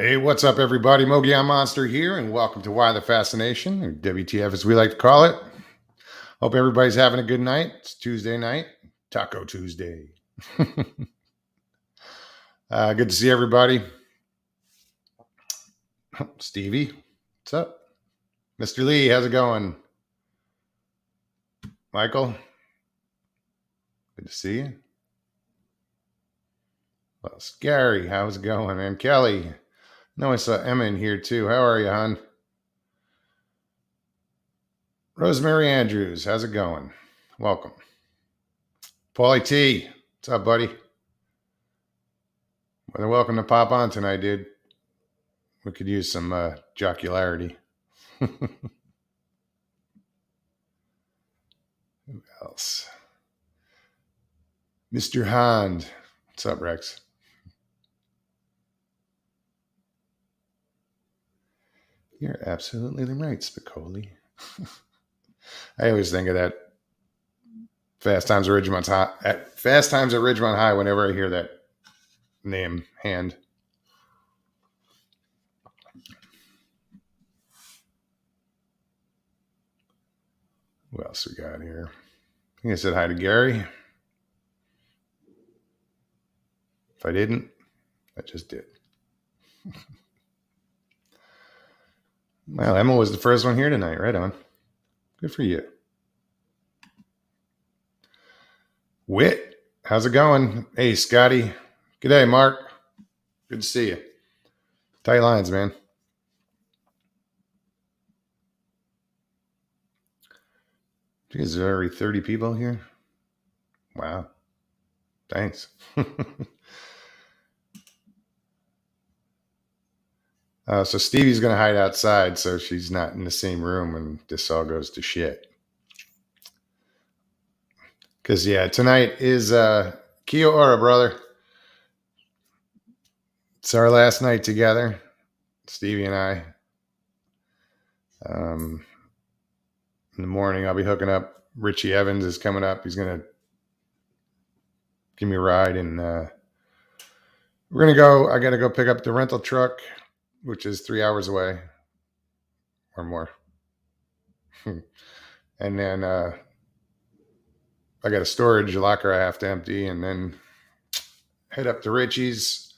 Hey, what's up, everybody? Mogion Monster here, and welcome to Why the Fascination, or WTF as we like to call it. Hope everybody's having a good night. It's Tuesday night, Taco Tuesday. Good to see everybody. Stevie, what's up? Mr. Lee, how's it going? Michael, good to see you. Well, Scary, how's it going? And Kelly, I know I saw Emma in here too. How are you, hon? Rosemary Andrews, how's it going? Welcome. Paulie T, what's up, buddy? Well, welcome to pop on tonight, dude. We could use some jocularity. Who else? Mr. Hand. What's up, Rex? You're absolutely right, Spicoli. I always think of that Fast Times at Ridgemont High whenever I hear that name, Hand. What else we got here? I think I said hi to Gary. If I didn't, I just did. Well, Emma was the first one here tonight. Right on. Good for you. Wit, how's it going? Hey, Scotty. G'day, Mark. Good to see you. Tight lines, man. Geez, there are already 30 people here. Wow. Thanks. So Stevie's going to hide outside so she's not in the same room when this all goes to shit. Because, yeah, tonight is Kia ora, brother. It's our last night together, Stevie and I. In the morning, I'll be hooking up. Richie Evans is coming up. He's going to give me a ride. And we're going to go. I got to go pick up the rental truck, which is 3 hours away or more. And then I got a storage locker I have to empty, and then head up to Richie's,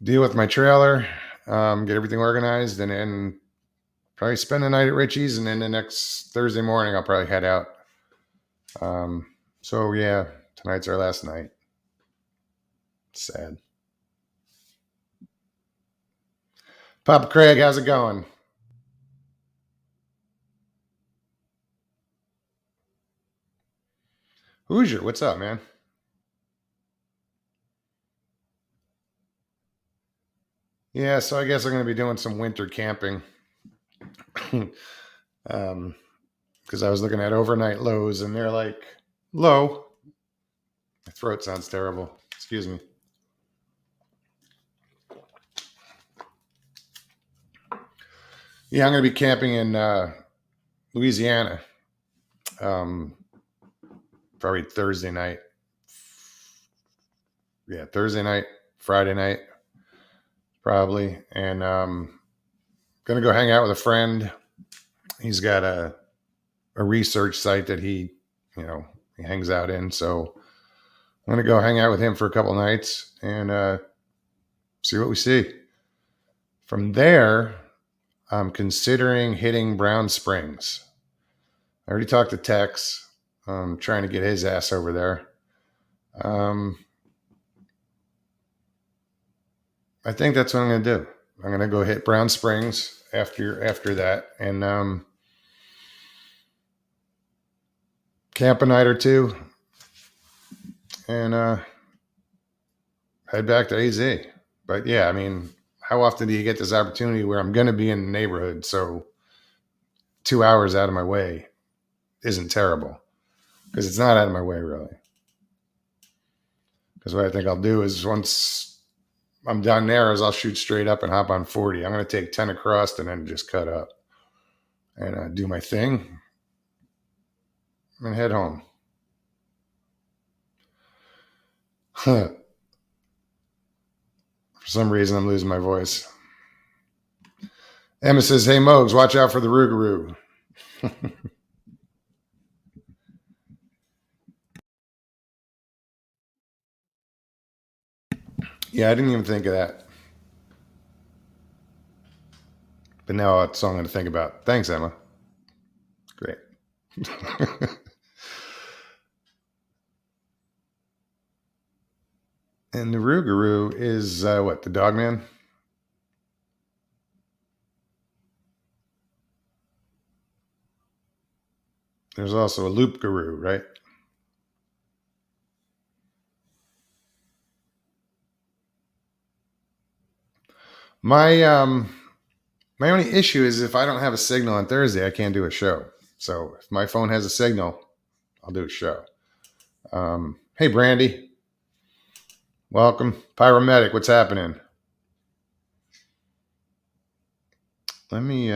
deal with my trailer, get everything organized, and then probably spend the night at Richie's, and then the next Thursday morning I'll probably head out. So yeah, tonight's our last night. Sad. Papa Craig, how's it going? Hoosier, what's up, man? Yeah, so I guess I'm going to be doing some winter camping. Because I was looking at overnight lows, and they're like, low. My throat sounds terrible. Excuse me. Yeah, I'm going to be camping in Louisiana. Probably Thursday night. Yeah, Thursday night, Friday night, probably. And going to go hang out with a friend. He's got a research site that he hangs out in. So I'm going to go hang out with him for a couple nights and see what we see. From there, I'm considering hitting Brown Springs. I already talked to Tex. I'm trying to get his ass over there. I think that's what I'm going to do. I'm going to go hit Brown Springs after that, and camp a night or two, and head back to AZ. But yeah, I mean, how often do you get this opportunity where I'm going to be in the neighborhood? So 2 hours out of my way isn't terrible, because it's not out of my way, really. Because what I think I'll do is once I'm done there is I'll shoot straight up and hop on 40. I'm going to take 10 across and then just cut up and do my thing and head home. For some reason, I'm losing my voice. Emma says, "Hey, Mogs, watch out for the Rougarou." Yeah, I didn't even think of that. But now it's all I'm going to think about. Thanks, Emma. Great. And the Rougarou is what, the dog man? There's also a loop guru, right? My my only issue is if I don't have a signal on Thursday, I can't do a show. So if my phone has a signal, I'll do a show. Hey, Brandy, welcome. Pyromedic, what's happening? Let me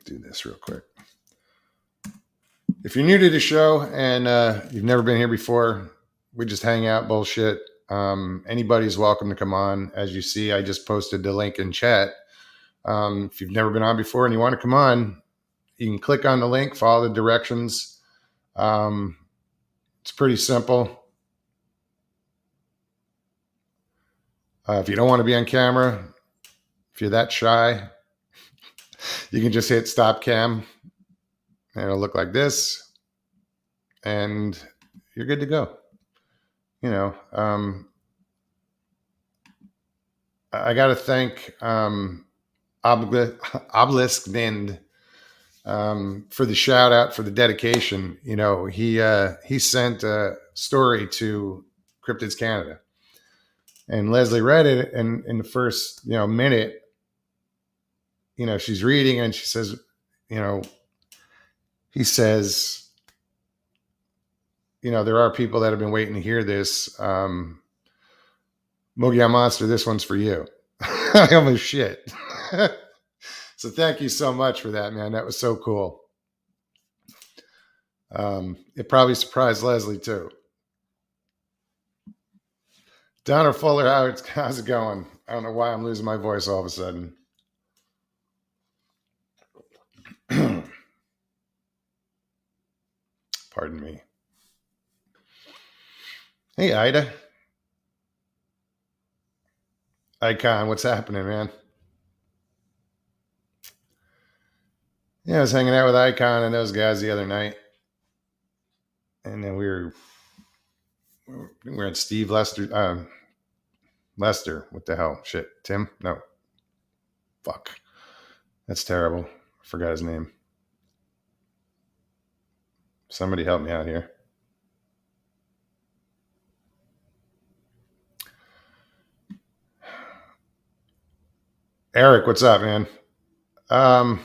do this real quick. If you're new to the show and you've never been here before, we just hang out, bullshit. Anybody's welcome to come on. As you see, I just posted the link in chat. If you've never been on before and you want to come on, you can click on the link, follow the directions. It's pretty simple. If you don't want to be on camera, if you're that shy, you can just hit stop cam and it'll look like this and you're good to go. You know, I got to thank Obelisk Nind for the shout out, for the dedication. You know, he sent a story to Cryptids Canada, and Leslie read it, and in the first minute, she's reading and she says, he says, there are people that have been waiting to hear this. Mogia Monster, this one's for you. I almost shit. So thank you so much for that, man. That was so cool. It probably surprised Leslie too. Donner Fuller, how's it going? I don't know why I'm losing my voice all of a sudden. Pardon me. Hey, Ida. Icon, what's happening, man? Yeah, I was hanging out with Icon and those guys the other night. And then we were at Steve Lester. Lester, what the hell? Shit. Tim? No. Fuck. That's terrible. I forgot his name. Somebody help me out here. Eric, what's up, man? I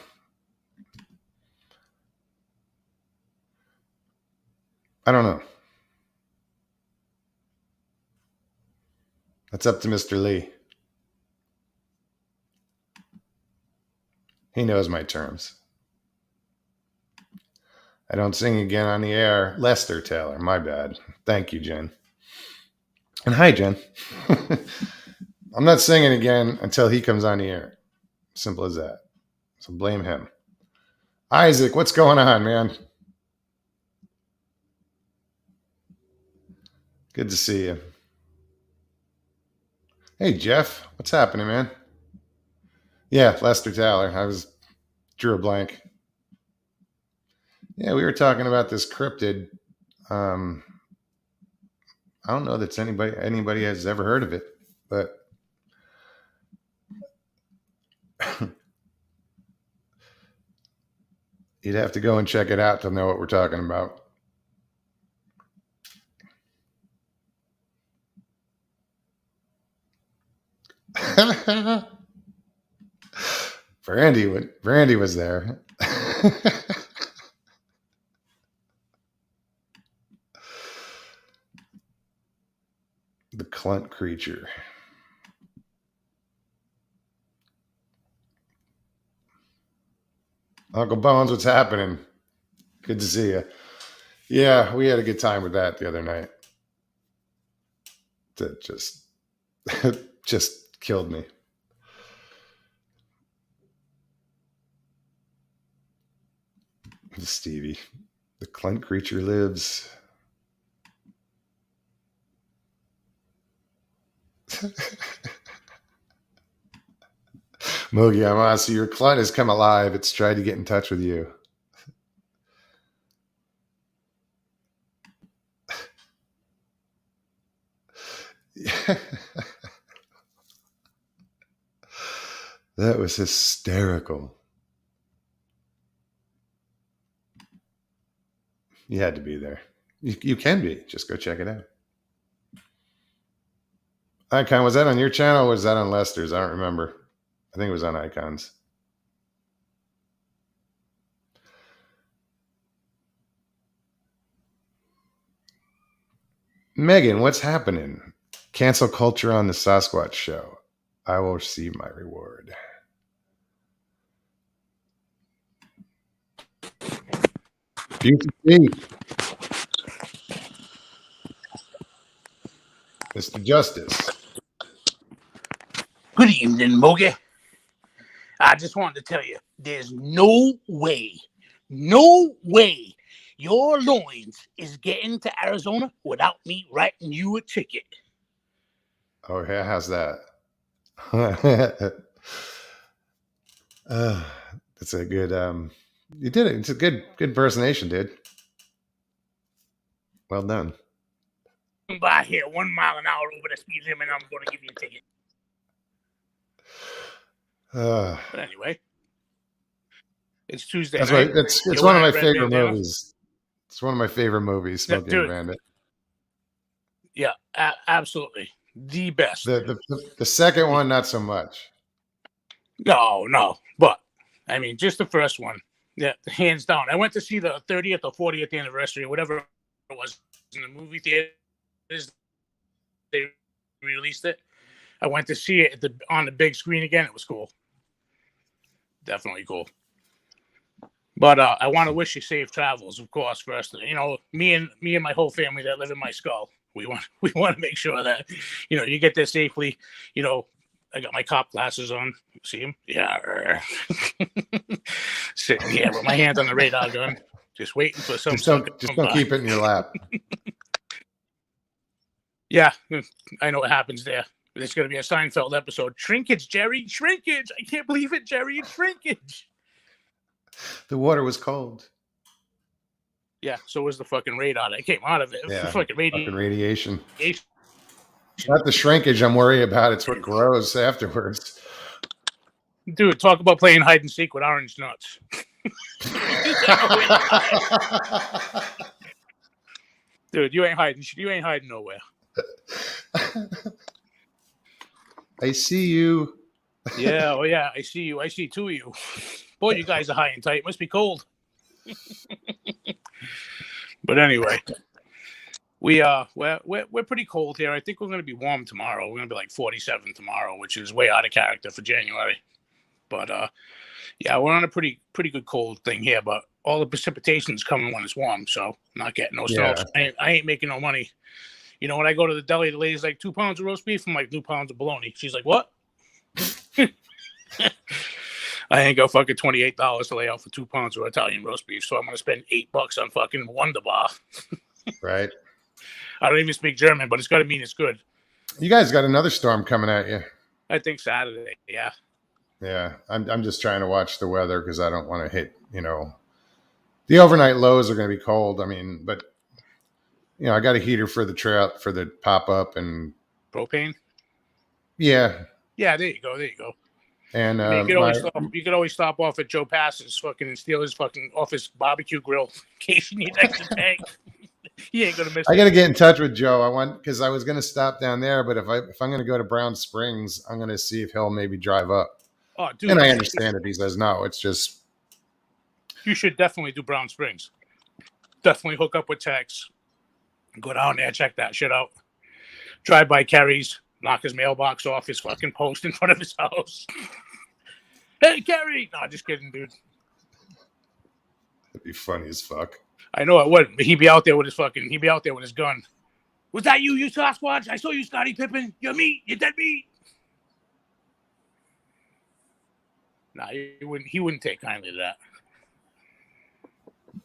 don't know. That's up to Mr. Lee. He knows my terms. I don't sing again on the air. Lester Taylor, my bad. Thank you, Jen. And hi, Jen. I'm not singing again until he comes on the air. Simple as that. So blame him. Isaac, what's going on, man? Good to see you. Hey, Jeff, what's happening, man? Yeah, Lester Taylor. Drew a blank. Yeah, we were talking about this cryptid. I don't know that anybody has ever heard of it, but you'd have to go and check it out to know what we're talking about. Brandy was there. The Clunt creature. Uncle Bones, what's happening? Good to see you. Yeah, we had a good time with that the other night. That just killed me. Stevie, the Clint creature lives. Moogie Amasi, your Clint has come alive. It's tried to get in touch with you. That was hysterical. You had to be there. You can be. Just go check it out. Icon, was that on your channel or was that on Lester's? I don't remember. I think it was on Icon's. Megan, what's happening? Cancel culture on the Sasquatch show. I will receive my reward. Beauty, Mr. Justice. Good evening, Moogie. I just wanted to tell you, there's no way your loins is getting to Arizona without me writing you a ticket. Oh, yeah, how's that? That's a good, you did it. It's a good impersonation, dude. Well done. By here 1 mile an hour over the speed limit, I'm going to give you a ticket. But anyway, it's Tuesday that's night. Why, it's one of my favorite movies. It's one of my favorite movies, Smoking Bandit. Yeah, absolutely. The best. The second one, not so much. No. But, I mean, just the first one. Yeah, hands down. I went to see the 30th or 40th anniversary, or whatever it was, in the movie theaters. They released it. I went to see it on the big screen again. It was cool. Definitely cool. But I want to wish you safe travels, of course. First, me and my whole family that live in my skull, we want to make sure that you get there safely. I got my cop glasses on. See him? Yeah. Sitting here with my hands on the radar gun, just waiting for some. Just don't keep it in your lap. Yeah, I know what happens there. There's going to be a Seinfeld episode. Shrinkage, Jerry. Shrinkage. I can't believe it, Jerry. It's shrinkage. The water was cold. Yeah, so was the fucking radar that came out of it. Yeah, fucking radiation. Not the shrinkage I'm worried about. It's what grows afterwards. Dude, talk about playing hide and seek with orange nuts. Dude, you ain't hiding nowhere. I see you. Yeah, oh yeah, I see you. I see two of you. Boy, you guys are high and tight. It must be cold. But anyway, we're pretty cold here. I think we're going to be warm tomorrow. We're going to be like 47 tomorrow, which is way out of character for January. But yeah, we're on a pretty good cold thing here. But all the precipitation's coming when it's warm, so not getting no snow. I ain't making no money. When I go to the deli, the lady's like, 2 pounds of roast beef. I'm like, 2 pounds of bologna. She's like, what? I ain't got fucking $28 to lay out for 2 pounds of Italian roast beef, so I'm gonna spend $8 on fucking Wunderbar. Right. I don't even speak German, but it's got to mean it's good. You guys got another storm coming at you. I think Saturday. Yeah. Yeah, I'm just trying to watch the weather because I don't want to hit. The overnight lows are going to be cold. I mean, but I got a heater for the trout for the pop up and propane. Yeah. Yeah, there you go. And you could always stop off at Joe Pass's fucking and steal his fucking office barbecue grill in case you need extra tank. He ain't gonna miss. I got to get in touch with Joe. Because I was going to stop down there, but if I'm going to go to Brown Springs, I'm going to see if he'll maybe drive up. Oh, dude! And I understand if he says no. It's just you should definitely do Brown Springs. Definitely hook up with Tex. Go down there, check that shit out. Drive by Kerry's. Knock his mailbox off his fucking post in front of his house. Hey, Kerry! No, just kidding, dude. That'd be funny as fuck. I know it would. But he'd be out there with his gun. Was that you Sasquatch? I saw you, Scottie Pippen. You're meat. You're dead meat. Nah, he wouldn't take kindly to that.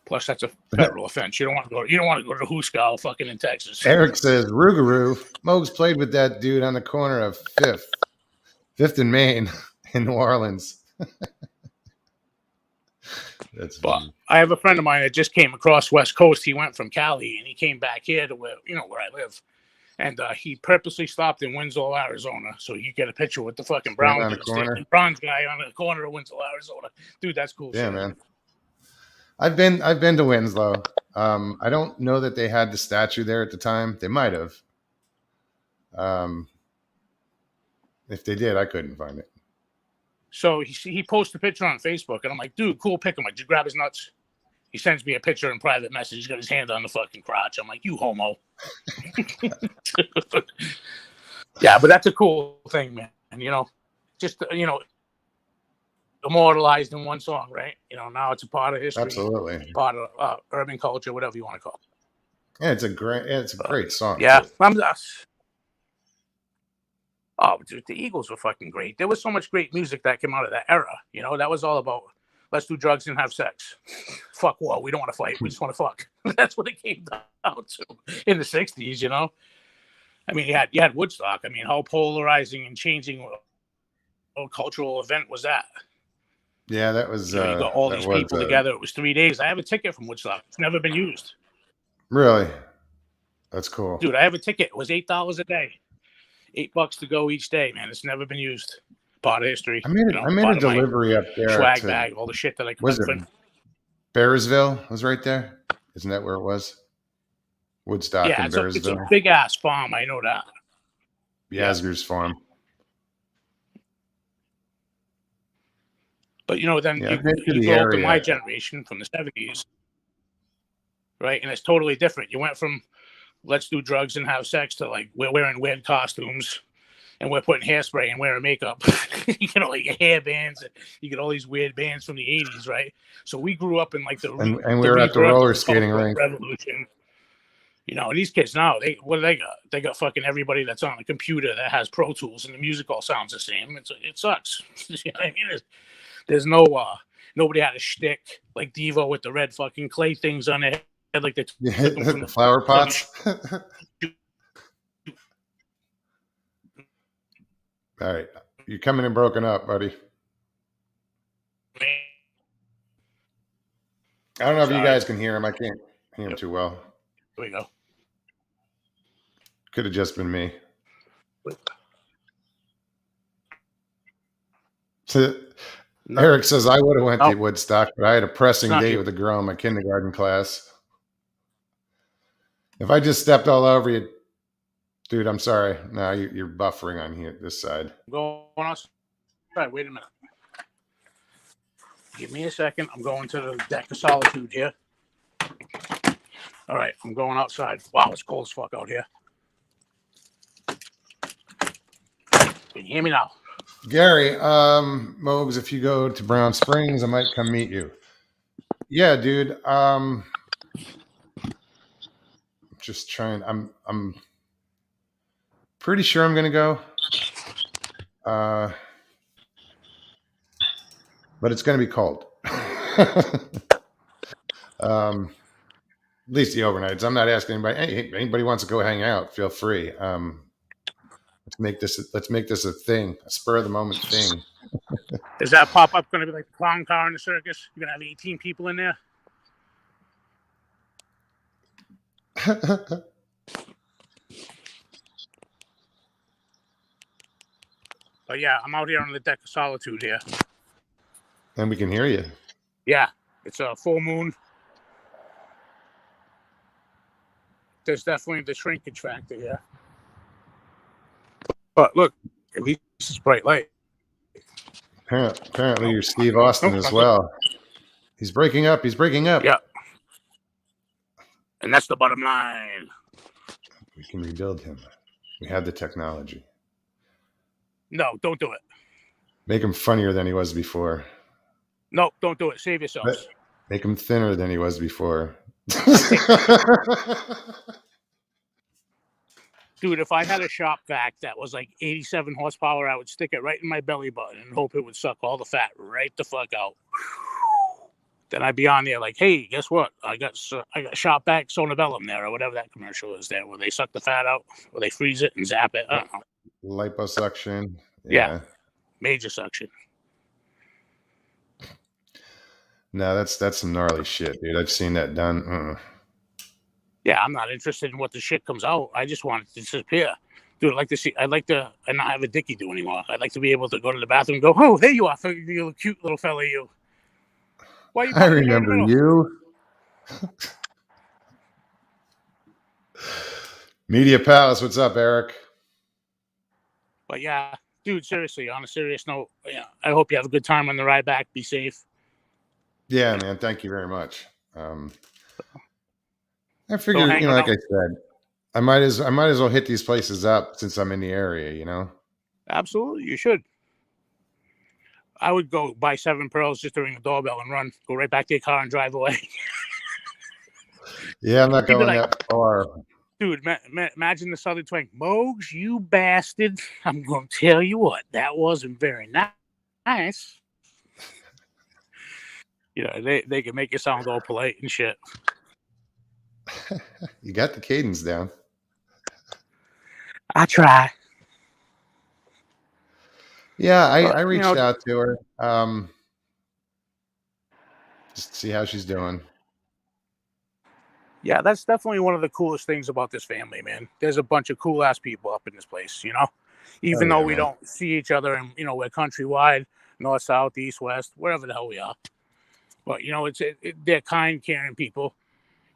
Plus, that's a federal offense. You don't want to go. You don't want to go to Hooskow, fucking in Texas. Eric says Rougarou. Mogs played with that dude on the corner of Fifth and Main in New Orleans. That's funny. I have a friend of mine that just came across West Coast. He went from Cali and he came back here to where I live, and he purposely stopped in Winslow, Arizona, so you get a picture with the fucking Browns guy on the corner of Winslow, Arizona. Dude, that's cool. Yeah, shit. Man. I've been to Winslow. I don't know that they had the statue there at the time. They might have. If they did, I couldn't find it. So he posted a picture on Facebook, and I'm like, dude, cool pic. I'm like, did you grab his nuts? He sends me a picture in private message. He's got his hand on the fucking crotch. I'm like, you homo. Yeah, but that's a cool thing, man. And, just, immortalized in one song, right? Now it's a part of history. Absolutely. Part of urban culture, whatever you want to call it. Yeah, it's a great song. Yeah. Oh, dude, the Eagles were fucking great. There was so much great music that came out of that era. That was all about let's do drugs and have sex. Fuck war. We don't want to fight. We just want to fuck. That's what it came down to in the 60s, I mean, you had Woodstock. I mean, how polarizing and changing a cultural event was that? Yeah, that was. You got all these people together. It was 3 days. I have a ticket from Woodstock. It's never been used. Really? That's cool. Dude, I have a ticket. It was $8 a day. $8 to go each day, man. It's never been used. Part of history. I made a delivery up there. Swag bag, all the shit that I could. Was it Bearsville? Was right there. Isn't that where it was? Woodstock and Bearsville. It's a big ass farm. I know that. Yasgur's farm. But then you go up to my generation from the 70s, right? And it's totally different. You went from let's do drugs and have sex to like we're wearing weird costumes and we're putting hairspray and wearing makeup. Like hair bands. You get all these weird bands from the 80s, right? So we grew up in like the and we were at the roller skating rink revolution. And these kids now, what do they got? They got fucking everybody that's on a computer that has Pro Tools and the music all sounds the same. It sucks. You know what I mean? There's no nobody had a shtick like Devo with the red fucking clay things on their head, like the flower pots. All right, you're coming in broken up, buddy. I don't know if you guys can hear him. I can't hear him too well. There we go. Could have just been me. So, Eric says, I would have went to Woodstock, but I had a pressing date with a girl in my kindergarten class. If I just stepped all over you, dude, I'm sorry. No, you're buffering on here, this side. Going outside. Wait a minute. Give me a second. I'm going to the deck of solitude here. All right, I'm going outside. Wow, it's cold as fuck out here. Can you hear me now? Gary, Mogs, if you go to Brown Springs, I might come meet you. Yeah, dude. Just trying. I'm pretty sure I'm gonna go. But it's gonna be cold. At least the overnights. I'm not asking anybody. Hey, anybody wants to go hang out? Feel free. Let's make this a thing, a spur of the moment thing. Is that pop up going to be like the clown car in the circus? You're going to have 18 people in there? But yeah, I'm out here on the deck of solitude here. And we can hear you. Yeah, it's a full moon. There's definitely the shrinkage factor here. But look, at least it's bright light. Apparently you're Steve Austin as well. He's breaking up. Yeah. And that's the bottom line. We can rebuild him. We have the technology. No, don't do it. Make him funnier than he was before. No, don't do it. Save yourselves. Make him thinner than he was before. Dude, if I had a shop vac that was like 87 horsepower, I would stick it right in my belly button and hope it would suck all the fat right the fuck out. Then I'd be on there like, hey, guess what? I got shop vac sonobellum there, or whatever that commercial is there, where they suck the fat out, or they freeze it and zap it. I don't know. Liposuction. Yeah. Major suction. No, that's some gnarly shit, dude. I've seen that done. Yeah, I'm not interested in what the shit comes out. I just want it to disappear. Dude, I'd like to not have a dicky do anymore. I'd like to be able to go to the bathroom and go, oh, there you are, you cute little fella, you. Why you I remember you. Media Palace, what's up, Eric? But yeah, dude, seriously, on a serious note, yeah, I hope you have a good time on the ride back. Be safe. Yeah, man. Thank you very much. I figured, like I said, I might as well hit these places up since I'm in the area, Absolutely, you should. I would go buy 7 pearls just to ring the doorbell and run. Go right back to your car and drive away. Yeah, I'm not going that far. Dude, imagine the Southern twang. Mogs, you bastard. I'm going to tell you what. That wasn't very nice. They can make you sound all polite and shit. You got the cadence down. I try. Yeah, I reached out to her. Just to see how she's doing. Yeah, that's definitely one of the coolest things about this family, man. There's a bunch of cool ass people up in this place, even though we don't see each other and, we're countrywide, north, south, east, west, wherever the hell we are. But, they're kind, caring people.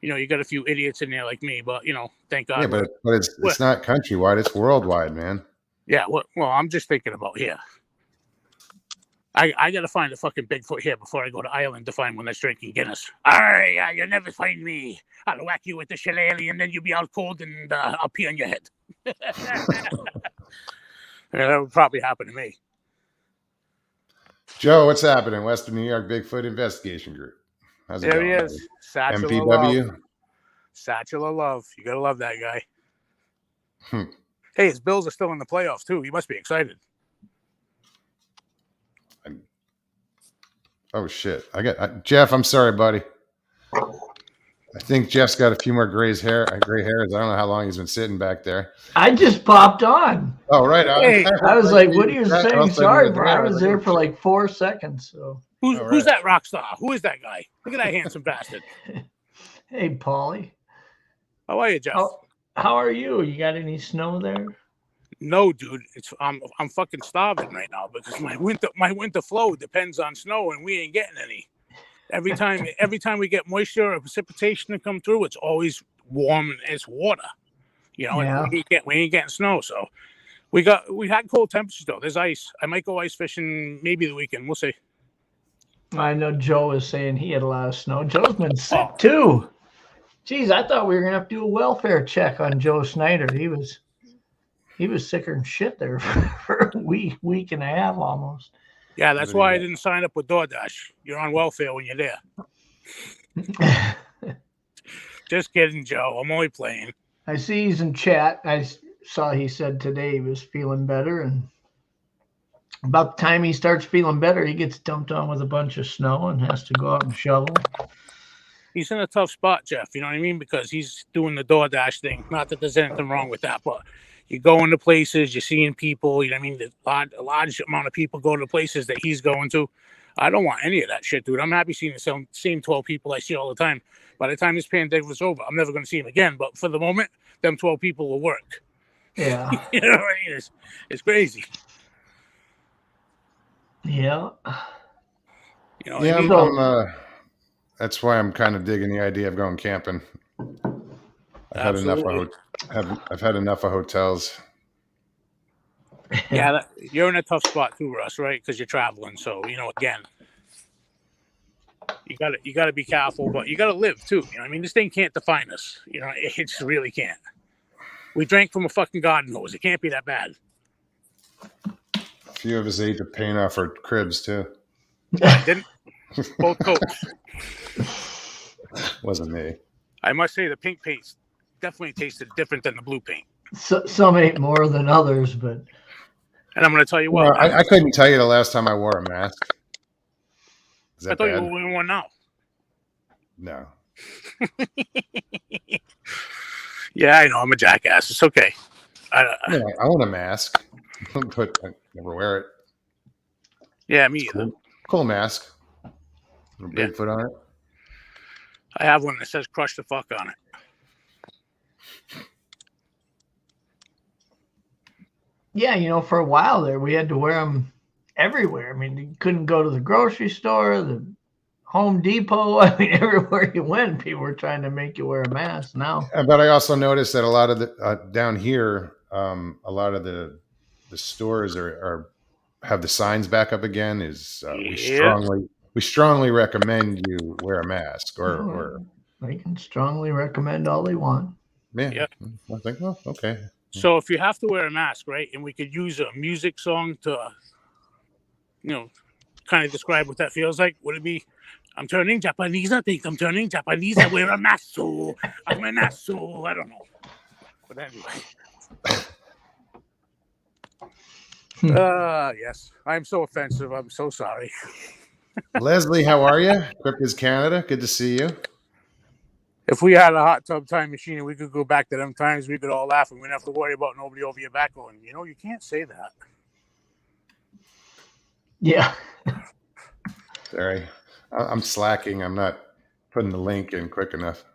You got a few idiots in there like me, but, thank God. Yeah, but it's not countrywide. It's worldwide, man. Yeah, well, I'm just thinking about here. I got to find a fucking Bigfoot here before I go to Ireland to find one that's drinking Guinness. You'll never find me. I'll whack you with the shillelagh and then you'll be out cold and I'll pee on your head. That would probably happen to me. Joe, what's happening? Western New York Bigfoot Investigation Group. How's it going? There he is. Satchel MPW. Love. Satchel of Love. You got to love that guy. Hey, his Bills are still in the playoffs, too. He must be excited. Oh, shit. Jeff, I'm sorry, buddy. I think Jeff's got a few more gray hairs. I don't know how long he's been sitting back there. I just popped on. Oh, right on. Hey, I was like, what are you saying? Sorry, bro. I was there for like 4 seconds. So Who's that rock star? Who is that guy? Look at that handsome bastard. Hey, Paulie. How are you, Jeff? How are you? You got any snow there? No, dude. I'm fucking starving right now because my winter flow depends on snow and we ain't getting any. Every time we get moisture or precipitation to come through, it's always warm and it's water. And we ain't getting snow. So we had cold temperatures though. There's ice. I might go ice fishing maybe the weekend. We'll see. I know Joe is saying he had a lot of snow. Joe's been sick too. Jeez, I thought we were gonna have to do a welfare check on Joe Snyder. He was sicker than shit there for a week and a half almost. Yeah, that's why I didn't sign up with DoorDash. You're on welfare when you're there. Just kidding, Joe. I'm only playing. I see he's in chat. I saw he said today he was feeling better, and about the time he starts feeling better, he gets dumped on with a bunch of snow and has to go out and shovel. He's in a tough spot, Jeff. You know what I mean? Because he's doing the DoorDash thing. Not that there's anything wrong with that, but you go into places, you're seeing people, you know what I mean? A large amount of people go to places that he's going to. I don't want any of that shit, dude. I'm happy seeing the same 12 people I see all the time. By the time this pandemic is over, I'm never going to see them again. But for the moment, them 12 people will work. Yeah. You know what I mean? It's crazy. Yeah. That's why I'm kind of digging the idea of going camping. I've had enough of hotels. Yeah, you're in a tough spot too, Russ, right? Because you're traveling. So, again, you gotta be careful, but you gotta live too. You know what I mean? This thing can't define us. It just really can't. We drank from a fucking garden hose. It can't be that bad. A few of us ate the paint off our cribs too. Didn't both coats. Wasn't me. I must say the pink paint definitely tasted different than the blue paint. Some ate more than others, but And I'm going to tell you Well, what. I couldn't tell you the last time I wore a mask. Is I that thought you bad? were wearing one now. No. Yeah, I know. I'm a jackass. It's okay. I own a mask, but I never wear it. Yeah, me It's either. cool mask. A Yeah. Bigfoot on it. I have one that says "crush the fuck" on it. yeah, for a while there, we had to wear them everywhere. I mean, you couldn't go to the grocery store, the Home Depot. I mean, everywhere you went, people were trying to make you wear a mask now. But I also noticed that a lot of the down here, a lot of the stores are have the signs back up again. We strongly recommend you wear a mask or They can strongly recommend all they want. yeah. Yep. I think, well, okay. So if you have to wear a mask, right, and we could use a music song to, kind of describe what that feels like, would it be, I'm turning Japanese, I think I'm turning Japanese, I wear a mask, so I'm a mask, so I don't know. But anyway. Yes, I'm so offensive. I'm so sorry. Leslie, how are you? Cryptids Canada, good to see you. If we had a hot tub time machine and we could go back to them times, we could all laugh and we wouldn't have to worry about nobody over your back going, you can't say that. Yeah. Sorry. I'm slacking. I'm not putting the link in quick enough.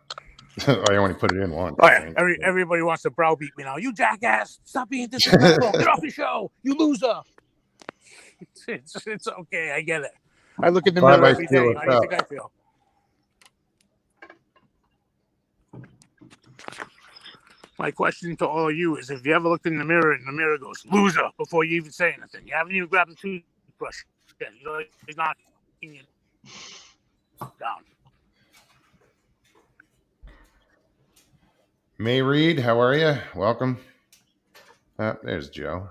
I only put it in once. Oh, yeah. Everybody wants to browbeat me now. You jackass. Stop being disrespectful. Get off the show. You loser. It's okay. I get it. I look in the mirror every day. How do you think I feel? My question to all of you is, if you ever looked in the mirror and the mirror goes, loser, before you even say anything, you haven't even grabbed the toothbrush. He's knocking you down. May Reed, how are you? Welcome. There's Joe.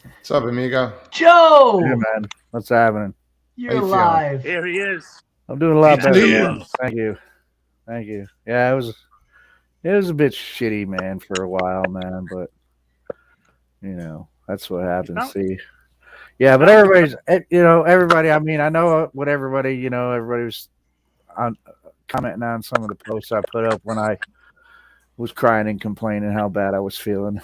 What's up, amigo? Joe! Yeah, man. What's happening? You're alive. Here he is. I'm doing a lot better. Yeah. Thank you. Yeah, it was a bit shitty, man, for a while, man, but that's what happens. See, yeah, but everybody. I mean, I know what everybody. Everybody was commenting on some of the posts I put up when I was crying and complaining how bad I was feeling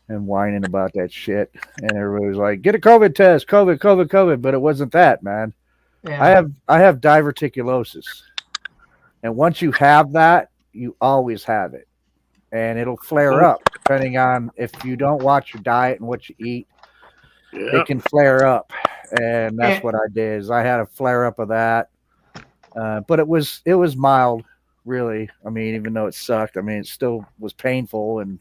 and whining about that shit, and everybody was like, "Get a COVID test, COVID," but it wasn't that, man. Yeah. I have diverticulosis, and once you have that, you always have it, and it'll flare up depending on if you don't watch your diet and what you eat. Yep. It can flare up, and that's what I did. Is I had a flare up of that, but it was mild, really. I mean, even though it sucked, I mean, it still was painful, and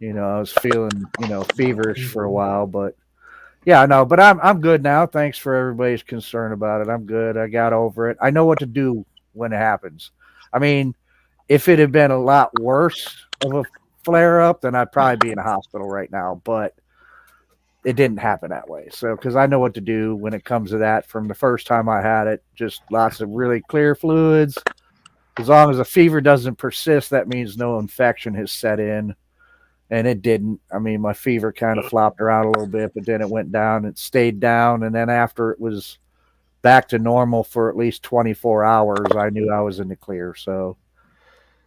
I was feeling feverish for a while, but yeah, no, but I'm good now. Thanks for everybody's concern about it. I'm good. I got over it. I know what to do when it happens. I mean, if it had been a lot worse of a flare up, then I'd probably be in a hospital right now, but it didn't happen that way. So, because I know what to do when it comes to that from the first time I had it, just lots of really clear fluids. As long as the fever doesn't persist, that means no infection has set in. And it didn't. I mean, my fever kind of flopped around a little bit, but then it went down. It stayed down. And then after it was back to normal for at least 24 hours, I knew I was in the clear. So,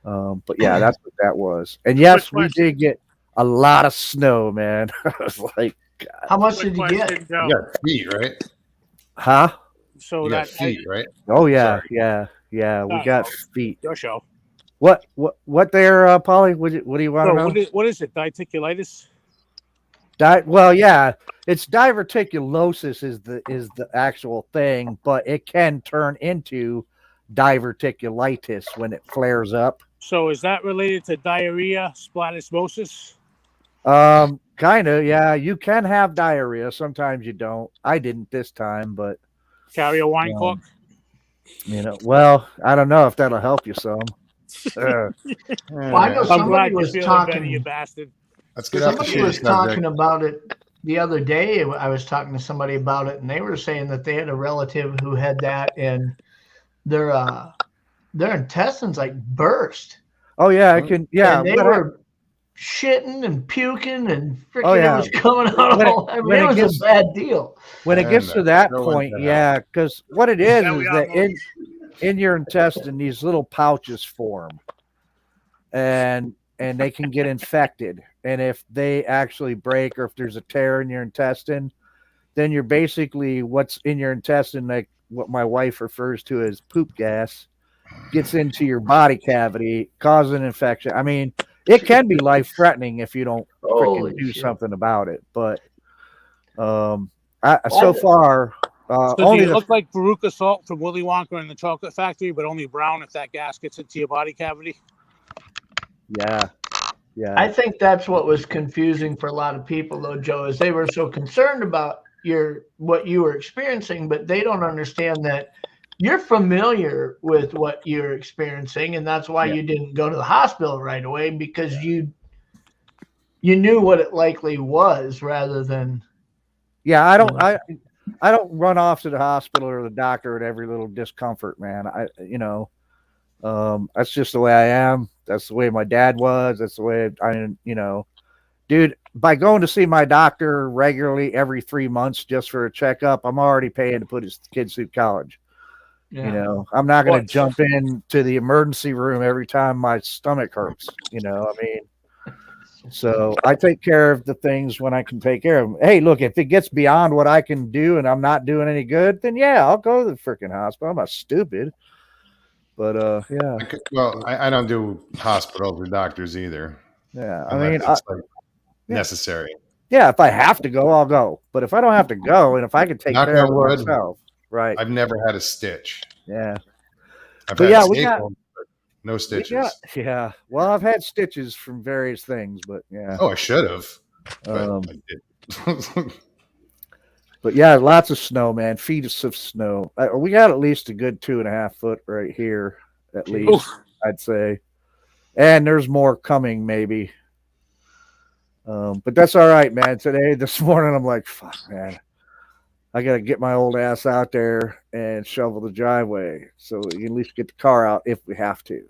but yeah, that's what that was. And yes, we did get a lot of snow, man. I was like, God. How much did you get? You got feet, right? Huh? So you got feet, right? Oh, yeah. Sorry. Yeah. We got feet. Your show. What there, Polly? What do you want to know? What is it? Diverticulitis? Well, yeah, it's diverticulosis is the actual thing, but it can turn into diverticulitis when it flares up. So is that related to diarrhea, splatismosis? Kind of, yeah. You can have diarrhea. Sometimes you don't. I didn't this time, but carry a wine cork. Well, I don't know if that'll help you some. Well, I know somebody was talking. You bastard. Somebody was talking about it the other day. I was talking to somebody about it, and they were saying that they had a relative who had that, and their intestines like burst. Oh yeah, I can. Yeah, and they were shitting and puking and freaking. Oh, yeah. It was coming out When it- all. I mean, when it it was gets- a bad deal. when it And gets to that go point, into yeah, because what it is Yeah, we are that moving. in your intestine, these little pouches form, and they can get infected. And if they actually break, or if there's a tear in your intestine, then you're basically what's in your intestine, like what my wife refers to as poop gas, gets into your body cavity, causing infection. I mean, it can be life threatening if you don't Holy freaking do shit. something about it. But so Well, far, So do only you the look like Veruca Salt from Willy Wonka and the Chocolate Factory, but only brown if that gas gets into your body cavity? yeah. I think that's what was confusing for a lot of people, though, Joe, is they were so concerned about what you were experiencing, but they don't understand that you're familiar with what you're experiencing, and that's why you didn't go to the hospital right away, because you knew what it likely was, rather than I don't run off to the hospital or the doctor at every little discomfort, man. That's just the way I am. That's the way my dad was. That's the way dude, by going to see my doctor regularly every 3 months just for a checkup, I'm already paying to put his kids through college. I'm not going to jump into the emergency room every time my stomach hurts. I mean, so I take care of the things when I can take care of them. Hey, look, if it gets beyond what I can do and I'm not doing any good, then yeah, I'll go to the freaking hospital. I'm not stupid. But yeah. I don't do hospitals or doctors either. Yeah. I Unless mean, it's like necessary. Yeah, if I have to go, I'll go. But if I don't have to go, and if I can take Knock care of on it wood. myself, right? I've never had a stitch. Yeah. I've But had yeah, we got- staples, but no stitches. Yeah. Well, I've had stitches from various things, but yeah. Oh, I should have. But Um, I did. But yeah, lots of snow, man. Feet of snow. We got at least a good 2.5 foot right here, at least, I'd say. And there's more coming, maybe. But that's all right, man. This morning, I'm like, fuck, man. I got to get my old ass out there and shovel the driveway so we can at least get the car out if we have to.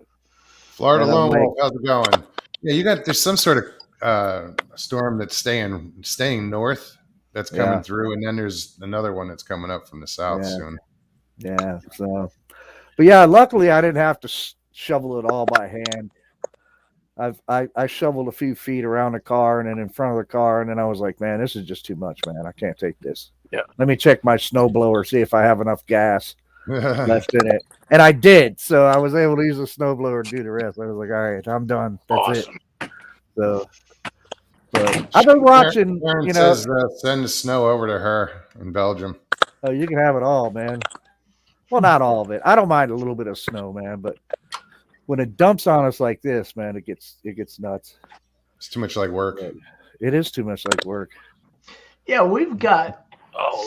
Florida And I'm Lone like- Wolf, how's it going? Yeah, there's some sort of storm that's staying north that's coming through, and then there's another one that's coming up from the south soon. Yeah. So, but yeah, luckily I didn't have to shovel it all by hand. I shoveled a few feet around the car and then in front of the car, and then I was like, man, this is just too much, man. I can't take this. Yeah. Let me check my snowblower, see if I have enough gas left in it. And I did. So I was able to use the snowblower to do the rest. I was like, all right, I'm done. That's it. So, but I've been watching, Aaron says send the snow over to her in Belgium. Oh, you can have it all, man. Well, not all of it. I don't mind a little bit of snow, man, but when it dumps on us like this, man, it gets nuts. It's too much like work. It is too much like work. Yeah, we've got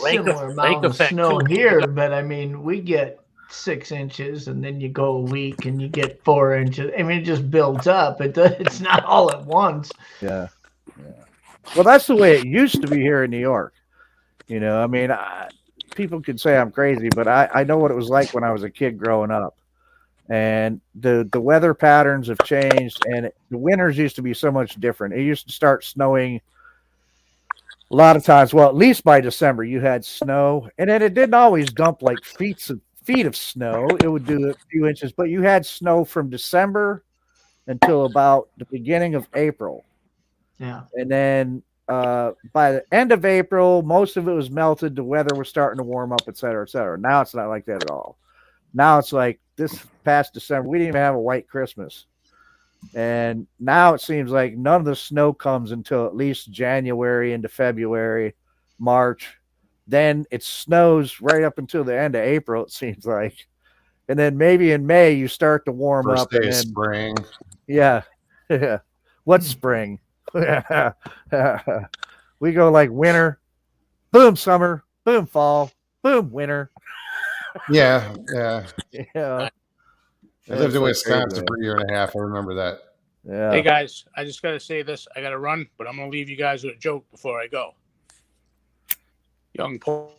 lake similar amount of effect snow too. here, but I mean, we get 6 inches, and then you go a week and you get 4 inches. I mean, it just builds up. It's not all at once. Yeah. Well, that's the way it used to be here in New York. I mean, people could say I'm crazy, but I know what it was like when I was a kid growing up. And the weather patterns have changed, and the winters used to be so much different. It used to start snowing a lot of times. Well, at least by December, you had snow, and then it didn't always dump like feet of snow. It would do a few inches, but you had snow from December until about the beginning of April. Yeah. And then by the end of April, most of it was melted. The weather was starting to warm up, et cetera, et cetera. Now it's not like that at all. Now it's like this past December, we didn't even have a white Christmas. And now it seems like none of the snow comes until at least January into February, March. Then it snows right up until the end of April, it seems like. And then maybe in May, you start to warm First up. day And of then, spring. yeah. What's spring? We go like winter, boom, summer, boom, fall, boom, winter. Yeah. Yeah. I lived in like Wisconsin crazy, for a year and a half. I remember that. Yeah. Hey guys, I just gotta say this. I gotta run, but I'm gonna leave you guys with a joke before I go. Young Paul.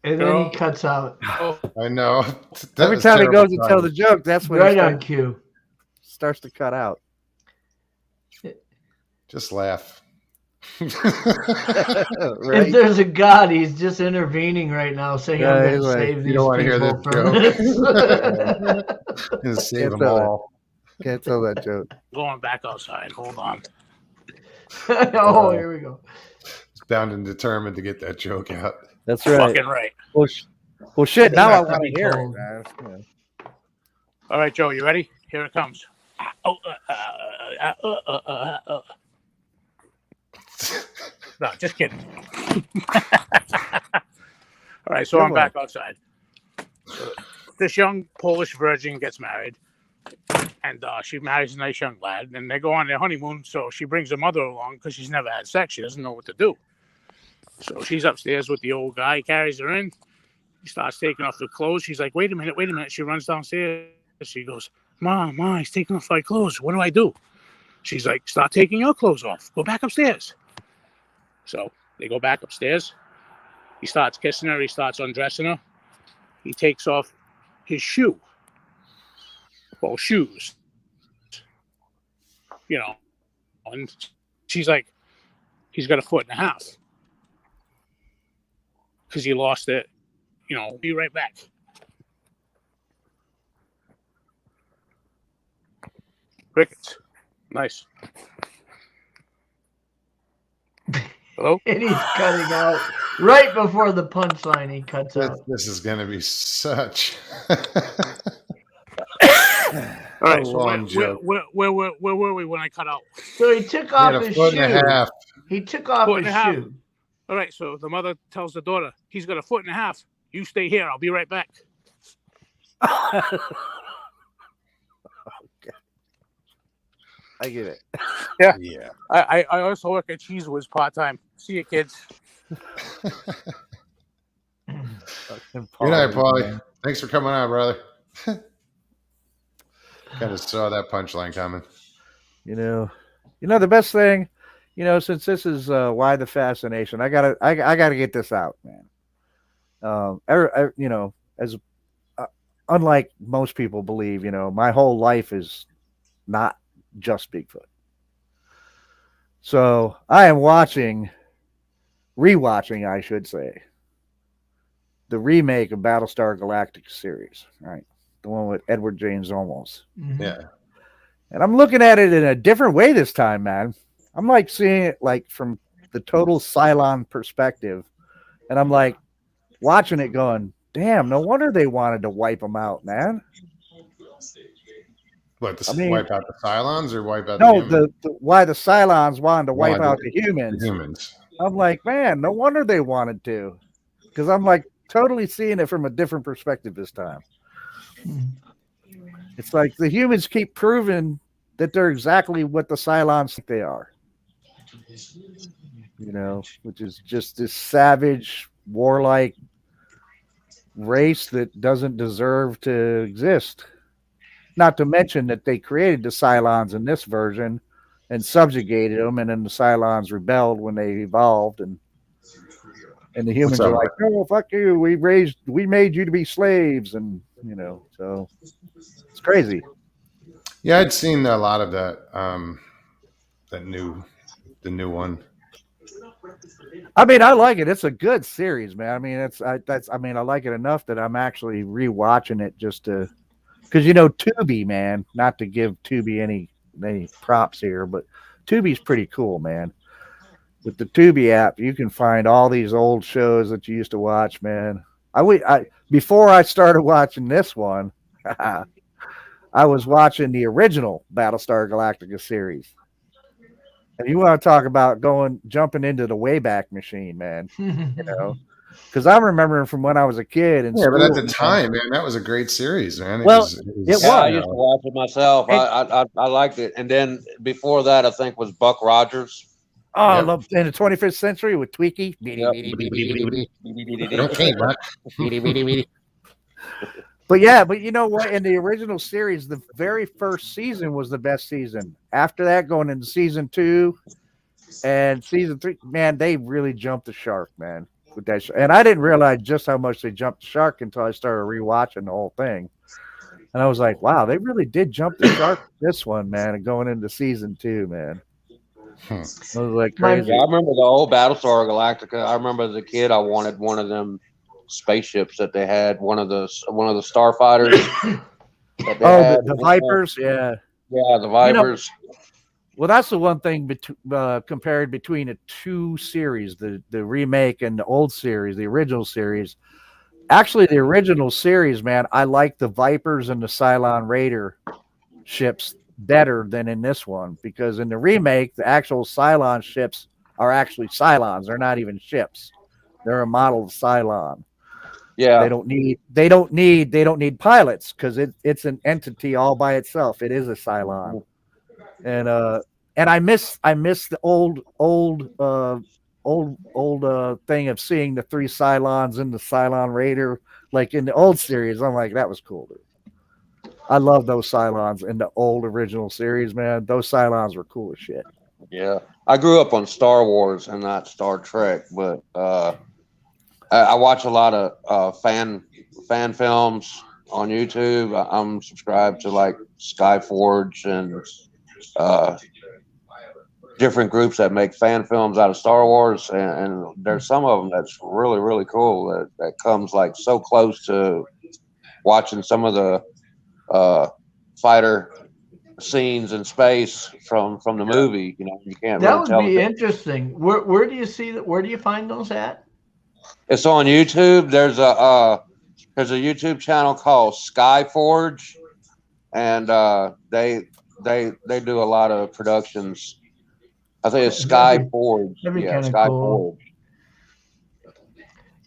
And then he cuts out. Oh, I know. That Every was time he terrible goes to tell the timing. joke, that's when Right it on cue. starts to cut out. Just laugh. If there's a God, he's just intervening right now, saying, Yeah, "I'm going he's to like, save "You these don't wanna hear people this from joke." this." Just save Can't them tell it. all. Can't tell that joke. going back outside. Hold on. Oh, here we go. It's bound and determined to get that joke out. That's right. Fucking right. Well, shit. Now I It's want to hear it, told. man. Yeah. All right, Joe, you ready? Here it comes. No, just kidding. All right, so Good I'm one. back outside. So this young Polish virgin gets married, and she marries a nice young lad, and they go on their honeymoon. So she brings her mother along because she's never had sex. She doesn't know what to do. So she's upstairs with the old guy. He carries her in. He starts taking off the clothes. She's like, wait a minute. She runs downstairs. She goes, Ma, he's taking off my clothes. What do I do? She's like, start taking your clothes off. Go back upstairs. So they go back upstairs. He starts kissing her. He starts undressing her. He takes off his shoe. Well, shoes. You know. And she's like, he's got 1.5 feet. Because he lost it. You know, be right back. Crickets. Nice. Hello? And he's cutting out right before the punchline. He cuts out. This is going to be such All right, so long joke. where were we when I cut out? So he took He off had a his foot shoe. and a half. He took off Foot and his a half. shoe. All right, so the mother tells the daughter, he's got 1.5 feet. You stay here. I'll be right back. I get it. Yeah. I also work at Cheese Whiz part-time. See you, kids. Good night, Paulie. Thanks for coming on, brother. Kind of saw that punchline coming. You know, the best thing, since this is why the fascination, I gotta get this out, man. As unlike most people believe, my whole life is not just Bigfoot. So I am rewatching, I should say, the remake of Battlestar Galactica series, right? The one with Edward James Olmos. Mhm. Yeah. And I'm looking at it in a different way this time, man. I'm like seeing it like from the total Cylon perspective. And I'm like watching it going, damn, no wonder they wanted to wipe them out, man. What, I mean- wipe out the Cylons or wipe out No, the why the Cylons wanted to wipe Wanted out the humans. humans? I'm like, man, no wonder they wanted to. Because I'm like totally seeing it from a different perspective this time. Mhm. It's like the humans keep proving that they're exactly what the Cylons think they are. Which is just this savage, warlike race that doesn't deserve to exist. Not to mention that they created the Cylons in this version and subjugated them, and then the Cylons rebelled when they evolved, and the humans are like, "Oh, fuck you! We made you to be slaves," and so it's crazy. Yeah, I'd seen a lot of that. The new one. I mean, I like it. It's a good series, man. I mean, I like it enough that I'm actually rewatching it just to, because Tubi, man. Not to give Tubi any props here, but Tubi's pretty cool, man. With the Tubi app, you can find all these old shows that you used to watch, man. Before I started watching this one, I was watching the original Battlestar Galactica series. And you want to talk about jumping into the Wayback Machine, man, because I'm remembering from when I was a kid. And But at the time, man, that was a great series, man. It was. I used to watch it myself. I liked it. And then before that, I think was Buck Rogers. Oh, I love in the 25th century with Tweaky. Okay, Buck. But you know what? In the original series, the very first season was the best season. After that, going into season 2 and season 3, man, they really jumped the shark, man. with that show. And I didn't realize just how much they jumped the shark until I started rewatching the whole thing. And I was like, wow, they really did jump the shark this one, man, and going into season 2, man. Hmm. It was like crazy. Yeah, I remember the old Battlestar Galactica. I remember as a kid, I wanted one of them spaceships that they had, one of the starfighters. That they had. The Vipers, yeah. Yeah, the Vipers. Well, that's the one thing compared between the 2 series, the remake and the old series, the original series. Actually, the original series, man, I like the Vipers and the Cylon Raider ships better than in this one, because in the remake, the actual Cylon ships are actually Cylons. They're not even ships. They're a model of Cylon. Yeah. They don't need pilots, because it's an entity all by itself. It is a Cylon. And I miss the old thing of seeing the 3 Cylons in the Cylon Raider, like in the old series. I'm like, that was cool, dude. I love those Cylons in the old original series, man. Those Cylons were cool as shit. Yeah, I grew up on Star Wars and not Star Trek, but I watch a lot of fan films on YouTube. I'm subscribed to like Skyforge and different groups that make fan films out of Star Wars, and there's some of them that's really, really cool that comes like so close to watching some of the fighter scenes in space from the movie. You know, you can't That really would tell. be interesting. Where do you see that? Where do you find those at? It's on YouTube. There's a YouTube channel called Skyforge, and they do a lot of productions. I think it's Skyforge. That'd be Yeah, kinda Skyforge. cool.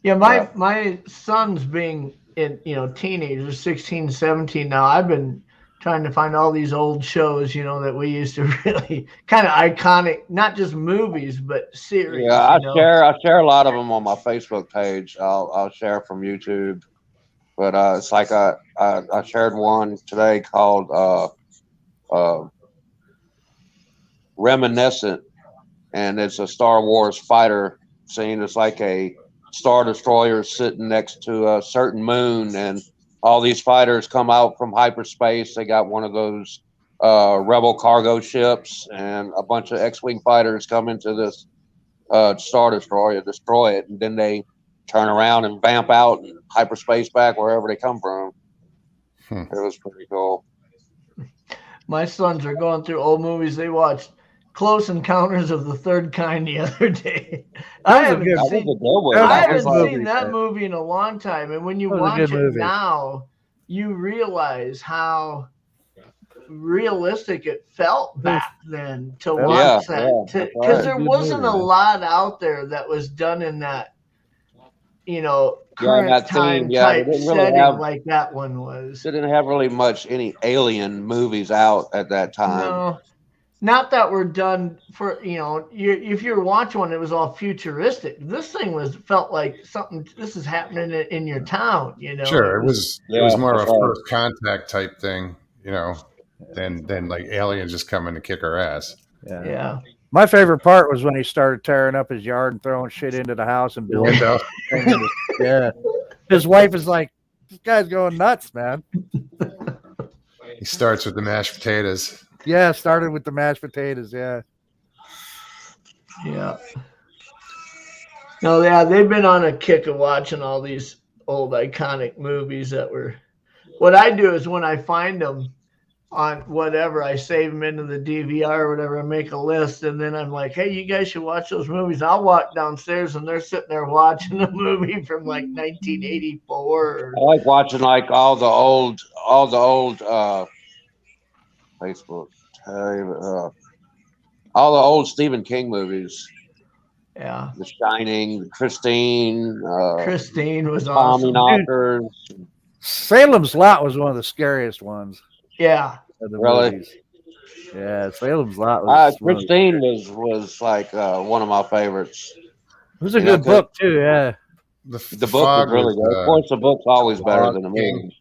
Yeah, my son's being teenagers, 16, 17 now. I've been trying to find all these old shows, that we used to really kind of iconic, not just movies, but series. Yeah, I share a lot of them on my Facebook page. I'll share from YouTube, but it's like I shared one today called Reminiscent, and it's a Star Wars fighter scene. It's like a Star Destroyer sitting next to a certain moon, and all these fighters come out from hyperspace. They got one of those rebel cargo ships, and a bunch of X-Wing fighters come into this Star Destroyer, destroy it, and then they turn around and vamp out in hyperspace back wherever they come from. It was pretty cool. My sons are going through old movies. They watched Close Encounters of the Third Kind the other day. I haven't seen that movie in a long time. And when you watch it now, you realize how realistic it felt back then to watch that. Because there wasn't a lot out there that was done in that, current time type setting like that one was. They didn't have really much any alien movies out at that time. No. Not that we're done for, if you're watching one, it was all futuristic. This thing felt like something, this is happening in your town, Sure. It was more of a first contact type thing, than like aliens just coming to kick our ass. Yeah. My favorite part was when he started tearing up his yard and throwing shit into the house and building. Yeah. His wife is like, this guy's going nuts, man. He starts with the mashed potatoes. Yeah, started with the mashed potatoes. Yeah. Yeah. No, yeah, they've been on a kick of watching all these old iconic movies that were. What I do is when I find them on whatever, I save them into the DVR or whatever, I make a list, and then I'm like, hey, you guys should watch those movies. I'll walk downstairs and they're sitting there watching a movie from like 1984. I like watching like all the old Facebook, all the old Stephen King movies. Yeah, The Shining, Christine. Christine was awesome. Knockers. Salem's Lot was one of the scariest ones. Yeah, really. Movies. Yeah, Salem's Lot was. Christine was like one of my favorites. It was a good book too. Yeah, the book was really good. Of course, the book's always better than the movie.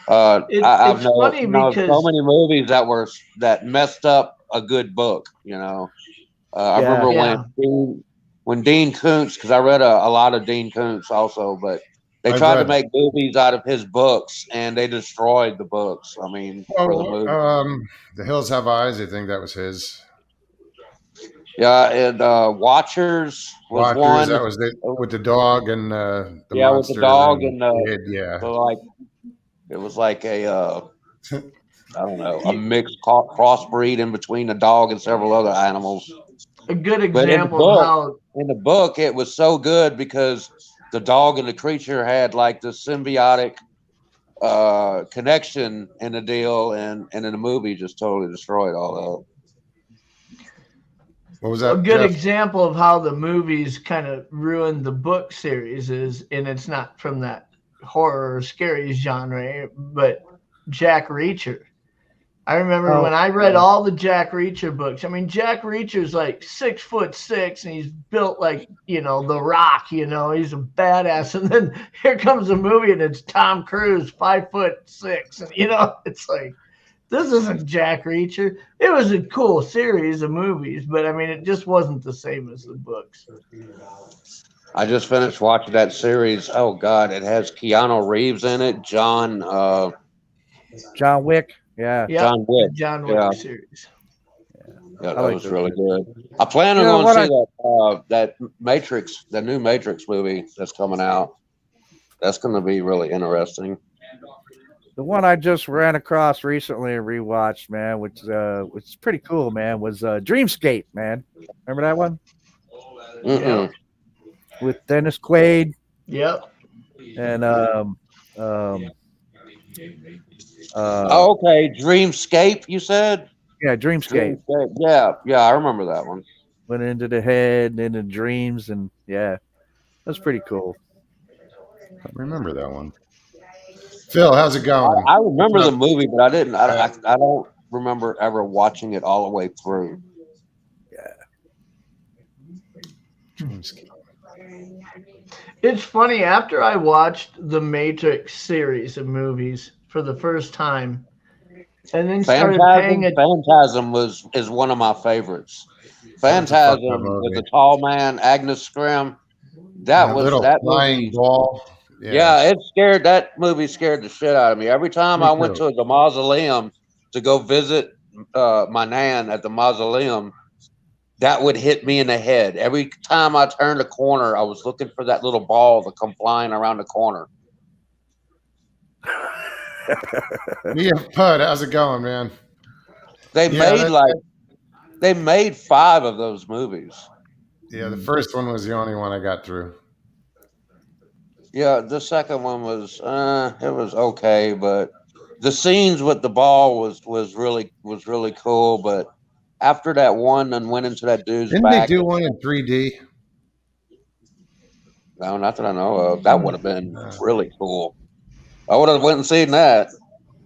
I've known so many movies that messed up a good book. I remember when Dean Koontz, because I read a lot of Dean Koontz also, but they I've tried to read- make movies out of his books, and they destroyed the books. I mean, for the movie. The Hills Have Eyes. I think that was his. Yeah, and Watchers was Watchers. one. That was it with the dog and the Yeah, with monster the dog and and kid, yeah. so like it was like a I don't know, a mixed crossbreed in between a dog and several other animals. A good But example of how in the book, it was so good because the dog and the creature had like this symbiotic connection in the deal, and in the movie just totally destroyed all that. What was a that? good Jeff? example of how the movies kind of ruined the book series is, and it's not from that horror or scary genre, but Jack Reacher. I remember when I read all the Jack Reacher books. I mean, Jack Reacher's like 6'6", and he's built like, The Rock, he's a badass. And then here comes a movie and it's Tom Cruise, 5'6". And, it's like, this isn't Jack Reacher. It was a cool series of movies, but I mean, it just wasn't the same as the books. I just finished watching that series. Oh God, it has Keanu Reeves in it. John Wick. Yeah. Yep, John Wick. John Wick Yeah. series. Yeah, that like was those really movies. good. I plan on You know going to what see that Matrix, the new Matrix movie that's coming out. That's going to be really interesting. The one I just ran across recently and rewatched, man, which is pretty cool, man, was Dreamscape, man. Remember that one? Mm-mm. With Dennis Quaid Yep. and Oh, okay, Dreamscape. You said Dreamscape. Yeah, I remember that one. Went into the head and into dreams, and yeah, that's pretty cool. I remember that one. Phil, how's it going? I remember the movie, but I didn't. I don't remember ever watching it all the way through. It's funny, after I watched the Matrix series of movies for the first time, and then started paying it. Phantasm is one of my favorites. Phantasm with the tall man, Agnes Scrim. That flying movie. Ball. Yeah, that movie scared the shit out of me. Every time I went to the mausoleum to go visit my nan at the mausoleum, that would hit me in the head. Every time I turned a corner, I was looking for that little ball to come flying around the corner. Yeah, Pud, how's it going, man? They made 5 of those movies. Yeah, the first one was the only one I got through. Yeah, the second one was it was okay, but the scenes with the ball was really cool. But after that one and went into that dude's Didn't back, they do one in 3D? No, not that I know of. That would have been really cool. I would have went and seen that.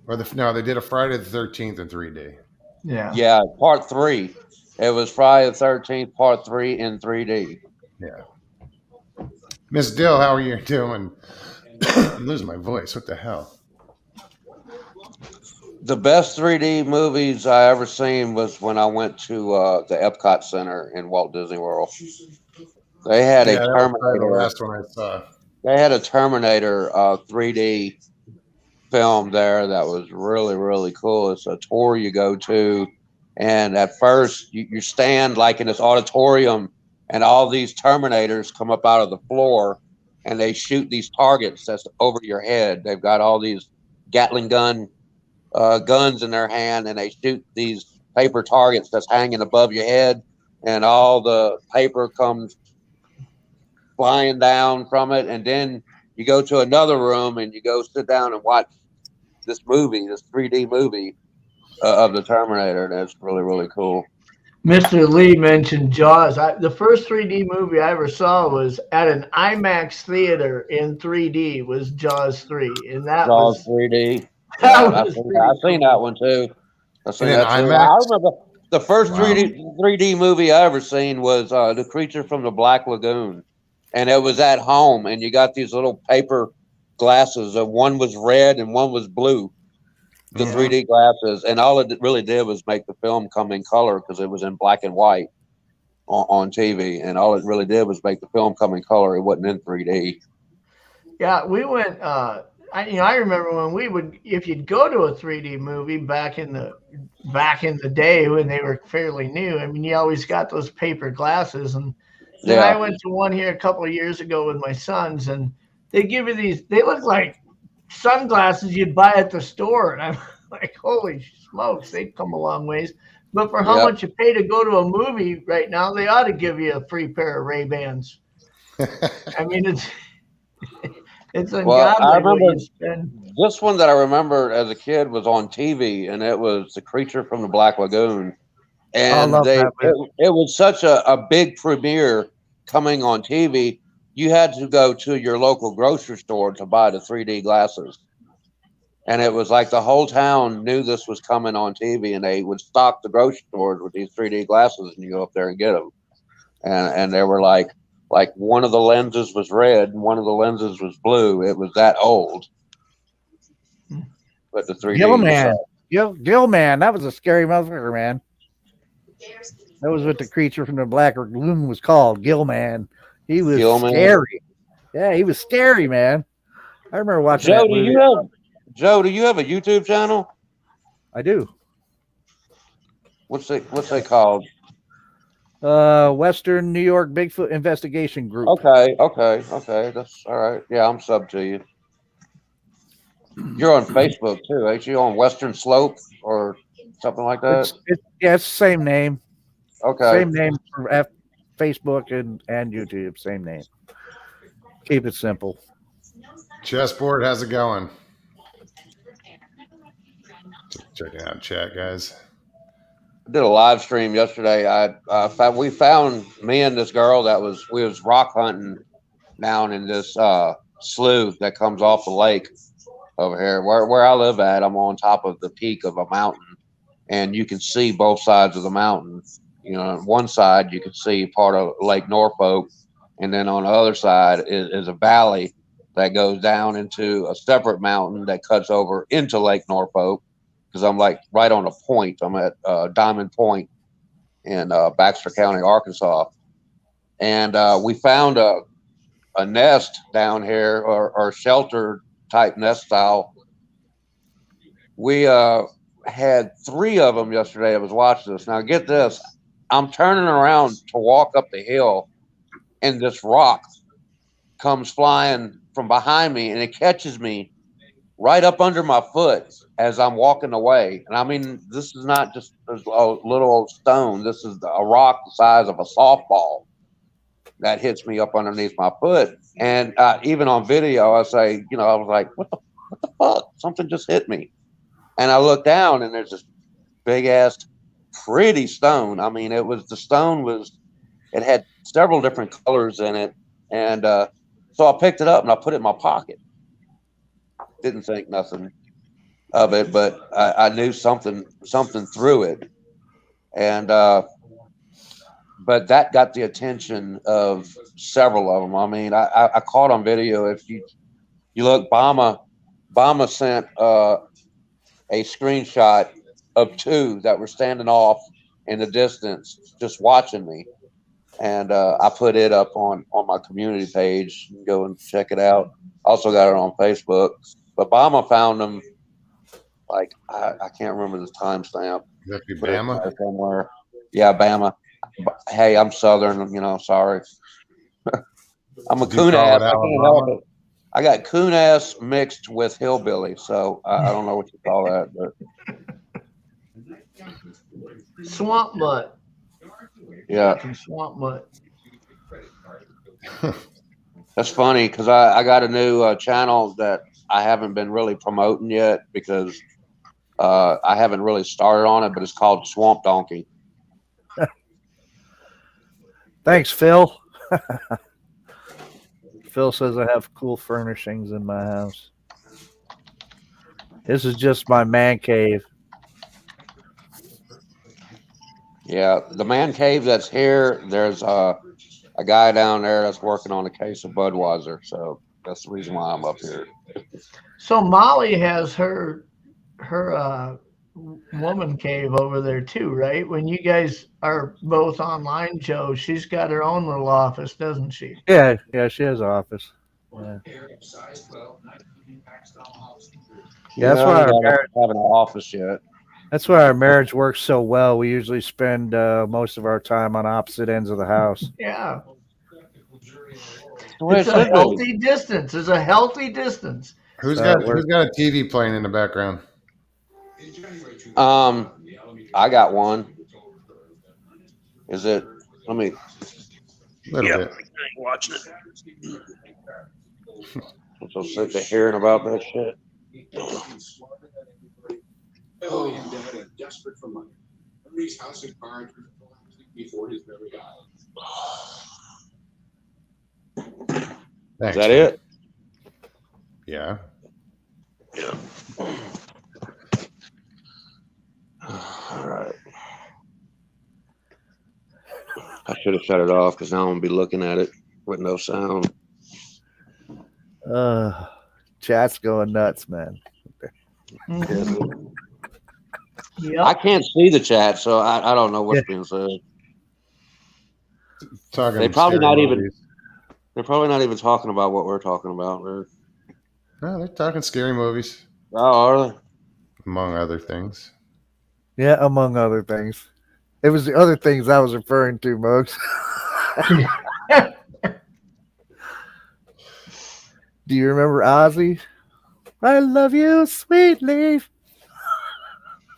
Or they did a Friday the 13th in 3D. Yeah. Yeah, part 3. It was Friday the 13th, part 3 in 3D. Yeah. Miss Dill, how are you doing? I'm losing my voice. What the hell? The best 3D movies I ever seen was when I went to the Epcot Center in Walt Disney World. They had a Terminator. The last one I saw. They had a Terminator 3D film there that was really, really cool. It's a tour you go to, and at first you stand like in this auditorium, and all these Terminators come up out of the floor, and they shoot these targets that's over your head. They've got all these Gatling guns in their hand, and they shoot these paper targets that's hanging above your head, and all the paper comes flying down from it. And then you go to another room and you go sit down and watch this 3D movie of the Terminator. And it's really, really cool. Mr. Lee mentioned Jaws. The first 3D movie I ever saw was at an IMAX theater in 3D. Was Jaws 3, and that Jaws was 3D. I've seen that one too. I've seen that too. IMAX? I remember the first 3D movie I ever seen was The Creature from the Black Lagoon, and it was at home. And you got these little paper glasses. One was red and one was blue. The 3D glasses, and all it really did was make the film come in color because it was in black and white. on TV, and all it really did was make the film come in color. It wasn't in 3D. Yeah, we went. I remember when we would, if you'd go to a 3D movie back in the day when they were fairly new. I mean, you always got those paper glasses, and then I went to one here a couple of years ago with my sons, and they give you these. They look like sunglasses you'd buy at the store, and I'm like, holy smokes, they've come a long ways. But for how much you pay to go to a movie right now, they ought to give you a free pair of Ray-Bans. I mean, it's ungodly. Well, I remember what you spend. this one that I remember as a kid was on TV, and it was The Creature from the Black Lagoon. And it was such a big premiere coming on TV. You had to go to your local grocery store to buy the 3D glasses. And it was like the whole town knew this was coming on TV, and they would stock the grocery stores with these 3D glasses, and you go up there and get them. And they were like one of the lenses was red and one of the lenses was blue. It was that old. But the 3D Gilman, that was a scary motherfucker, man. That was what the creature from the Black Lagoon was called, Gilman. He was scary. Yeah, he was scary, man. I remember watching that movie. Joe, do you have a YouTube channel? I do. What's they called? Western New York Bigfoot Investigation Group. Okay. That's all right. Yeah, I'm sub to you. You're on Facebook too, ain't you? On Western Slope or something like that? It's the same name. Okay. Same name for Facebook and YouTube. Same name. Keep it simple. Chessboard, how's it going? Just checking out chat, guys. I did a live stream yesterday. We found me and this girl we was rock hunting down in this slough that comes off the lake over here. Where I live at, I'm on top of the peak of a mountain, and you can see both sides of the mountain. You know, on one side you can see part of Lake Norfolk, and then on the other side is a valley that goes down into a separate mountain that cuts over into Lake Norfolk. Because I'm like right on a point. I'm at Diamond Point in Baxter County, Arkansas. And we found a nest down here, or shelter type nest style. We had 3 of them yesterday. I was watching this. Now get this. I'm turning around to walk up the hill, and this rock comes flying from behind me, and it catches me right up under my foot as I'm walking away. And I mean, this is not just a little old stone. This is a rock the size of a softball that hits me up underneath my foot. And even on video, I say, I was like, what the fuck? Something just hit me. And I look down, and there's this big ass, pretty stone. I mean, it had several different colors in it. And so I picked it up and I put it in my pocket. Didn't think nothing of it, but I knew something through it. And but that got the attention of several of them. I mean, I caught on video. If you look, Bama sent a screenshot of 2 that were standing off in the distance just watching me. And I put it up on my community page. You can go and check it out. Also got it on Facebook. But Bama found them, like, I can't remember the timestamp. That be Bama? Somewhere. Yeah, Bama. Hey, I'm Southern, sorry. I'm a coon ass. I can't help it. I got coon ass mixed with hillbilly, so I don't know what you call that. But Swamp mutt. Yeah. Swamp mutt. That's funny because I got a new channel that I haven't been really promoting yet because I haven't really started on it, but it's called Swamp Donkey. Thanks, Phil. Phil says I have cool furnishings in my house. This is just my man cave. Yeah, the man cave that's here, there's a guy down there that's working on a case of Budweiser, so that's the reason why I'm up here. So Molly has her woman cave over there too, right? When you guys are both online, Joe, she's got her own little office, doesn't she? Yeah, she has an office. Yeah. Yeah, that's Yeah, why I our don't marriage, have an office yet. that's why our marriage works so well. We usually spend most of our time on opposite ends of the house. Yeah. The way it It's a should be. healthy distance. It's a healthy distance. Who's So got it works. a TV playing in the background? I got one. Is it? Let me. A little bit. I ain't watching it. I'm so sick of hearing about that shit. Billy and Dad are desperate for money. Henry's house and car collapsing before his very eyes. Thanks. Is that it? Yeah. Yeah. All right. I should have shut it off because now I'm gonna be looking at it with no sound. Chat's going nuts, man. Mhm. I Yep. can't see the chat, so I don't know what's being said. Talking They probably scary not even- movies. They're probably not even talking about what we're talking about. No, they're talking scary movies, Oh, are they? among other things. Yeah, among other things. It was the other things I was referring to, Mugs. Do you remember Ozzy? I love you, sweet leaf.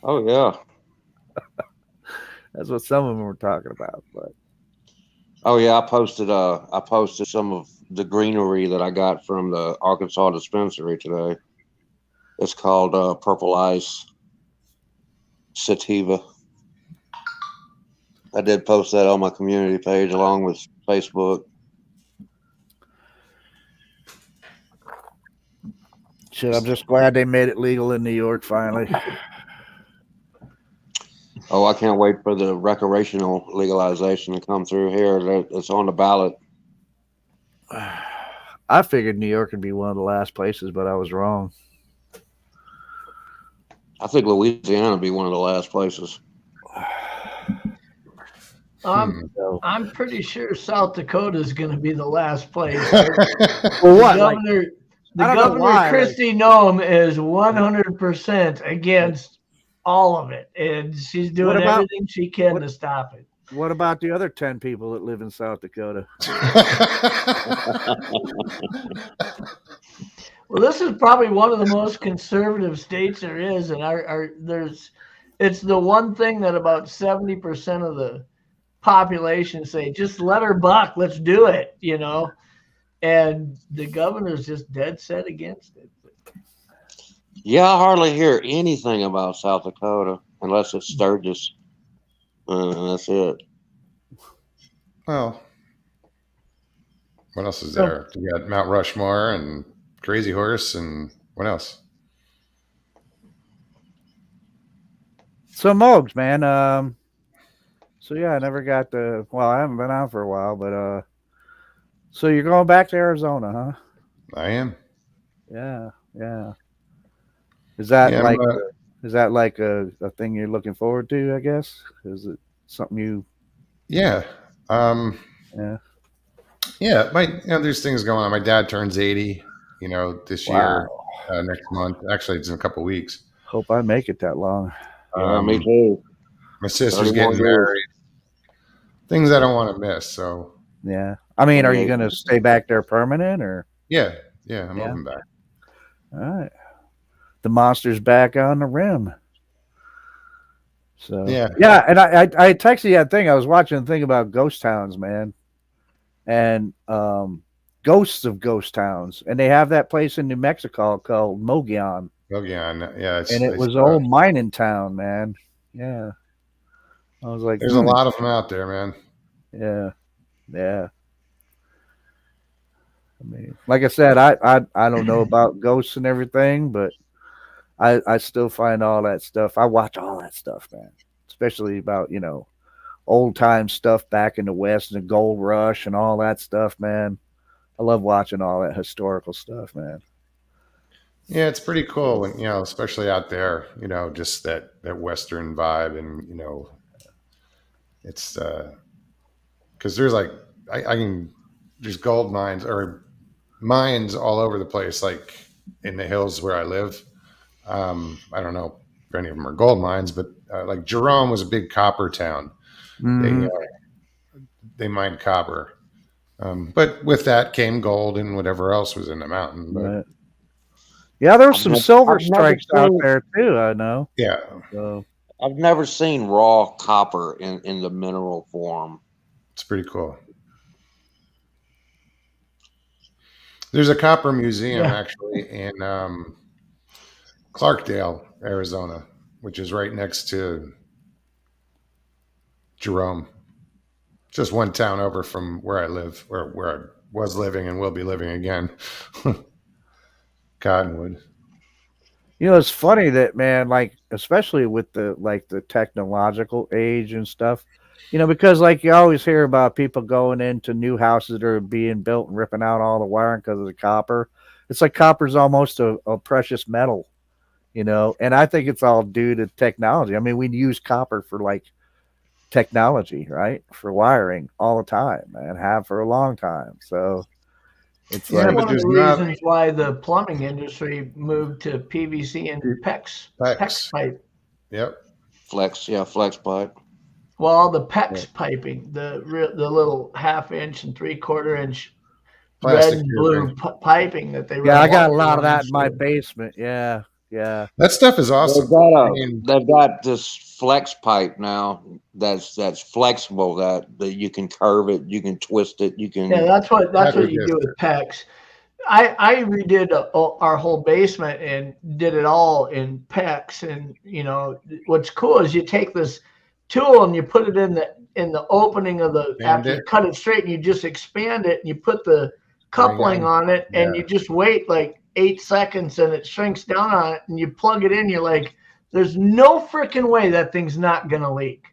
Oh yeah. That's what some of them were talking about. But Oh yeah. I posted some of the greenery that I got from the Arkansas dispensary today. It's called Purple Ice Sativa. I did post that on my community page along with Facebook. shit, I'm just glad they made it legal in New York finally. Oh, I can't wait for the recreational legalization to come through here. It's on the ballot. I figured New York would be one of the last places, but I was wrong. I think Louisiana would be one of the last places. So, I'm pretty sure South Dakota is going to be the last place. well, The what? Like, I don't know Governor why, Christy Noem is 100% against all of it, and she's doing What about- everything she can what- to stop it. what about the other 10 people that live in South Dakota? Well, this is probably one of the most conservative states there is, and it's the one thing that about 70% of the population say, just let her buck, let's do it, and the governor's just dead set against it. Yeah, I hardly hear anything about South Dakota unless it's Sturgis. That's it. Well, what else is there? You got Mount Rushmore and Crazy Horse, and what else? So Mogs, man. So yeah, I never got to. Well, I haven't been out for a while, but so you're going back to Arizona, huh? I am. Yeah. Is that Yeah, like a thing you're looking forward to? I guess is it something you? Yeah. Yeah. Yeah. There's things going on. My dad turns 80. This year, next month. Actually, it's in a couple weeks. Hope I make it that long. Yeah, me too. My sister's 30 more getting years. married. Things I don't want to miss. So Yeah. I mean, are you going to stay back there permanent or? yeah, I'm moving back. All right. The monster's back on the rim. So Yeah. and I texted you that thing. I was watching a thing about ghost towns, man, and ghosts of ghost towns, and they have that place in New Mexico called Mogollon, Yeah. and it was an old mining town, man. Yeah, I was like, There's a lot of them out there, man. Yeah. I mean, like I said, I don't know about ghosts and everything, but I still find all that stuff. I watch all that stuff, man, especially about, old time stuff back in the West and the gold rush and all that stuff, man. I love watching all that historical stuff, man. Yeah, it's pretty cool when, especially out there, just that Western vibe. And, it's, cause there's like, I can, there's gold mines or mines all over the place, like in the hills where I live. I don't know if any of them are gold mines, but like Jerome was a big copper town. They, Mhm. they mined copper. But with that came gold and whatever else was in the mountain. But Right. Yeah, there's some silver I've never strikes out seen there too. I know. yeah, So I've never seen raw copper in the mineral form. it's pretty cool. There's a copper museum Yeah. actually in Clarkdale, Arizona, which is right next to Jerome. Just one town over from where I live, where I was living and will be living again. Cottonwood. it's funny that, man, like especially with the technological age and stuff, because like you always hear about people going into new houses that are being built and ripping out all the wiring because of the copper. It's like copper's almost a precious metal, and I think it's all due to technology. I mean, we use copper for like technology, right? For wiring all the time, man, have for a long time. So it's Yeah, It's like, but one of there's the not reasons why the plumbing industry moved to PVC and PEX PEX. pipe. Yep. Flex pipe. Well, all the PEX piping, the little 1/2 inch and 3/4 inch red Plastic and tubing. blue piping that they yeah, run I got a water lot of lines that in my through. basement. Yeah, yeah. That stuff is They've awesome. got I mean, they've got this flex pipe now that's flexible that you can curve it, you can twist it, you Yeah, can. that's what that you do exists. with PEX. I redid our whole basement and did it all in PEX. And what's cool is you take this tool and you put it in the opening of the And after you it, cut it straight, and you just expand it and you put the ring coupling on. on it, and Yeah. you just wait like 8 seconds and it shrinks down on it, and you plug it in. You're like, there's no freaking way that thing's not gonna leak.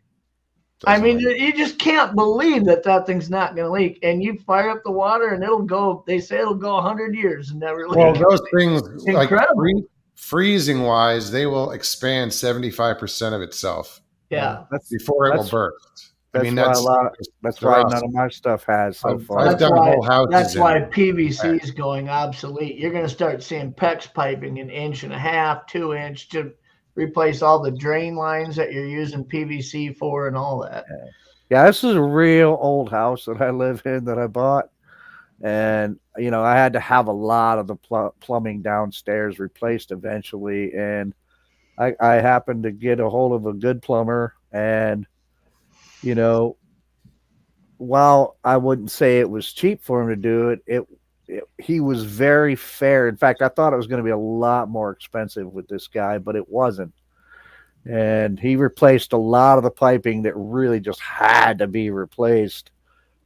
I Doesn't mean, leak. you just can't believe that thing's not going to leak. And you fire up the water, and it'll go. They say it'll go 100 years and never Well, leak. those things, It's like incredible. freezing wise, they will expand 75% of itself Yeah, That's before it will that's burst. I that's mean, why that's that's they're why none awesome. of my stuff has so far. I've done whole houses that's in why PEX. PVC is going obsolete. You're going to start seeing PEX piping 1.5 inch, 2 inch to replace all the drain lines that you're using PVC for and all that. Yeah, this is a real old house that I live in that I bought, and I had to have a lot of the plumbing downstairs replaced eventually, and I happened to get a hold of a good plumber, and you know while I wouldn't say it was cheap for him to do it, he was very fair. In fact, I thought it was going to be a lot more expensive with this guy, but it wasn't. And he replaced a lot of the piping that really just had to be replaced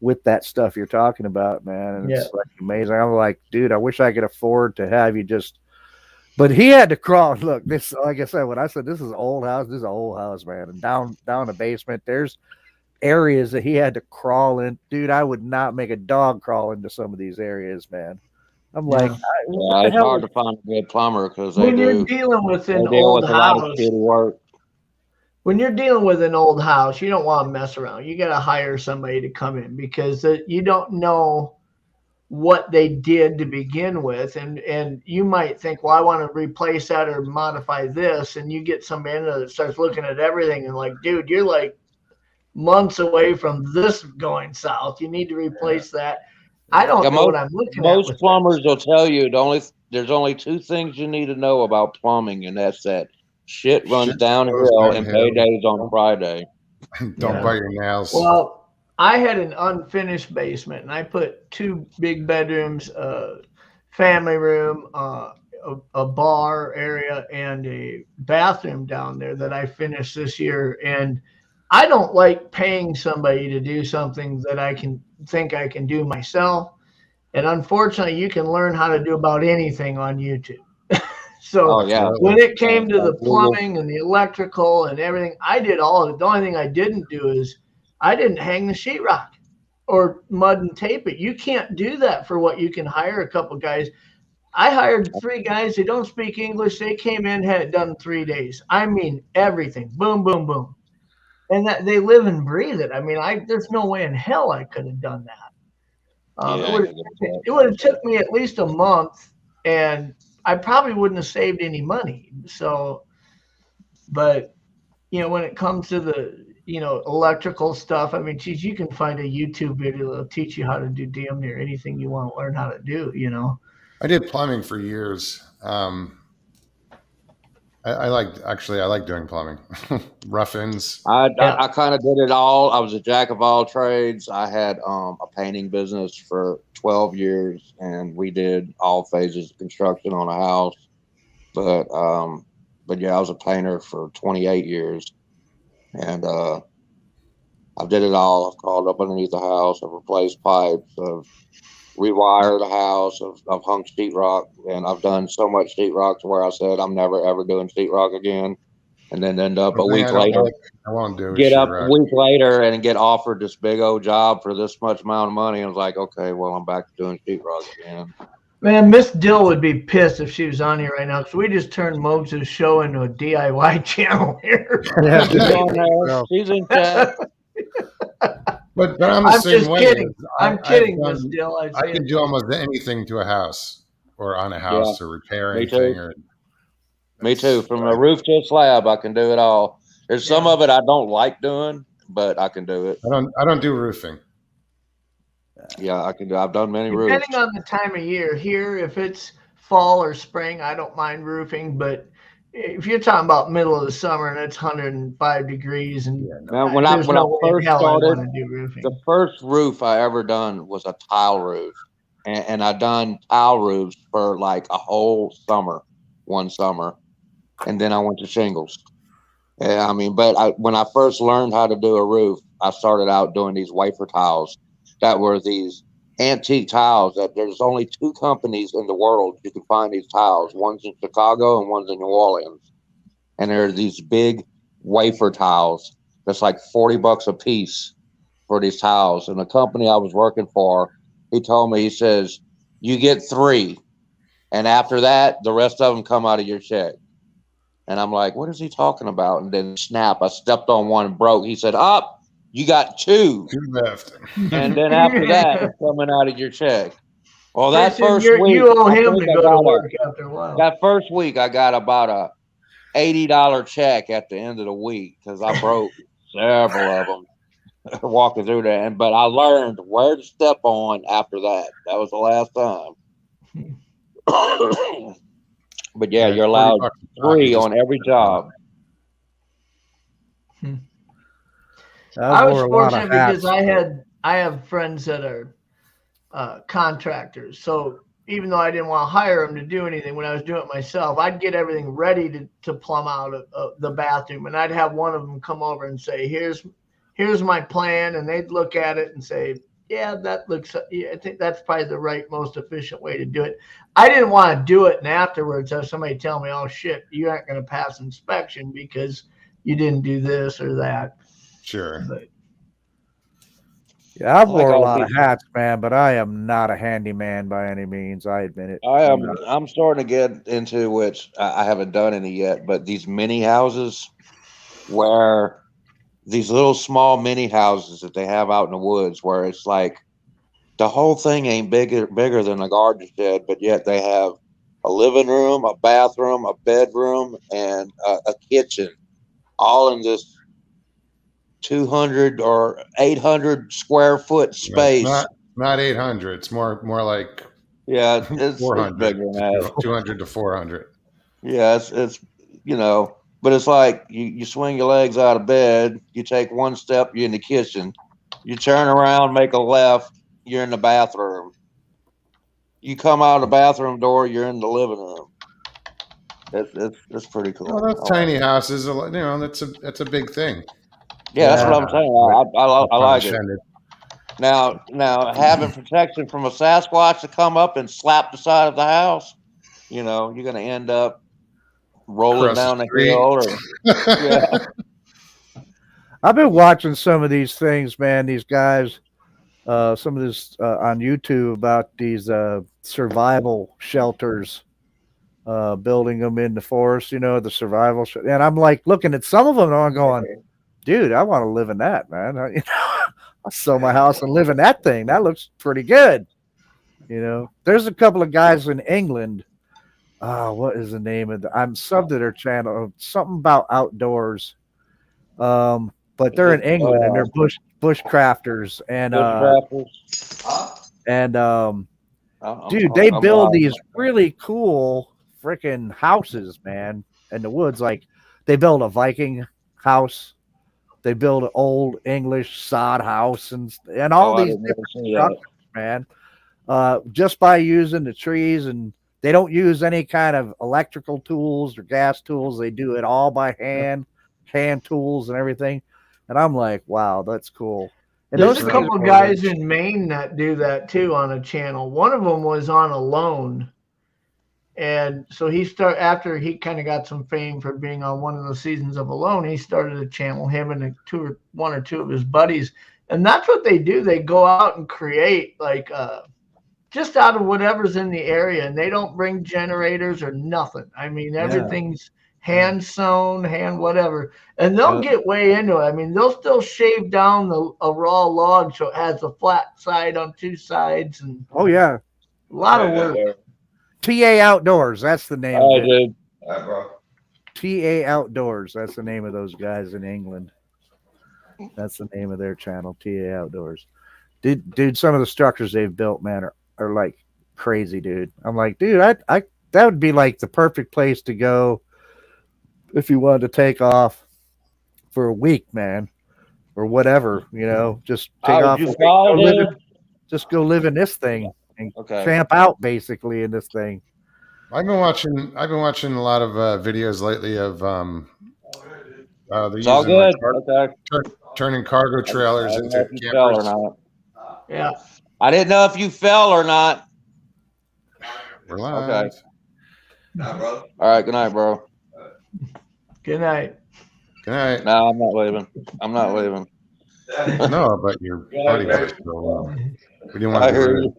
with that stuff you're talking about, man. And it's like amazing. I'm like, dude, I wish I could afford to have you just. But he had to crawl. Look, this, like I said, when I said this is an old house, this is an old house, man. And down the basement, there's areas that he had to crawl in. Dude, I would not make a dog crawl into some of these areas, man. I'm like, what the It's hell? hard to find a good plumber because When you're dealing with they an deal old with a lot of house, shitty work. when you're dealing with an old house, you don't want to mess around. You got to hire somebody to come in because you don't know what they did to begin with. And you might think, well, I want to replace that or modify this. And you get somebody in there that starts looking at everything and like, dude, you're like months away from this going south. You need to replace that. I don't know what I'm looking at. Most plumbers will tell you there's only two things you need to know about plumbing, and that's that shit runs Shit downhill goes and downhill. payday's on Friday. Don't bite your nails. Well, I had an unfinished basement, and I put 2 big bedrooms, family room, a bar area, and a bathroom down there that I finished this year. And I don't like paying somebody to do something that I can do myself. And unfortunately, you can learn how to do about anything on YouTube. So Oh yeah. when it came to the plumbing and the electrical and everything, I did all of it. The only thing I didn't do is I didn't hang the sheetrock or mud and tape it. You can't do that for what you can hire a couple guys. I hired 3 guys. They don't speak English. They came in, had it done in 3 days. I mean, everything. Boom, boom, boom. And that they live and breathe it. I mean, there's no way in hell I could have done that. Yeah, It would have took me at least a month, and I probably wouldn't have saved any money. So, but when it comes to the electrical stuff, I mean, geez, you can find a YouTube video that'll teach you how to do damn near anything you want to learn how to do. I did plumbing for years. I like doing plumbing. Rough-ins. I kind of did it all. I was a jack of all trades. I had a painting business for 12 years, and we did all phases of construction on a house. But yeah, I was a painter for 28 years, and I did it all. I've crawled up underneath the house. I've replaced pipes. I've rewired the house. I've hung sheetrock, and I've done so much sheetrock to where I said I'm never ever doing sheetrock again. And then end up a week later, I won't do get up a week later and get offered this big old job for this much amount of money. And I was like, okay, well, I'm back to doing sheetrock again. Man, Miss Dill would be pissed if she was on here right now, because we just turned Moses' show into a DIY channel here. Yeah. She's on there. She's in chat. But I'm the same just way. kidding. I'm kidding, Miss Dill. I can do almost anything to a house or on a house or repair anything. Me too. From a roof to a slab, I can do it all. There's some of it I don't like doing, but I can do it. I don't do roofing. Yeah, I can do. I've done many roofs. Depending on the time of year, here, if it's fall or spring, I don't mind roofing. But if you're talking about middle of the summer and it's 105 degrees, and now, when I first started, the first roof I ever done was a tile roof, and I done tile roofs for like a whole summer, one summer, and then I went to shingles. Yeah, I mean, but when I first learned how to do a roof, I started out doing these wafer tiles that were these antique tiles that there's only 2 companies in the world you can find these tiles. One's in Chicago and one's in New Orleans. And there are these big wafer tiles that's like $40 a piece for these tiles. And the company I was working for, he told me, he says, you get 3. And after that, the rest of them come out of your check. And I'm like, what is he talking about? And then snap, I stepped on one and broke. He said, up. You got 2. 2 left. And then after that, it's coming out of your check. Well, that first week, you owe him to go to work after a while. That first week, I got about a $80 check at the end of the week because I broke several of them walking through there. But I learned where to step on after that. That was the last time. But yeah, you're allowed 3 on every job. I was fortunate because I have friends that are contractors. So even though I didn't want to hire them to do anything, when I was doing it myself, I'd get everything ready to plumb out the bathroom, and I'd have one of them come over and say, "Here's my plan," and they'd look at it and say, "Yeah, that looks. Yeah, I think that's probably the right, most efficient way to do it." I didn't want to do it, and afterwards have somebody tell me, "Oh shit, you aren't going to pass inspection because you didn't do this or that." Sure. But, yeah, I've worn a lot of hats, man, but I am not a handyman by any means. I admit it. I'm starting to get into, which I haven't done any yet, but these mini houses, where these little small mini houses that they have out in the woods, where it's like the whole thing ain't bigger than a garden shed, but yet they have a living room, a bathroom, a bedroom, and a kitchen, all in this 200 or 800 square foot space. Not 800. It's more like it's 400, bigger than that. 200 to 400. Yeah, it's but it's like you swing your legs out of bed, you take one step, you're in the kitchen, you turn around, make a left, you're in the bathroom. You come out of the bathroom door, you're in the living room. It's pretty cool. Well, those tiny houses, that's a big thing. Yeah, that's what I'm saying. I like it. Now having protection from a Sasquatch to come up and slap the side of the house, you're going to end up rolling down the hill. I've been watching some of these things, man. These guys, some of this on YouTube about these survival shelters, building them in the forest. You know, the survival. And I'm like looking at some of them, and I'm going, dude, I want to live in that, man. I'll sell my house and live in that thing. That looks pretty good. You know, there's a couple of guys in England. What is the name of I'm subbed to their channel, something about outdoors. But they're in England and they're bushcrafters dude, they build these really cool freaking houses, man, in the woods. Like they build a Viking house, they build an old English sod house, and all these different structures, man. Just by using the trees, and they don't use any kind of electrical tools or gas tools. They do it all by hand tools and everything. And I'm like, wow, that's cool. And there's a couple of guys in Maine that do that too on a channel. One of them was on Alone. And so after he kind of got some fame for being on one of the seasons of Alone, he started a channel, him and one or two of his buddies. And that's what they do. They go out and create like just out of whatever's in the area, and they don't bring generators or nothing. I mean, everything's hand sewn, hand whatever, and they'll get way into it. I mean, they'll still shave down a raw log so it has a flat side on two sides, and a lot of work. TA Outdoors, that's the name of it. Dude. TA Outdoors, that's the name of those guys in England. That's the name of their channel, TA Outdoors. Dude, some of the structures they've built, man, are like crazy, dude. I'm like, dude, I that would be like the perfect place to go if you wanted to take off for a week, man, or whatever, you know, just take off. Just go live in this thing and camp out basically in this thing. I've been watching a lot of videos lately of they're using turning cargo trailers into campers. Yeah. I didn't know if you fell or not. We're live. Okay. All right. Good night, bro. Good night. Good night. No, I'm not leaving. I'm not leaving. No, but your buddy was still. We didn't want to hear it.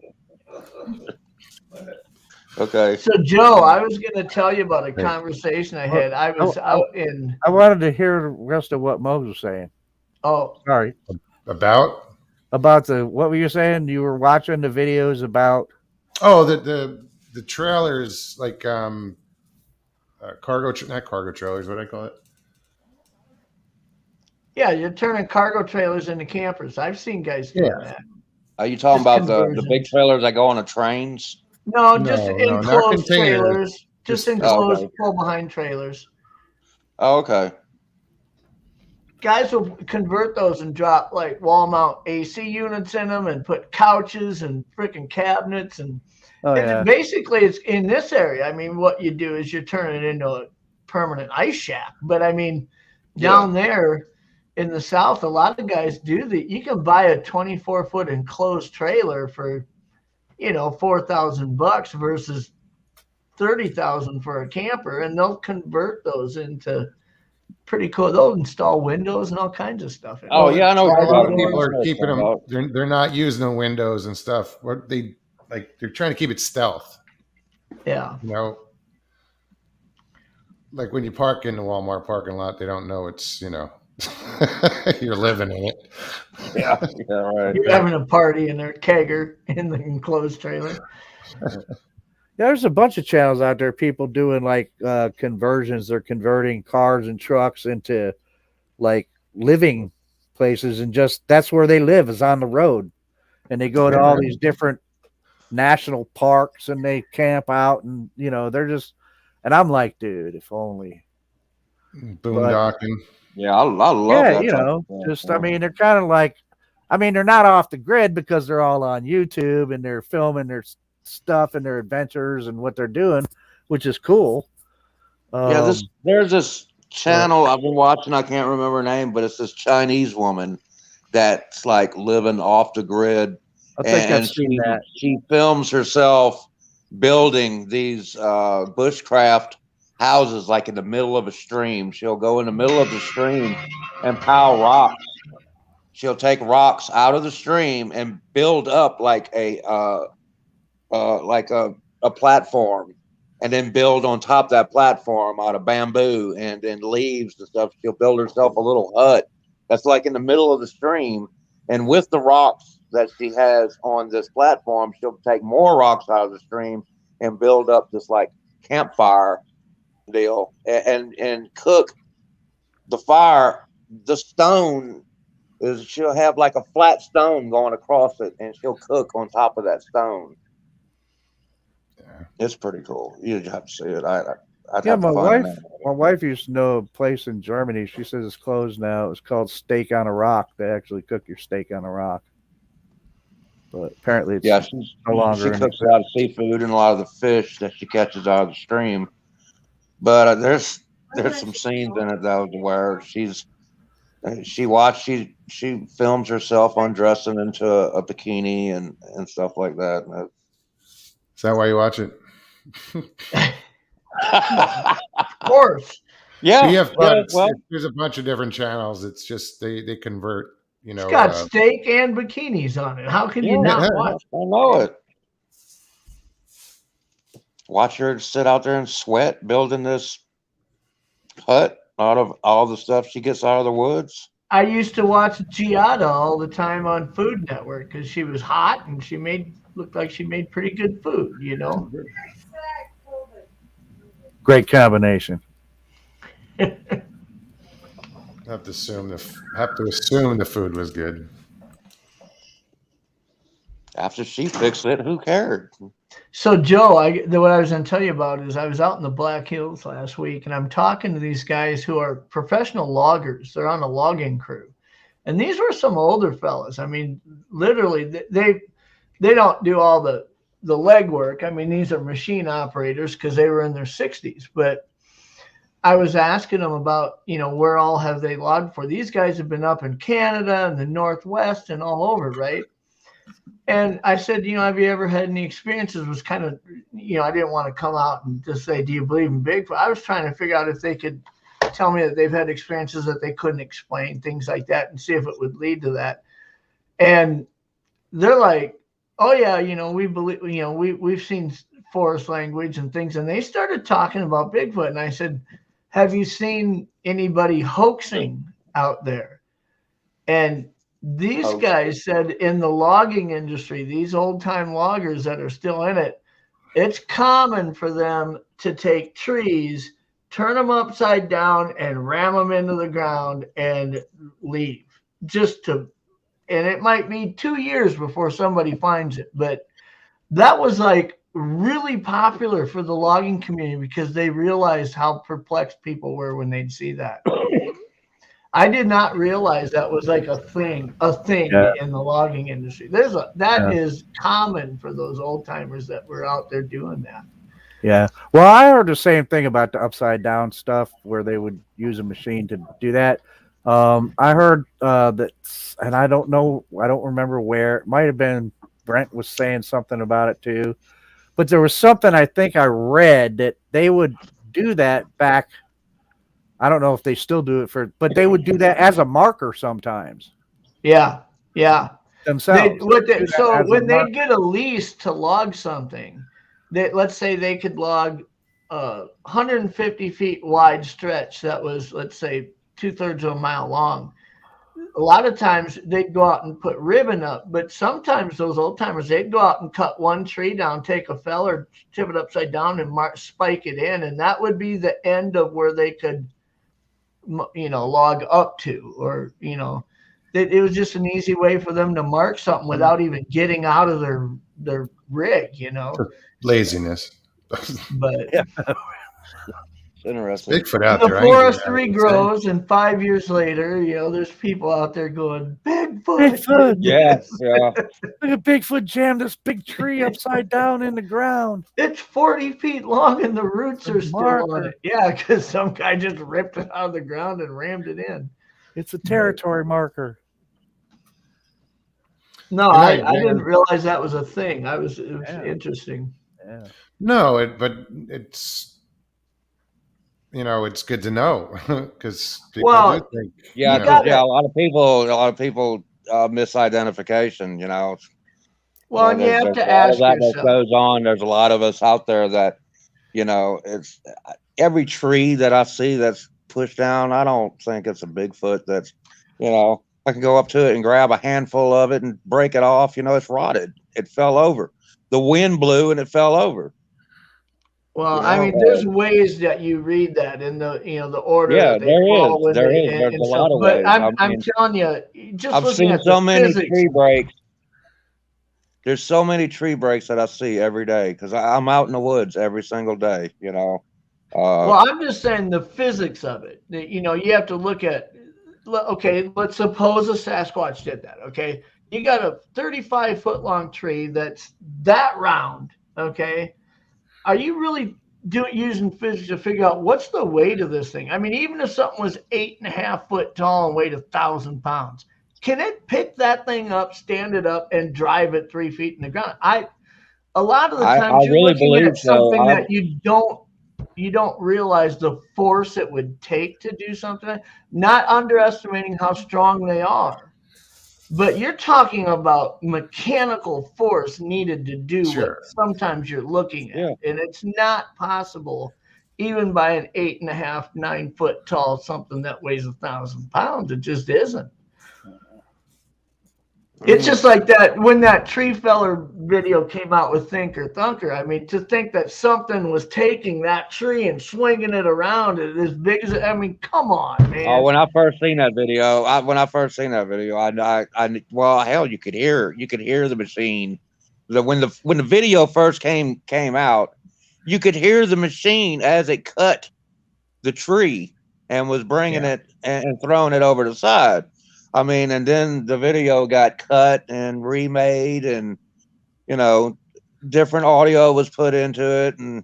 Okay. So, Joe, I was going to tell you about a conversation I had. I was out in. I wanted to hear the rest of what Mo was saying. Oh, sorry. About what were you saying? You were watching the videos about. Oh, the trailers, like not cargo trailers. What do I call it? Yeah, you're turning cargo trailers into campers. I've seen guys do that. Are you talking about the big trailers that go on the trains? No, just enclosed trailers. Just enclosed pull-behind trailers. Oh, okay. Guys will convert those and drop like wall mount AC units in them and put couches and freaking cabinets and basically it's in this area. I mean, what you do is you turn it into a permanent ice shack. But I mean, down there in the South, a lot of guys do that. You can buy a 24-foot enclosed trailer for, $4,000 versus $30,000 for a camper, and they'll convert those into pretty cool. They'll install windows and all kinds of stuff. Oh yeah, I know. A lot of people are keeping them. They're not using the windows and stuff. What they're trying to keep it stealth. Yeah. Like when you park in the Walmart parking lot, they don't know it's you're living in it. Yeah, right. You're having a party in their kegger in the enclosed trailer. There's a bunch of channels out there, people doing like conversions. They're converting cars and trucks into like living places, and just that's where they live, is on the road. And they go to all these different national parks and they camp out, and they're just, and I'm like, dude, if only. Boondocking. Yeah, I love that. I mean, they're kind of like, they're not off the grid because they're all on YouTube and they're filming their stuff and their adventures and what they're doing, which is cool. There's this channel I've been watching. I can't remember her name, but it's this Chinese woman that's like living off the grid. I think I've seen that. She films herself building these bushcraft houses like in the middle of a stream. She'll go in the middle of the stream and pile rocks she'll take rocks out of the stream and build up like a platform, and then build on top of that platform out of bamboo and then leaves and stuff. She'll build herself a little hut that's like in the middle of the stream. And with the rocks that she has on this platform, she'll take more rocks out of the stream and build up this like campfire deal and cook the fire. The stone is, she'll have like a flat stone going across it, and she'll cook on top of that stone. Yeah. It's pretty cool. You have to see it. I'd Yeah, have my to find wife. it. My wife used to know a place in Germany. She says it's closed now. It's called Steak on a Rock. They actually cook your steak on a rock. But apparently, it's Yeah, no longer. she cooks a lot of seafood and a lot of the fish that she catches out of the stream. But there's some scenes in it though where she films herself undressing into a bikini and stuff like that. Is that why you watch it? Of course. Yeah, BF, there's a bunch of different channels. It's just they convert. It's got steak and bikinis on it. How can you not watch? I know it. Watch her sit out there and sweat building this hut out of all the stuff she gets out of the woods. I used to watch Giada all the time on Food Network because she was hot and looked like she made pretty good food, you know. Great combination. Have to assume the food was good. After she fixed it, who cared? So Joe, what I was going to tell you about is I was out in the Black Hills last week, and I'm talking to these guys who are professional loggers. They're on a logging crew, and these were some older fellas. I mean, literally, they don't do all the legwork. I mean, these are machine operators because they were in their 60s. But I was asking them about, where all have they logged for? These guys have been up in Canada and the Northwest and all over, right? And I said, have you ever had any experiences? Was kind of, I didn't want to come out and just say, do you believe in Bigfoot? I was trying to figure out if they could tell me that they've had experiences that they couldn't explain, things like that, and see if it would lead to that. And they're like, oh yeah, we believe, we've seen forest language and things. And they started talking about Bigfoot. And I said, have you seen anybody hoaxing out there? And these guys said in the logging industry, these old time loggers that are still in it, it's common for them to take trees, turn them upside down and ram them into the ground and leave and it might be 2 years before somebody finds it. But that was like really popular for the logging community because they realized how perplexed people were when they'd see that. I did not realize that was like a thing in the logging industry. That is common for those old timers that were out there doing that. Yeah. Well, I heard the same thing about the upside down stuff where they would use a machine to do that. I heard that, and I don't remember where. It might have been Brent was saying something about it too. But there was something I think I read that they would do that back. I don't know if they still do it but they would do that as a marker sometimes. Yeah. Themselves. When they get a lease to log something, let's say they could log 150 feet wide stretch that was, let's say, 2/3 of a mile long. A lot of times they'd go out and put ribbon up, but sometimes those old timers, they'd go out and cut one tree down, take a feller, tip it upside down and spike it in. And that would be the end of where they could, log up to, or, it was just an easy way for them to mark something without even getting out of their rig, Laziness. But Interesting. Bigfoot out the there. forest regrows, and 5 years later, there's people out there going, Bigfoot. Yeah. Look at Bigfoot jam this big tree upside down in the ground. It's 40 feet long and the roots are still on it. Yeah, because some guy just ripped it out of the ground and rammed it in. It's a territory marker. No, I didn't realize that was a thing. It was interesting. Yeah. No, but it's good to know because people Well, do think, Yeah, You 'cause, gotta- yeah, a lot of people misidentification. well, and you there's have a to lot of ask that yourself. goes on. There's a lot of us out there that, it's every tree that I see that's pushed down. I don't think it's a Bigfoot. That's, I can go up to it and grab a handful of it and break it off. It's rotted. It fell over. The wind blew and it fell over. Well, You I know, mean, there's ways that you read that in the the order Yeah, that they there is. fall in There the, is. There's and a stuff. lot of But ways. I I'm mean, telling you, just I've looking seen at so the many physics. tree breaks. There's so many tree breaks that I see every day because I'm out in the woods every single day. Well, I'm just saying the physics of it. You have to look at. Okay, let's suppose a Sasquatch did that. Okay, you got a 35-foot long tree that's that round. Okay, are you really using physics to figure out what's the weight of this thing? I mean, even if something was 8.5 foot tall and weighed 1,000 pounds, can it pick that thing up, stand it up, and drive it 3 feet in the ground? A lot of the I times you're really looking believe at so. something that you don't realize the force it would take to do something, not underestimating how strong they are. But you're talking about mechanical force needed to do what sure. sometimes you're looking at. Yeah. And it's not possible, even by an 8.5, 9 foot tall something that weighs 1,000 pounds. It just isn't. It's just like that when that tree feller video came out with Thinker Thunker. I mean, to think that something was taking that tree and swinging it around as big as I mean, come on, man. Oh, when I first seen that video, well, hell, you could hear the machine. When the video first came out, you could hear the machine as it cut the tree and was bringing it and throwing it over the side. I mean, and then the video got cut and remade, and different audio was put into it. And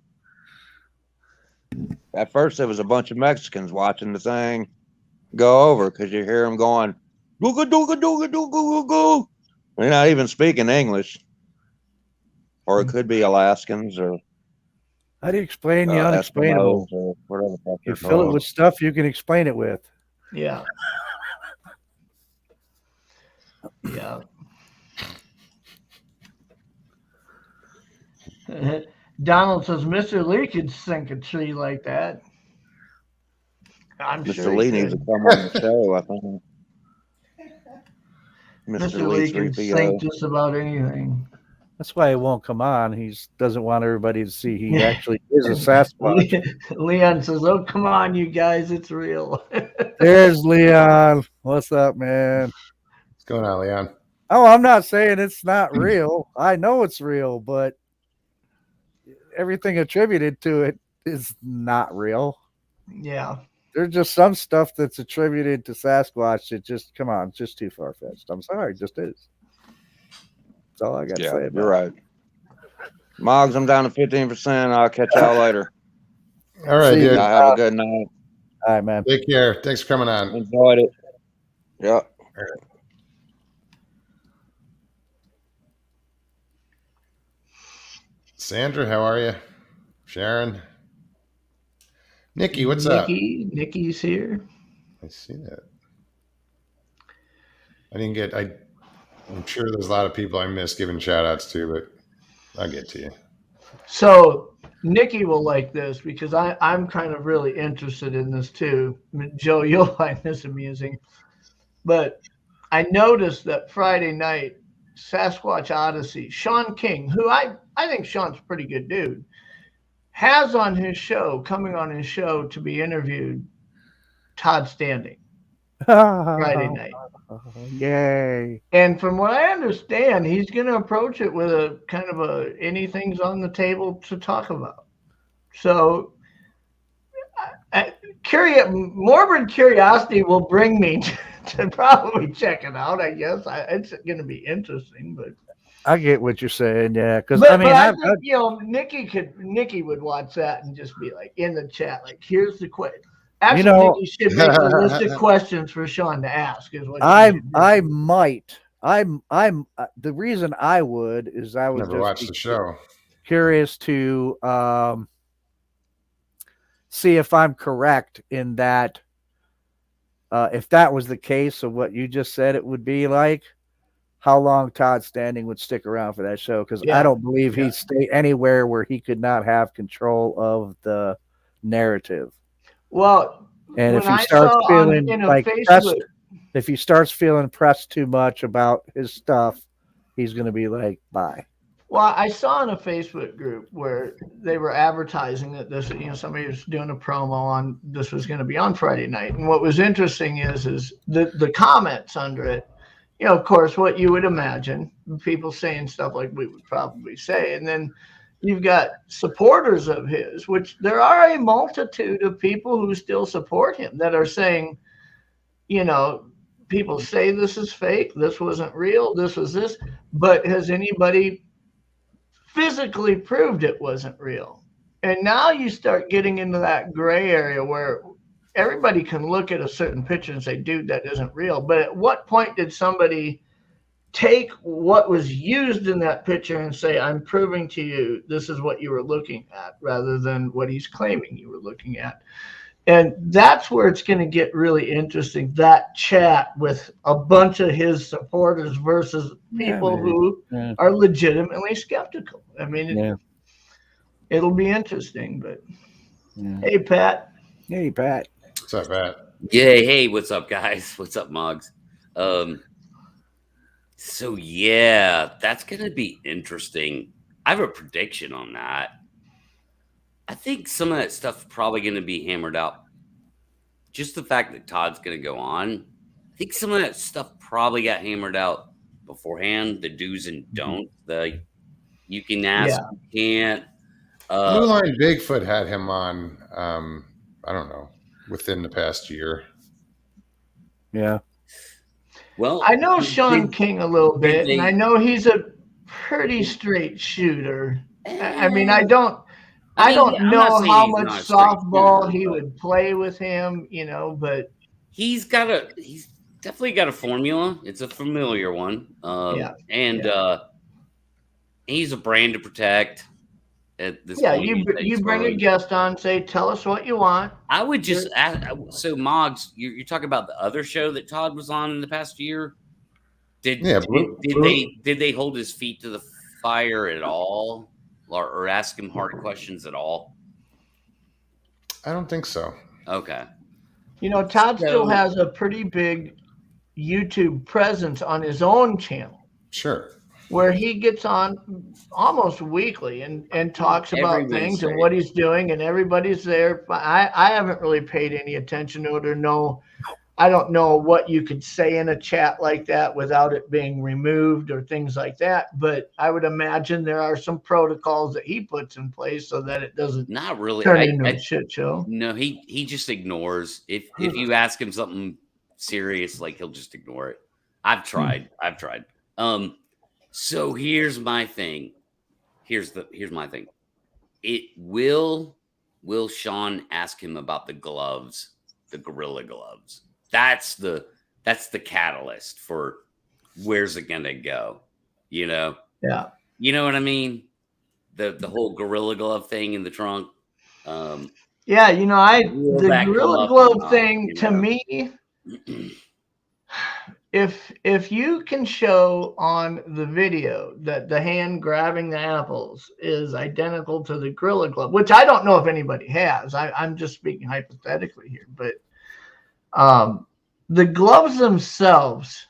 at first, there was a bunch of Mexicans watching the thing go over because you hear them going, "Dooga dooga dooga dooga dooga." They're not even speaking English, or it could be Alaskans or How do you explain the unexplainable? Eskimos or whatever the fuck You they're fill it called. with stuff you can explain it with. Yeah. Yeah. Donald says Mr. Lee could sink a tree like that. I'm Mr. sure Lee he needs to could. come on the show, I think. Mr. Lee can 3PO. sink just about anything. That's why he won't come on. He doesn't want everybody to see he actually is a Sasquatch. Leon says, "Oh, come on, you guys, it's real." There's Leon. What's up, man? What's going on, Leon? Oh, I'm not saying it's not real. I know it's real, but everything attributed to it is not real. Yeah. There's just some stuff that's attributed to Sasquatch that just, come on, it's just too far-fetched. I'm sorry, it just is. That's all I got to say about You're right. Moggs, I'm down to 15%. I'll catch y'all later. All right, See you. dude. Y'all have a good night. All right, man. Take care. Thanks for coming on. Enjoyed it. Yep. Sandra, how are you? Sharon? Nikki, what's up? Nikki's here. I see that. I'm sure there's a lot of people I missed giving shout outs to, but I'll get to you. So Nikki will like this because I'm kind of really interested in this too. I mean, Joe, you'll find this amusing. But I noticed that Friday night, Sasquatch Odyssey, Sean King, who I think Sean's a pretty good dude, has coming on his show to be interviewed, Todd Standing, Friday night. Yay. And from what I understand, he's going to approach it with a kind of anything's on the table to talk about. So morbid curiosity will bring me to probably check it out, I guess. It's going to be interesting, but I get what you're saying, yeah. Because But, I mean, I think, Nikki would watch that and just be like in the chat, like, here's the question. Actually, Nikki should make a list of questions for Sean to ask. Is what I might. I'm the reason I would is I would Never just watched be the show. curious to see if I'm correct in that. If that was the case of what you just said, it would be like how long Todd Standing would stick around for that show. Because I don't believe he'd stay anywhere where he could not have control of the narrative. Well, And if when he I starts saw feeling in a like Facebook, pressed, if he starts feeling pressed too much about his stuff, he's going to be like, bye. well, I saw in a Facebook group where they were advertising that this, somebody was doing a promo on this was going to be on Friday night. And what was interesting is the comments under it, of course, what you would imagine, people saying stuff like we would probably say. And then you've got supporters of his, which there are a multitude of people who still support him that are saying, people say this is fake, this wasn't real, this was this, but has anybody physically proved it wasn't real? And now you start getting into that gray area where everybody can look at a certain picture and say, dude, that isn't real. But at what point did somebody take what was used in that picture and say, I'm proving to you this is what you were looking at, rather than what he's claiming you were looking at? And that's where it's going to get really interesting, that chat with a bunch of his supporters versus people who are legitimately skeptical. I mean, it'll be interesting. But hey, Pat. Hey, Pat. What's up, Pat? Yeah, hey, what's up, guys? What's up, Moggs? So yeah, that's gonna be interesting. I have a prediction on that. I think some of that stuff probably gonna be hammered out. Just the fact that Todd's gonna go on, I think some of that stuff probably got hammered out beforehand. The do's and don'ts. The you can ask, you can't. Blue Line Bigfoot had him on. I don't know, within the past year. Yeah. Well, I know Sean King a little bit, and I know he's a pretty straight shooter. I mean, I don't know how much softball he would play with him, but he's definitely got a formula. It's a familiar one. He's a brand to protect. At this point, you bring a guest on, say, tell us what you want. I would just ask. So, Moggs, you're talking about the other show that Todd was on in the past year. Did they hold his feet to the fire at all, or ask him hard questions at all? I don't think so. Okay. Todd still has a pretty big YouTube presence on his own channel. Sure. Where he gets on almost weekly and talks about things and what he's doing, and everybody's there. I haven't really paid any attention to it or know. I don't know what you could say in a chat like that without it being removed or things like that. But I would imagine there are some protocols that he puts in place so that it doesn't turn into a shit show. No, he just ignores. If you ask him something serious, like, he'll just ignore it. I've tried. So here's my thing. Here's my thing. Will Sean ask him about the gloves, the gorilla gloves? That's the catalyst for where's it gonna go? Yeah. You know what I mean? The whole gorilla glove thing in the trunk. The gorilla glove thing to me. If you can show on the video that the hand grabbing the apples is identical to the gorilla glove, which I don't know if anybody has, I'm just speaking hypothetically here, but the gloves themselves,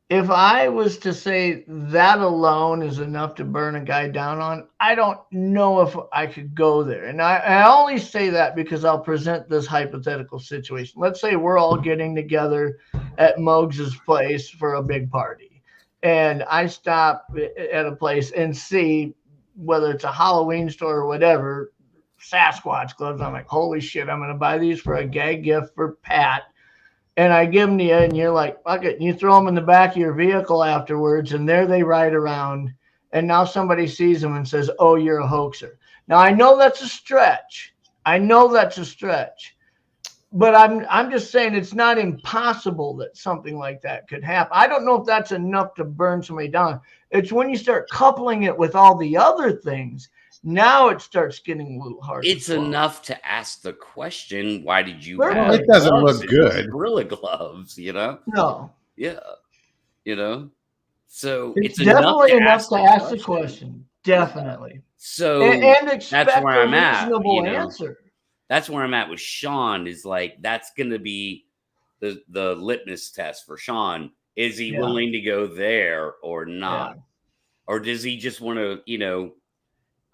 if I was to say that alone is enough to burn a guy down on, I don't know if I could go there. And I only say that because I'll present this hypothetical situation. Let's say we're all getting together at Moggs's place for a big party. And I stop at a place and see, whether it's a Halloween store or whatever, Sasquatch gloves. I'm like, holy shit, I'm going to buy these for a gag gift for Pat. And I give them to you, and you're like, fuck it. And you throw them in the back of your vehicle afterwards, and there they ride around. And now somebody sees them and says, oh, you're a hoaxer. Now, I know that's a stretch. But I'm just saying it's not impossible that something like that could happen. I don't know if that's enough to burn somebody down. It's when you start coupling it with all the other things, Now it starts getting a little hard. It's to swallow. enough to ask the question, why did you Well, have it doesn't gloves look in? good. Gorilla gloves, you know? No, Yeah. You know? So it's it's enough definitely enough to ask the question. question. Definitely. So And expect that's where a I'm at, reasonable you know? answer. That's where I'm at with Sean, is like, that's going to be the litmus test for Sean. Is he Yeah. willing to go there or not? Yeah. Or does he just want to, you know,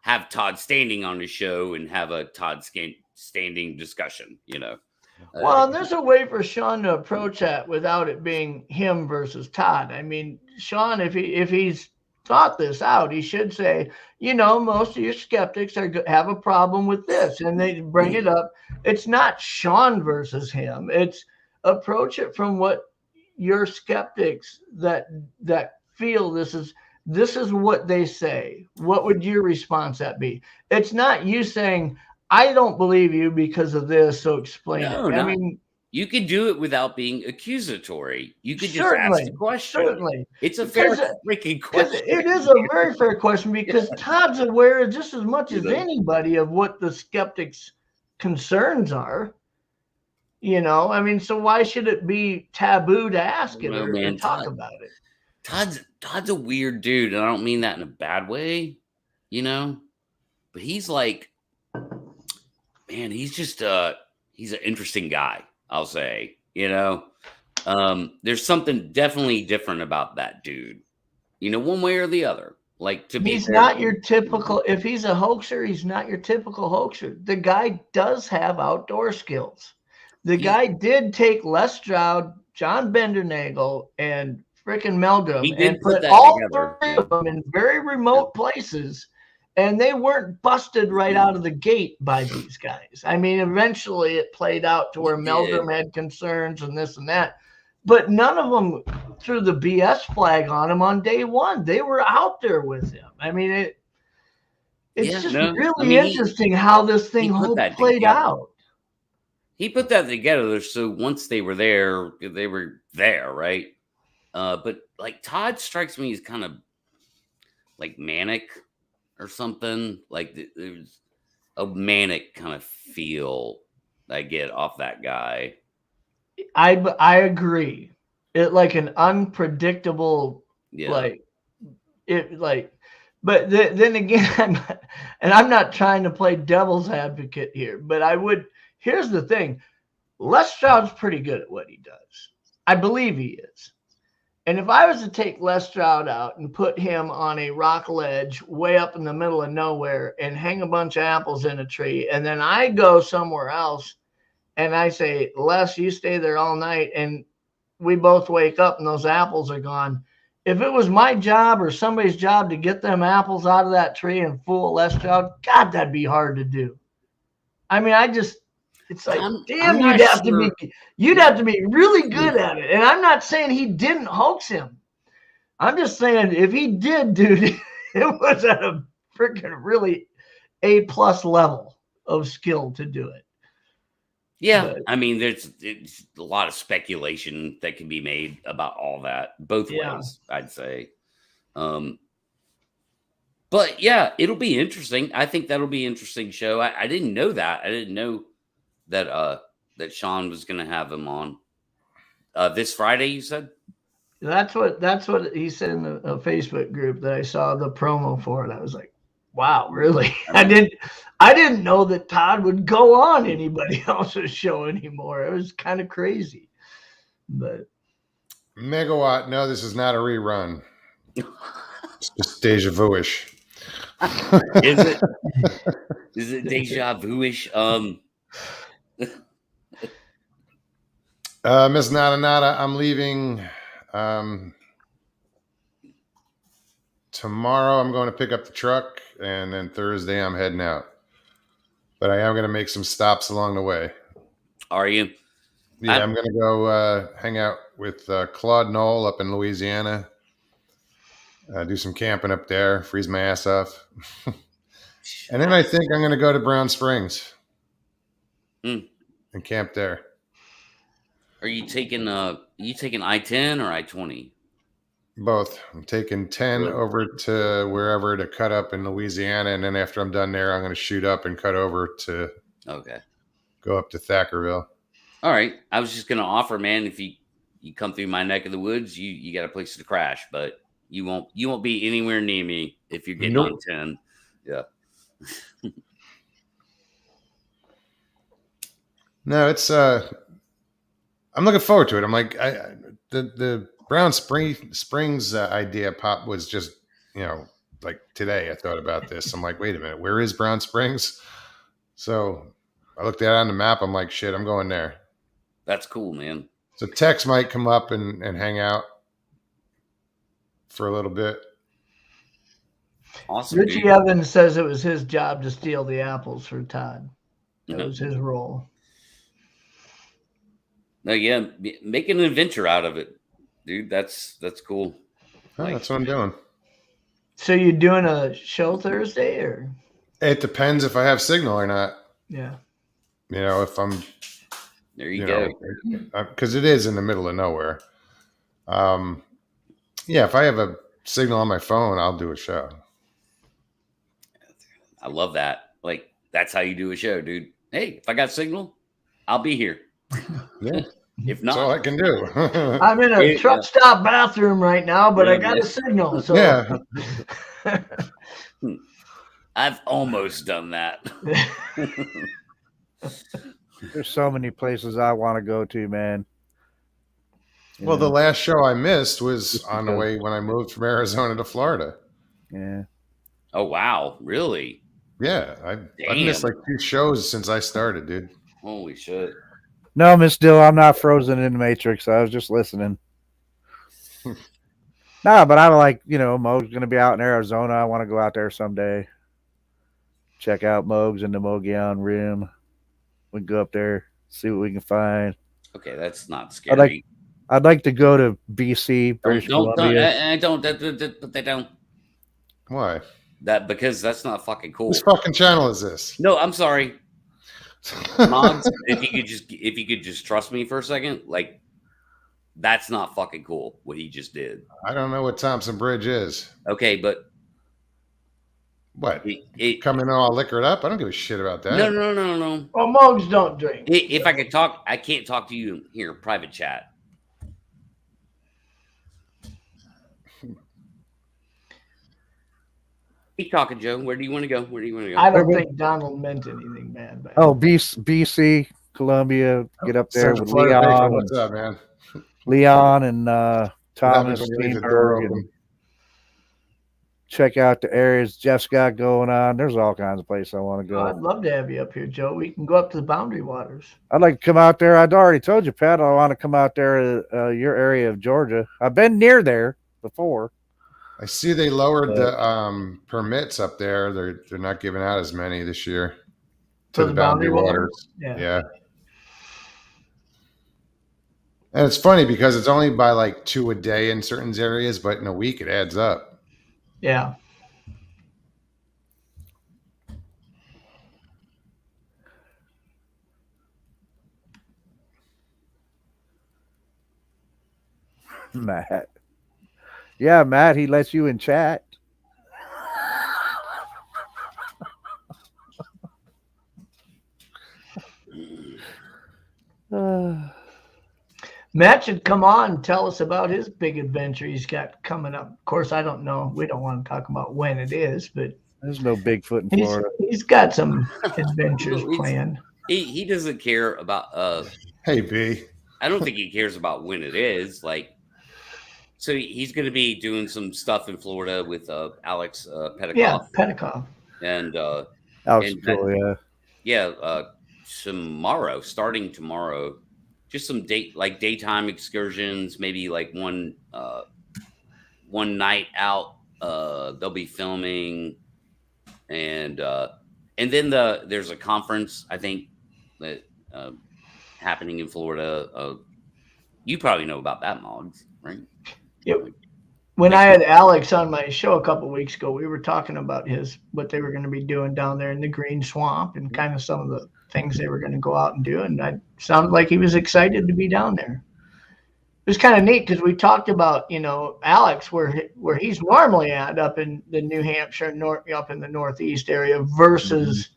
have Todd Standing on the show and have a Todd Standing discussion, you know? Well, and there's a way for Sean to approach that without it being him versus Todd. I mean, Sean, if he's thought this out, he should say, you know, most of your skeptics have a problem with this, and they bring it up. It's not Sean versus him. It's approach it from what your skeptics that feel this is what they say. What would your response that be? It's not you saying, I don't believe you because of this, so explain it. I mean, you could do it without being accusatory. You could just certainly, ask the question. certainly. It's a fair freaking question. It is a very fair question because Todd's aware just as much as anybody of what the skeptics' concerns are. You know, I mean, so why should it be taboo to ask it or talk about it? Todd's a weird dude, and I don't mean that in a bad way, you know, but he's like, man, he's just he's an interesting guy, I'll say, you know. There's something definitely different about that dude, you know, one way or the other. Like, to be he's not your typical, if he's a hoaxer, he's not your typical hoaxer. The guy does have outdoor skills. The guy did take Les Stroud, John Bendernagel, and frickin' Meldrum and put all three of them in very remote places, and they weren't busted right out of the gate by these guys. I mean, eventually it played out to where Meldrum had concerns and this and that, but none of them threw the BS flag on him on day one. They were out there with him. I mean, it's really interesting how this thing played out. He put that together, so once they were there, right? But like, Todd strikes me as kind of like manic or something. Like, there's a manic kind of feel I get off that guy. I agree. It like an unpredictable, but then again, and I'm not trying to play devil's advocate here, but here's the thing. Les Stroud's pretty good at what he does. I believe he is. And if I was to take Les Stroud out and put him on a rock ledge way up in the middle of nowhere and hang a bunch of apples in a tree, and then I go somewhere else and I say, Les, you stay there all night, and we both wake up and those apples are gone. If it was my job or somebody's job to get them apples out of that tree and fool Les Stroud, God, that'd be hard to do. I mean, it's like, damn, you'd have to be really good at it. And I'm not saying he didn't hoax him. I'm just saying if he did, dude, it was at a freaking really A+ level of skill to do it. Yeah, I mean, it's a lot of speculation that can be made about all that, both ways, I'd say. But yeah, it'll be interesting. I think that'll be an interesting show. I didn't know that. I didn't know that that Sean was going to have him on this Friday. You said that's what he said in the Facebook group that I saw the promo for it. I was like, wow, really? I didn't know that Todd would go on anybody else's show anymore. It was kind of crazy. But Megawatt, no, this is not a rerun. It's just deja vu-ish. Is it? Is it deja vu-ish? Miss Nada Nada, I'm leaving tomorrow. I'm going to pick up the truck, and then Thursday I'm heading out. But I am going to make some stops along the way. Are you? Yeah, I'm going to go hang out with Claude Knoll up in Louisiana. Do some camping up there, freeze my ass off. And then I think I'm going to go to Brown Springs and camp there. Are you taking I-10 or I-20? Both. I'm taking 10 Really? over to wherever to cut up in Louisiana, and then after I'm done there, I'm going to shoot up and cut over to Okay. go up to Thackerville. All right. I was just gonna offer, man, if you come through my neck of the woods, you got a place to crash, but you won't be anywhere near me if you're getting Nope. on 10. Yeah. No, it's I'm looking forward to it. I'm like the Brown Springs idea pop was just, like today I thought about this. I'm like, wait a minute, where is Brown Springs? So I looked at it on the map. I'm like, shit, I'm going there. That's cool, man. So Tex might come up and hang out for a little bit. Awesome. Richie dude. Evans says it was his job to steal the apples for Todd. That Mhm. was his role. No, yeah, make an adventure out of it, dude. That's cool. Oh, Like- that's what I'm doing. So you doing a show Thursday or? It depends if I have signal or not. Yeah. If I'm, There you go. because it is in the middle of nowhere. Yeah, if I have a signal on my phone, I'll do a show. I love that. Like, that's how you do a show, dude. Hey, if I got signal, I'll be here. Yeah, If that's all I not, can do. I'm in a Yeah. truck stop bathroom right now, but Yeah, I got man. a signal. So Yeah. I've almost done that. There's so many places I want to go to, man. You Well, the know, last show I missed was Just on the because- way when I moved from Arizona to Florida. yeah. Oh wow, really? Yeah, I've missed Damn. like 2 shows since I started, dude. Holy shit. No, Miss Dill, I'm not frozen in the Matrix. I was just listening. Nah, but I'm like, Moog's going to be out in Arizona. I want to go out there someday. Check out Moog's in the Mogollon Rim. We can go up there, see what we can find. Okay, that's not scary. I'd like to go to BC, British Don't Columbia. but they don't. Why? That because that's not fucking cool. Whose fucking channel is this? No, I'm sorry. Mods, if you could just trust me for a second, like that's not fucking cool what he just did. I don't know what Thompson Bridge is. Okay, but What? it Coming all liquored up? I don't give a shit about that. no. well, Mogs don't drink. If I could talk, I can't talk to you here, private chat. Keep talking, Joe. Where do you want to go? Where do you want to go? I don't think Donald meant anything bad. But Oh, BC, Columbia. Get up there Central with Florida Baker, Leon, what's up, man? and Thomas Let me leave the door Steenberg, and open. check out the areas Jeff's got going on. There's all kinds of places I want to I'd go. love to have you up here, Joe. We can go up to the Boundary Waters. I'd like to come out there. I'd already told you, Pat, I want to come out there, your area of Georgia. I've been near there before. I see they lowered the permits up there. They're not giving out as many this year to For the Boundary Waters. Yeah. Yeah. And it's funny because it's only by like 2 a day in certain areas, but in a week it adds up. Yeah. Matt. Yeah, Matt, he lets you in chat. Matt should come on and tell us about his big adventure he's got coming up. Of course, I don't know. We don't want to talk about when it is, but There's no Bigfoot in Florida. he's got some adventures He's- planned. He doesn't care about. Hey, B. I don't think he cares about when it is. Like, so he's going to be doing some stuff in Florida with Alex Petikoff. Yeah, Petikoff. And Alex and Julia. starting tomorrow, just some daytime excursions, maybe like one night out. They'll be filming, and then there's a conference, I think, that happening in Florida. You probably know about that, Moggs, right? Yep. When I had Alex on my show a couple of weeks ago, we were talking about what they were going to be doing down there in the Green Swamp and kind of some of the things they were going to go out and do. And it sounded like he was excited to be down there. was kind of neat because we talked about, Alex, where he's normally at up in the New Hampshire, up in the Northeast area versus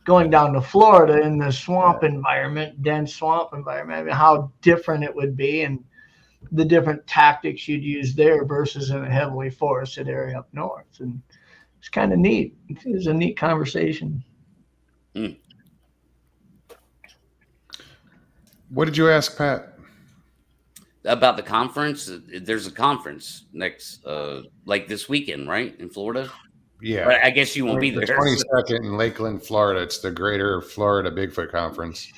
going down to Florida in the swamp environment, dense swamp environment. I mean, how different it would be and the different tactics you'd use there versus in a heavily forested area up north. And it's kind of neat. It was a neat conversation. What did you ask, Pat? About the conference. There's a conference next, like this weekend, right, in Florida. Yeah, but I guess you won't be the there. 22nd in Lakeland, Florida. It's the Greater Florida Bigfoot Conference.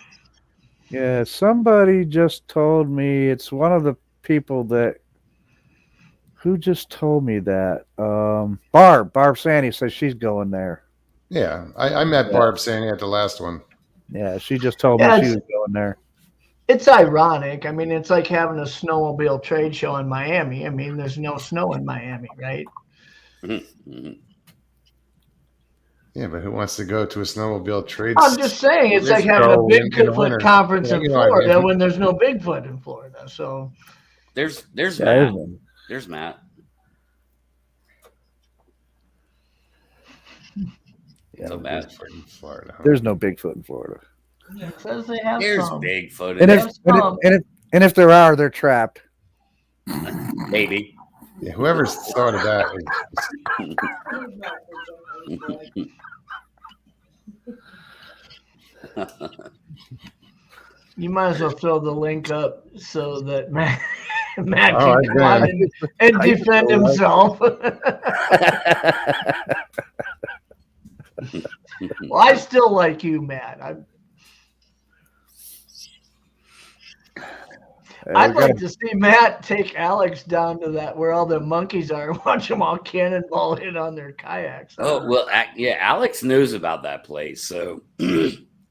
Yeah, somebody just told me, it's one of the people that, who just told me that? Barb Sandy says she's going there. Yeah, I met Barb Sandy at the last one. Yeah, she just told me she was going there. It's ironic. I mean, it's like having a snowmobile trade show in Miami. I mean, there's no snow in Miami, right? Yeah, but who wants to go to a snowmobile trade? I'm just saying, it's like having a Bigfoot conference in Florida when there's no Bigfoot in Florida. So there's Matt. There's Matt. Yeah, so Matt in Florida. Huh? There's no Bigfoot in Florida. It says they have There's some. Bigfoot. And if there are, they're trapped. Maybe. Yeah, whoever's thought of that. You might as well throw the link up so that Matt can come on and defend himself. Well, I still like you, Matt. I'd like to see Matt take Alex down to that where all the monkeys are and watch them all cannonball in on their kayaks. Oh, well, yeah, Alex knows about that place, so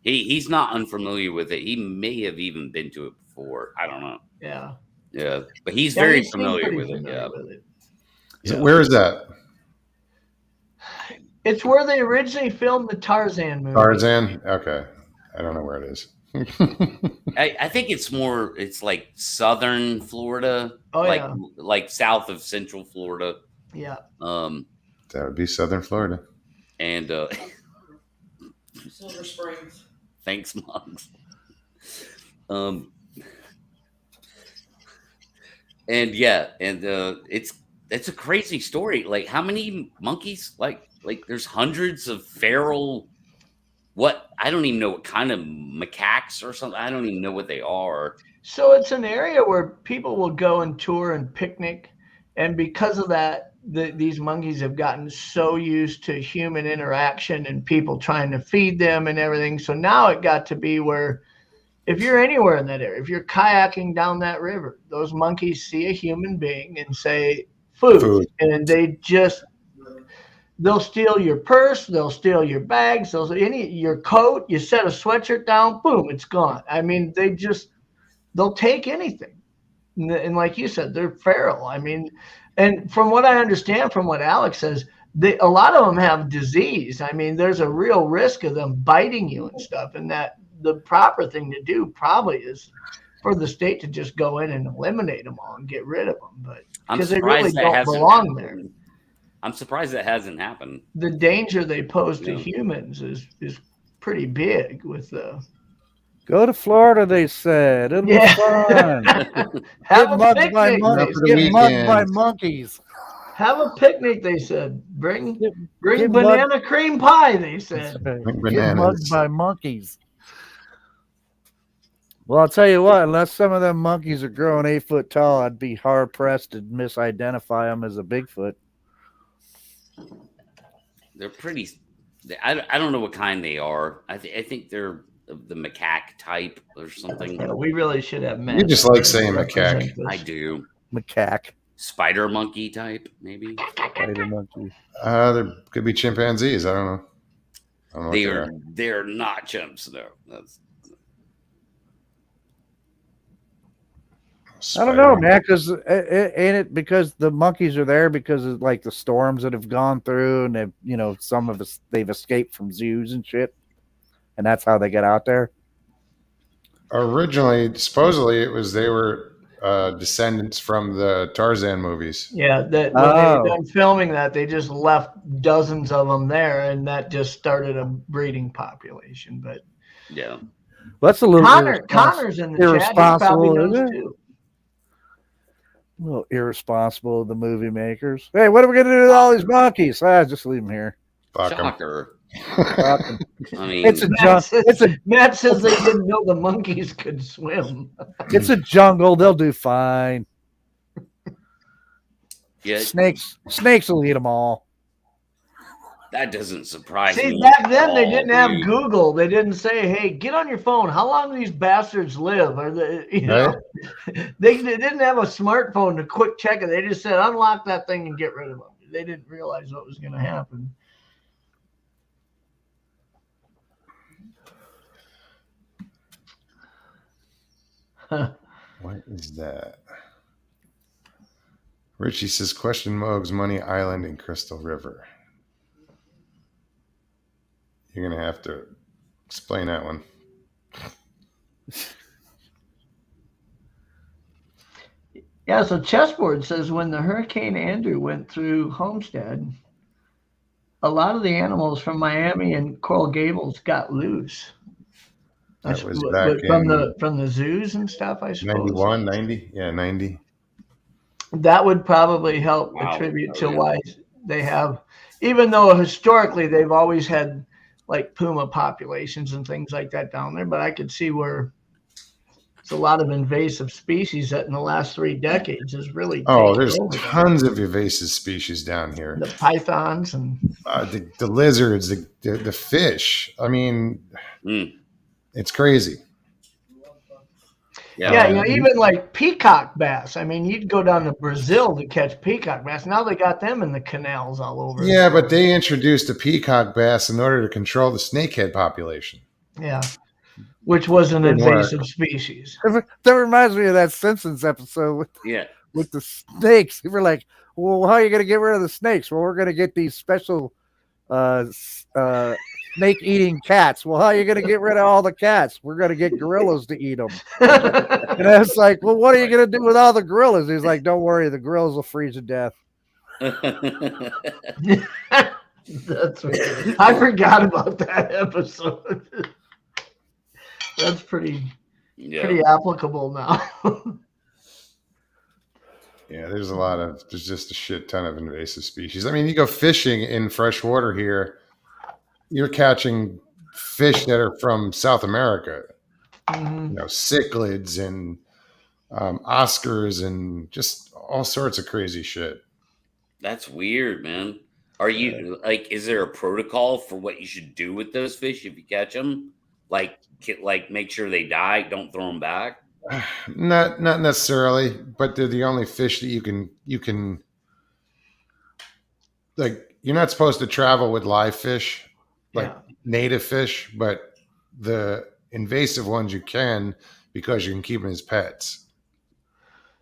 he's not unfamiliar with it. He may have even been to it before. I don't know. Yeah. Yeah, but he's very familiar with it. Yeah. So where is that? It's where they originally filmed the Tarzan movie. Tarzan? Okay. I don't know where it is. I think it's like southern Florida, like south of central Florida. Yeah. That would be southern Florida. And Silver Springs. Thanks, Mugs. And yeah, and it's a crazy story. Like, how many monkeys? Like there's hundreds of feral. I don't even know what kind of macaques or something. I don't even know what they are. So it's an area where people will go and tour and picnic. And because of that, these monkeys have gotten so used to human interaction and people trying to feed them and everything. So now it got to be where if you're anywhere in that area, if you're kayaking down that river, those monkeys see a human being and say, food. And they'll steal your purse, they'll steal your bags, your coat, you set a sweatshirt down, boom, it's gone. I mean, they'll take anything. And like you said, they're feral. I mean, and from what I understand, from what Alex says, a lot of them have disease. I mean, there's a real risk of them biting you and stuff. And that the proper thing to do probably is for the state to just go in and eliminate them all and get rid of them. But because they really don't belong there. I'm surprised that hasn't happened. The danger they pose to humans is pretty big with the. Go to Florida, they said. It'll be fun. Get mugged by monkeys. Have a picnic, they said. Bring banana cream pie, they said. Get mugged by monkeys. Well, I'll tell you what, unless some of them monkeys are growing 8 foot tall, I'd be hard pressed to misidentify them as a Bigfoot. They're pretty. I don't know what kind they are. I think they're the macaque type or something. Yeah, we really should have met. You just like saying macaque. I do. Macaque. Spider monkey type, maybe. Spider monkey. There could be chimpanzees. I don't know. They're not chimps, though. I don't know, man, because ain't it because the monkeys are there because of like the storms that have gone through, and they've, some of us, they've escaped from zoos and shit, and that's how they get out there. Originally, supposedly, it was they were descendants from the Tarzan movies. Yeah, that when they were Oh. done filming that, they just left dozens of them there, and that just started a breeding population. But Yeah. That's a little Connor's in the chat. He probably irresponsible, knows isn't it? too. A little irresponsible of the movie makers. Hey, what are we gonna do with all these monkeys? Just leave them here. Fuck 'em. Shocker. Fuck 'em. I mean, It's a jungle. Matt says they didn't know the monkeys could swim. It's a jungle. They'll do fine. yeah, Snakes will eat them all. that doesn't surprise See, me. back then they at all, didn't have dude. Google. They didn't say, "Hey, get on your phone. How long do these bastards live?" Or they didn't have a smartphone to quick check it. They just said, "Unlock that thing and get rid of them." They didn't realize what was going to happen. What is that? Richie says, question Moog's Money Island and Crystal River. You're going to have to explain that one. Yeah, so Chessboard says when the Hurricane Andrew went through Homestead, a lot of the animals from Miami and Coral Gables got loose. That was back from the zoos and stuff, I suppose. 91, 90? Yeah, 90. That would probably help attribute to why they have, even though historically they've always had like puma populations and things like that down there, but I could see where it's a lot of invasive species that in the last 3 decades has really there's tons of invasive species down here. The pythons and the lizards, the fish. I mean, it's crazy. Yeah, even like peacock bass. I mean, you'd go down to Brazil to catch peacock bass. Now they got them in the canals all over. Yeah, but they introduced the peacock bass in order to control the snakehead population. Yeah, which was an invasive species. That reminds me of that Simpsons episode with the snakes. They were like, well, how are you going to get rid of the snakes? Well, we're going to get these special snake-eating cats. Well, how are you going to get rid of all the cats? We're going to get gorillas to eat them. And I was like, well, what are you going to do with all the gorillas? He's like, don't worry, the gorillas will freeze to death. That's weird. I forgot about that episode. That's pretty applicable now. Yeah, there's just a shit ton of invasive species. I mean, you go fishing in fresh water here, you're catching fish that are from South America. Mm-hmm. Cichlids and Oscars and just all sorts of crazy shit. That's weird, man. Are you is there a protocol for what you should do with those fish if you catch them? Like make sure they die, don't throw them back? Not necessarily, but they're the only fish that you can like. You're not supposed to travel with live fish, native fish, but the invasive ones you can because you can keep them as pets.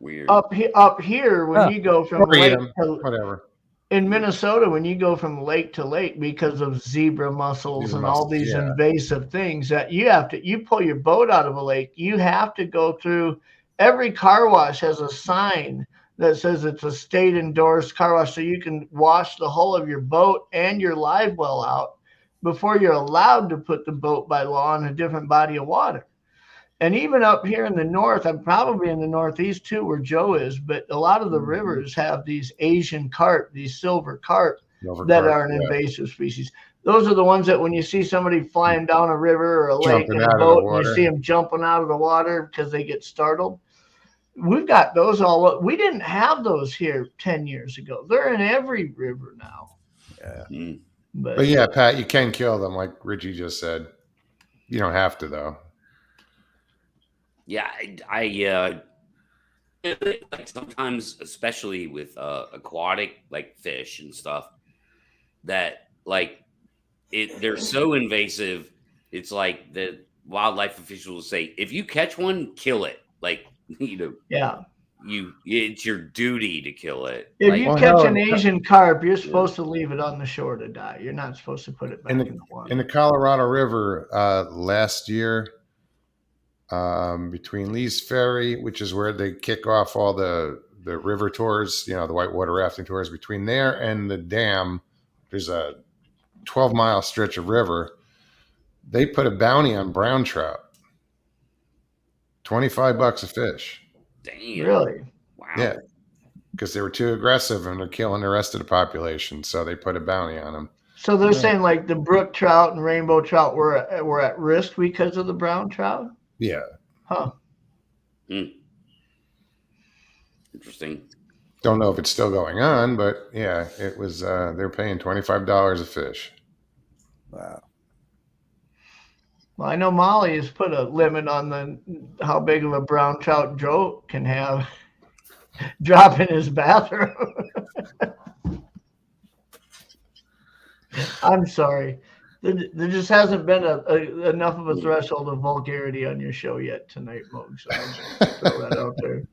Weird. Up here, when you go from lake to whatever. In Minnesota, when you go from lake to lake because of zebra mussels and all these invasive things that you pull your boat out of a lake, you have to go through. Every car wash has a sign that says it's a state endorsed car wash, so you can wash the hull of your boat and your live well out before you're allowed to put the boat by law in a different body of water. And even up here in the north, I'm probably in the northeast too, where Joe is, but a lot of the rivers have these Asian carp, these silver carp that are an invasive species. Those are the ones that when you see somebody flying down a river or a lake in a boat and you see them jumping out of the water because they get startled. We've got those all. We didn't have those here 10 years ago. They're in every river now. Yeah. But yeah, Pat, you can kill them like Richie just said. You don't have to, though. Yeah, I like sometimes, especially with aquatic like fish and stuff, that they're so invasive. It's like the wildlife officials will say, if you catch one, kill it. It's your duty to kill it. If you catch an Asian carp, you're supposed to leave it on the shore to die. You're not supposed to put it back in the water. In the Colorado River last year, between Lee's Ferry, which is where they kick off all the river tours, the whitewater rafting tours. Between there and the dam, there's a 12-mile stretch of river. They put a bounty on brown trout. $25 a fish. Damn. Really? Wow. Yeah, because they were too aggressive and they're killing the rest of the population. So they put a bounty on them. So they're saying like the brook trout and rainbow trout were at risk because of the brown trout? Yeah. Huh. Interesting. Don't know if it's still going on, but yeah, it was. They're paying $25 a fish. Wow. Well, I know Molly has put a limit on how big of a brown trout Joe can have drop in his bathroom. I'm sorry. There just hasn't been enough of a threshold of vulgarity on your show yet tonight, Moog. So I'll just throw that out there.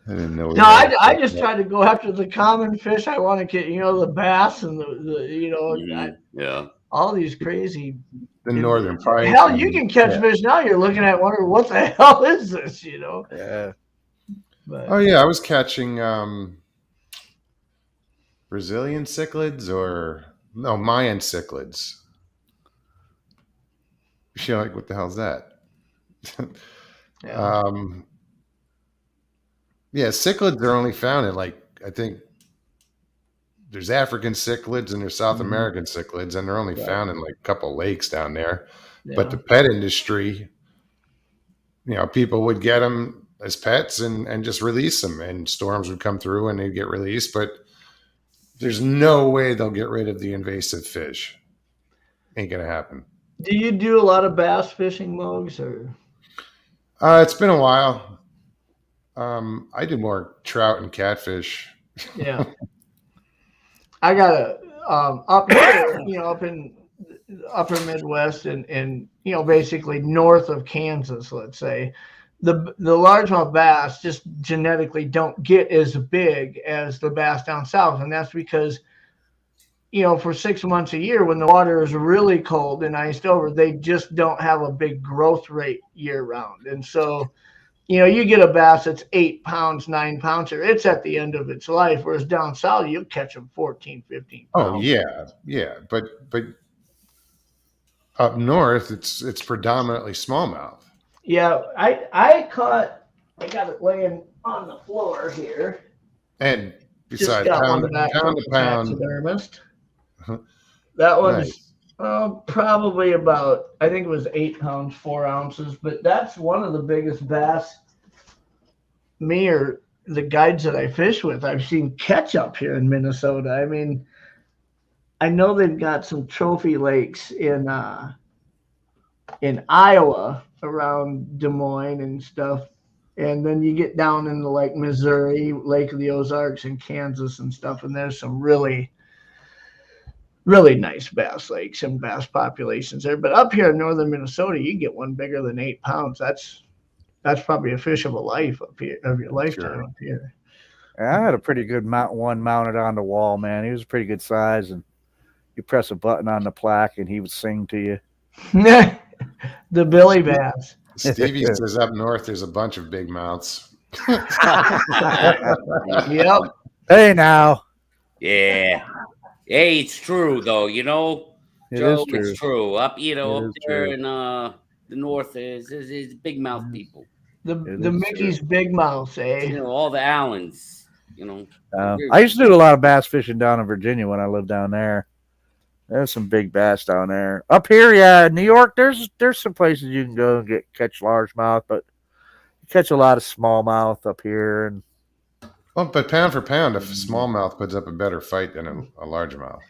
I didn't know. No, I just try to go after the common fish. I want to get, the bass and Yeah. all these crazy. The northern pike. Hell, you can catch fish now. You're looking at wondering what the hell is this, Yeah. But, Oh yeah, I was catching Brazilian cichlids Mayan cichlids. You're like, what the hell's that? yeah. Yeah, cichlids are only found in I think there's African cichlids and there's South American cichlids, and they're only found in a couple lakes down there. Yeah. But the pet industry, people would get them as pets and just release them, and storms would come through and they'd get released. But there's no way they'll get rid of the invasive fish. Ain't gonna happen. Do you do a lot of bass fishing, Mogs, or? It's been a while. I did more trout and catfish. Yeah. I got up here, up in upper Midwest and basically north of Kansas, let's say, the largemouth bass just genetically don't get as big as the bass down south. And that's because, for 6 months a year, when the water is really cold and iced over, they just don't have a big growth rate year round. And so, you get a bass that's 8 pounds, 9 pounds, or it's at the end of its life. Whereas down south, you'll catch them 14, 15 pounds. Oh yeah. But up north, it's predominantly smallmouth. Yeah, I got it laying on the floor here. And Just besides got pound one back to from the pound, taxidermist. That one's Nice. probably about, I think it was 8 pounds, 4 ounces, but that's one of the biggest bass me or the guides that I fish with I've seen catch up here in Minnesota. I mean, I know they've got some trophy lakes in Iowa around Des Moines and stuff. And then you get down into like Missouri, Lake of the Ozarks and Kansas and stuff. And there's some really, really nice bass lakes and bass populations there. But up here in northern Minnesota, you get one bigger than 8 pounds. That's probably a fish of a life up here, of your lifetime up here. I had a pretty good one mounted on the wall, man. He was a pretty good size, and you press a button on the plaque, and he would sing to you. The Billy Bass. Stevie says up north there's a bunch of big mouths. Yep. Hey, now. Yeah. Hey, it's true though. Joe, it's true. Up, up there in the north is big mouth people. The Mickey's big mouth, eh? All the Allens. I used to do a lot of bass fishing down in Virginia when I lived down there. There's some big bass down there. Up here, yeah, New York, there's some places you can go and catch largemouth, but you catch a lot of smallmouth up here. And But pound for pound, a smallmouth puts up a better fight than a largemouth.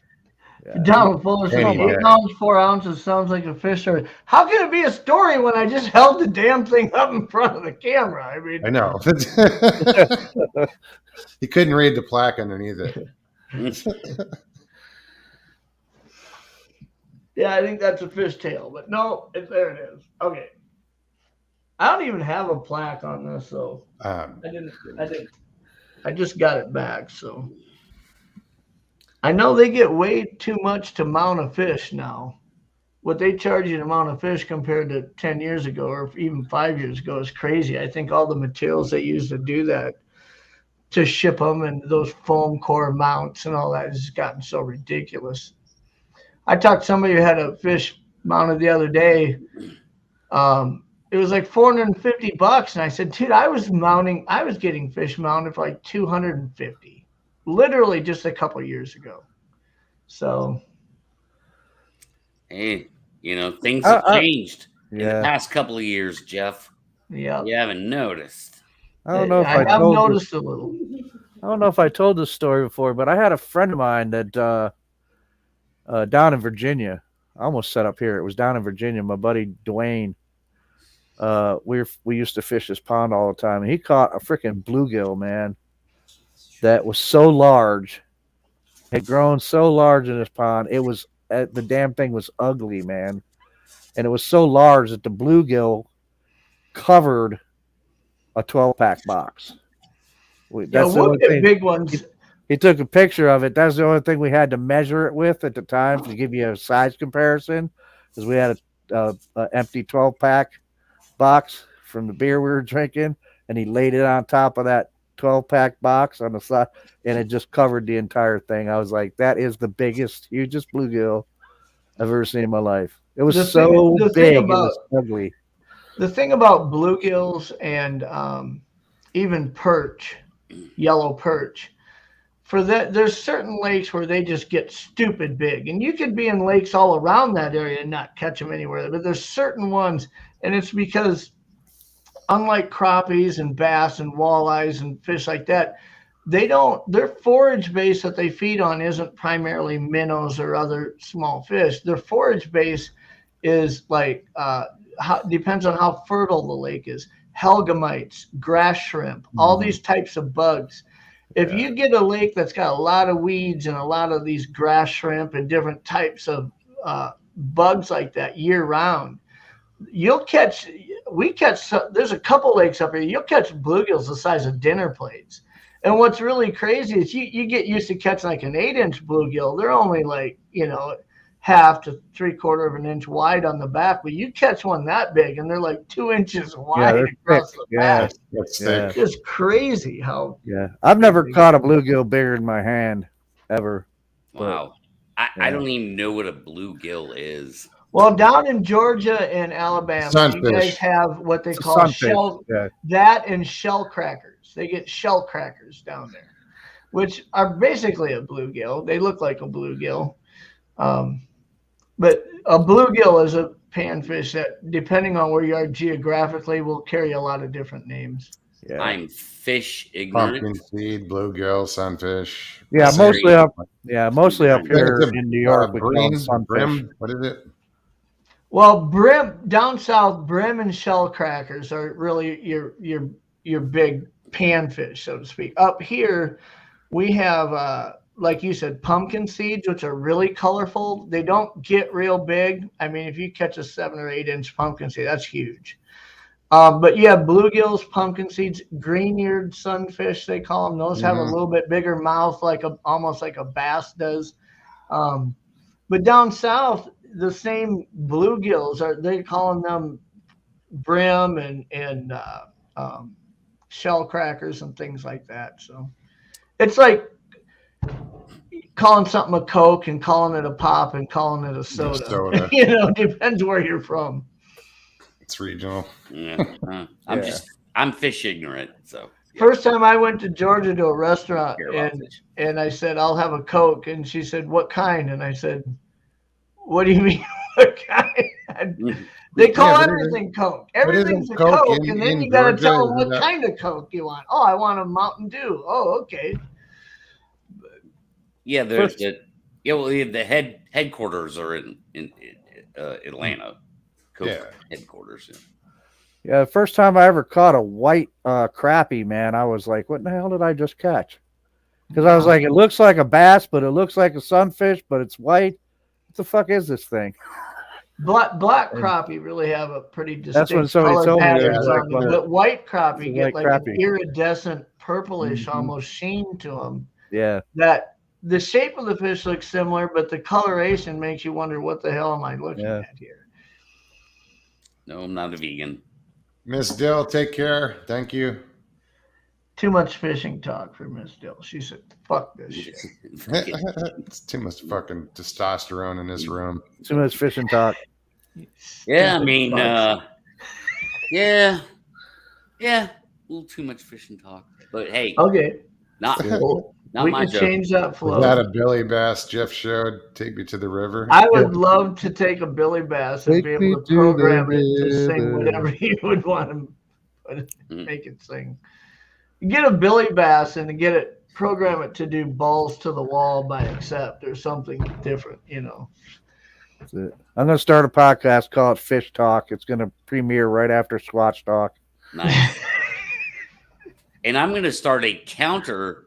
yeah. Donald Fuller said 8 pounds, 4 ounces sounds like a fish story. How can it be a story when I just held the damn thing up in front of the camera? I mean, I know. You couldn't read the plaque underneath it. Yeah, I think that's a fishtail, but no, there it is. Okay. I don't even have a plaque on this, so I just got it back, so I know they get way too much to mount a fish now. what they charge you an amount of fish compared to 10 years ago or even 5 years ago is crazy. I think all the materials they use to do that, to ship them, and those foam core mounts and all that has gotten so ridiculous. I talked to somebody who had a fish mounted the other day. It was like $450, and I said, dude, I was getting fish mounted for like $250, literally just a couple years ago. So, Hey, things have changed in the Yeah. past couple of years, Jeff. yeah, You haven't noticed. I don't know if I I have told this, noticed a little. I don't know if I told this story before, but I had a friend of mine that down in Virginia. I almost set up here. It was down in Virginia. My buddy Dwayne. We used to fish this pond all the time, and he caught a freaking bluegill, man, that was so large, had grown so large in this pond. It was the damn thing was ugly, man, and it was so large that the bluegill covered a 12-pack box. That's the we'll only get thing. big ones. He took a picture of it. That's the only thing we had to measure it with at the time to give you a size comparison, because we had a empty 12-pack box from the beer we were drinking, and he laid it on top of that 12-pack box on the side, and it just covered the entire thing. I was like, that is the biggest, hugest bluegill I've ever seen in my life. It was so big, it was ugly. The thing about bluegills and even perch, yellow perch, for that, there's certain lakes where they just get stupid big, and you could be in lakes all around that area and not catch them anywhere. But there's certain ones, and it's because unlike crappies and bass and walleyes and fish like that, their forage base that they feed on isn't primarily minnows or other small fish. Their forage base is like depends on how fertile the lake is. Helgamites, grass shrimp, all these types of bugs. If you get a lake that's got a lot of weeds and a lot of these grass shrimp and different types of bugs like that year round, there's a couple lakes up here, you'll catch bluegills the size of dinner plates. And what's really crazy is you get used to catching like an 8-inch bluegill. They're only like, half to 3/4 of an inch wide on the back, but you catch one that big and they're like 2 inches wide across the back. That's thick. It's crazy how. Yeah, I've never caught a bluegill bigger than my hand ever. Wow. I don't even know what a bluegill is. Well, down in Georgia and Alabama, Sunfish. you guys have what they call Sunfish, shell, that and shell crackers. They get shell crackers down there, which are basically a bluegill. They look like a bluegill. But a bluegill is a panfish that, depending on where you are geographically, will carry a lot of different names. Yeah. I'm fish ignorant. Pumpkin seed, bluegill, sunfish. Yeah, mostly up here It's a, in New York. We call them sunfish. brim. What is it? Well, brim down south, brim and shell crackers are really your big panfish, so to speak. Up here, we have like you said, pumpkin seeds, which are really colorful. They don't get real big. I mean, if you catch a 7 or 8 inch pumpkin seed, that's huge. But you have bluegills, pumpkin seeds, green-eared sunfish, they call them. Those have a little bit bigger mouth, almost like a bass does. But down south, the same bluegills they're calling them brim and shell crackers and things like that. So it's like calling something a Coke and calling it a pop and calling it a soda. Depends where you're from. It's regional. Yeah. I'm fish ignorant. So First time I went to Georgia to a restaurant and I said, I'll have a Coke. And she said, what kind? And I said, what do you mean? What kind? They call everything Coke. Everything's a Coke. And then you got to tell them what kind of Coke you want. Oh, I want a Mountain Dew. Oh, okay. Yeah, the headquarters are in Atlanta. Coke headquarters. Yeah, the first time I ever caught a white crappie, man, I was like, what the hell did I just catch? Because I was like, it looks like a bass, but it looks like a sunfish, but it's white. What the fuck is this thing? Black crappie really have a pretty distinct That's when somebody told me patterns on them. But white crappie get like crappie. an iridescent purplish almost sheen to them. Yeah. That the shape of the fish looks similar, but the coloration makes you wonder what the hell am I looking Yeah. at here? No, I'm not a vegan. Miss Dill, take care. Thank you. Too much fishing talk for Miss Dill. She said, "Fuck this shit." It's too much fucking testosterone in this room. Too much fishing talk. Yeah, I Stupid mean, fucks. yeah, a little too much fishing talk. But hey, Okay, not we my can joke. change that Was flow. that a Billy Bass Jeff showed? Take me to the river. I would love to take a Billy Bass and Take be me able to to program the it to sing river. whatever you would want to Mm. make it sing. You get a Billy Bass and get it, program it to do balls to the wall by accept or something different, you know. That's it. I'm going to start a podcast called Fish Talk. It's going to premiere right after Squatch Talk. Nice. And I'm going to start a counter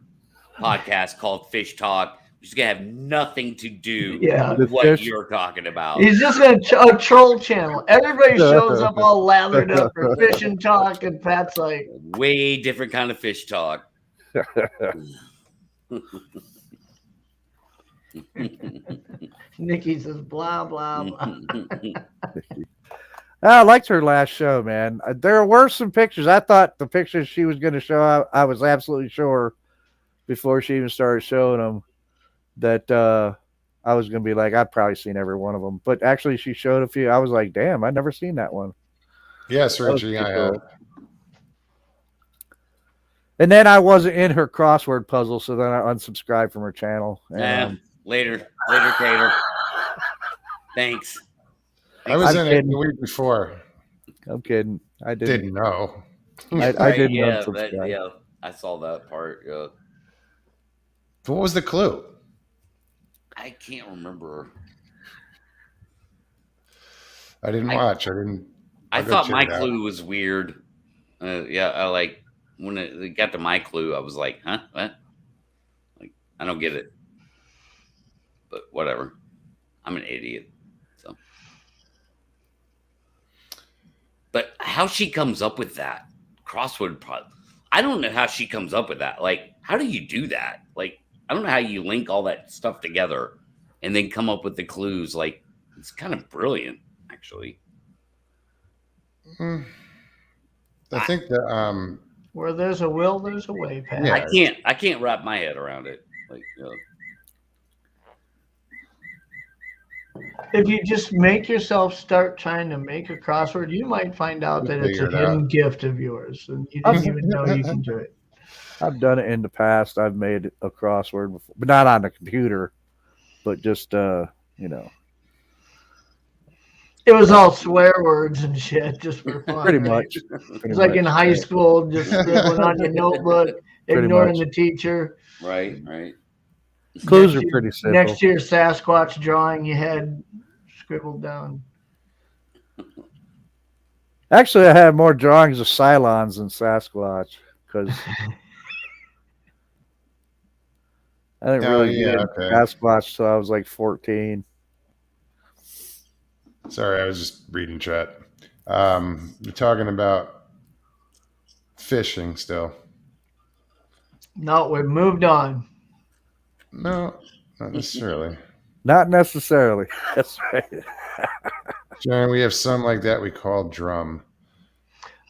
podcast called Fish Talk, which is going to have nothing to do Yeah. with what Fish. you're talking about. He's just going to a troll channel. Everybody shows up all lathered up for fishing talk, and Pat's like, Way different kind of fish talk. Nikki says, blah, blah, blah. I liked her last show, man. There were some pictures. I thought the pictures she was going to show, I was absolutely sure before she even started showing them that I was going to be like, I've probably seen every one of them. But actually, she showed a few. I was like, damn, I'd never seen that one. Yes, That was Richie, pretty I cool. have. And then I wasn't in her crossword puzzle, so then I unsubscribed from her channel. And, Later, Cater. Thanks. I was I'm in it kidding. the week before. I'm kidding. I didn't. Didn't know. I Right, didn't yeah, unsubscribe. yeah, I saw that part. Yeah. What was the clue? I can't remember. I didn't watch. I didn't. I I'll go thought check my it out. clue was weird. Yeah, I like when it got to my clue, I was like, huh? What? Like, I don't get it. But whatever. I'm an idiot. So, but how she comes up with that crossword puzzle, I don't know how she comes up with that. Like, how do you do that? Like, I don't know how you link all that stuff together and then come up with the clues. Like, it's kind of brilliant, actually. I think that Where there's a will, there's a way, Pat. Yeah. I can't wrap my head around it. Like, If you just make yourself start trying to make a crossword, you might find out that it's a Figure it hidden out. gift of yours, and you didn't even know you can do it. I've done it in the past. I've made a crossword before, but not on the computer, but just, you know. It was all swear words and shit, just for fun. Pretty right? much. It's like in high school, just scribbling on your notebook, Pretty ignoring much. the teacher. right. Clues Next are pretty simple. Next to your Sasquatch drawing you had scribbled down. Actually, I had more drawings of Cylons than Sasquatch because I didn't really get into Sasquatch till I was like 14. Sorry, I was just reading chat. You're talking about fishing still. No, we've moved on. No, not necessarily. Not necessarily. That's right. Sharon, we have some like that we call drum.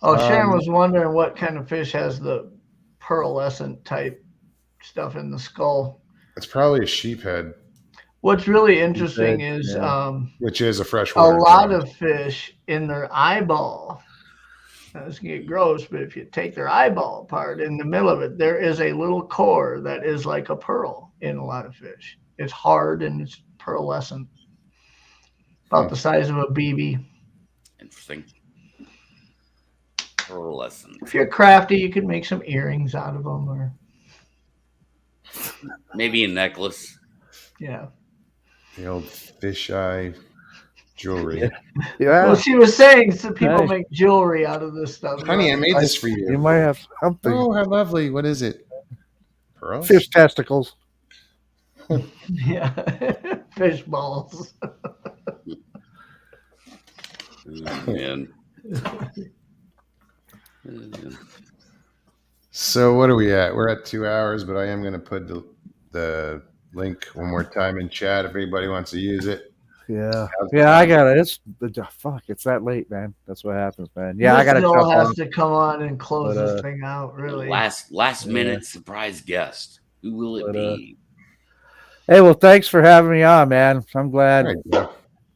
Oh, Sharon was wondering what kind of fish has the pearlescent type stuff in the skull. It's probably a sheephead, What's really interesting Sheephead, is yeah. which is a a freshwater lot drum. of fish in their eyeball. Now, this can get gross, but if you take their eyeball apart, in the middle of it, there is a little core that is like a pearl in a lot of fish. It's hard and it's pearlescent, about the size of a BB. Interesting. Pearlescent. If you're crafty, you could make some earrings out of them, or Maybe a necklace. yeah. The old fisheye jewelry. Yeah. Well, she was saying some people Hey. make jewelry out of this stuff. Honey, I made this for You you. might have something. Oh, how lovely. What is it? Pearls? Fish testicles. Yeah, fish balls. Man. So what are we at? We're at 2 hours, but I am going to put the link one more time in chat if anybody wants to use it. Yeah. How's Yeah, I it got it. It's that late, man. That's what happens, man. Yeah, I got to Joel jump has on. to come on and close But, this thing out. Really. Last minute surprise guest. Who will it be? Hey, well, thanks for having me on, man. I'm glad. All right, Joe.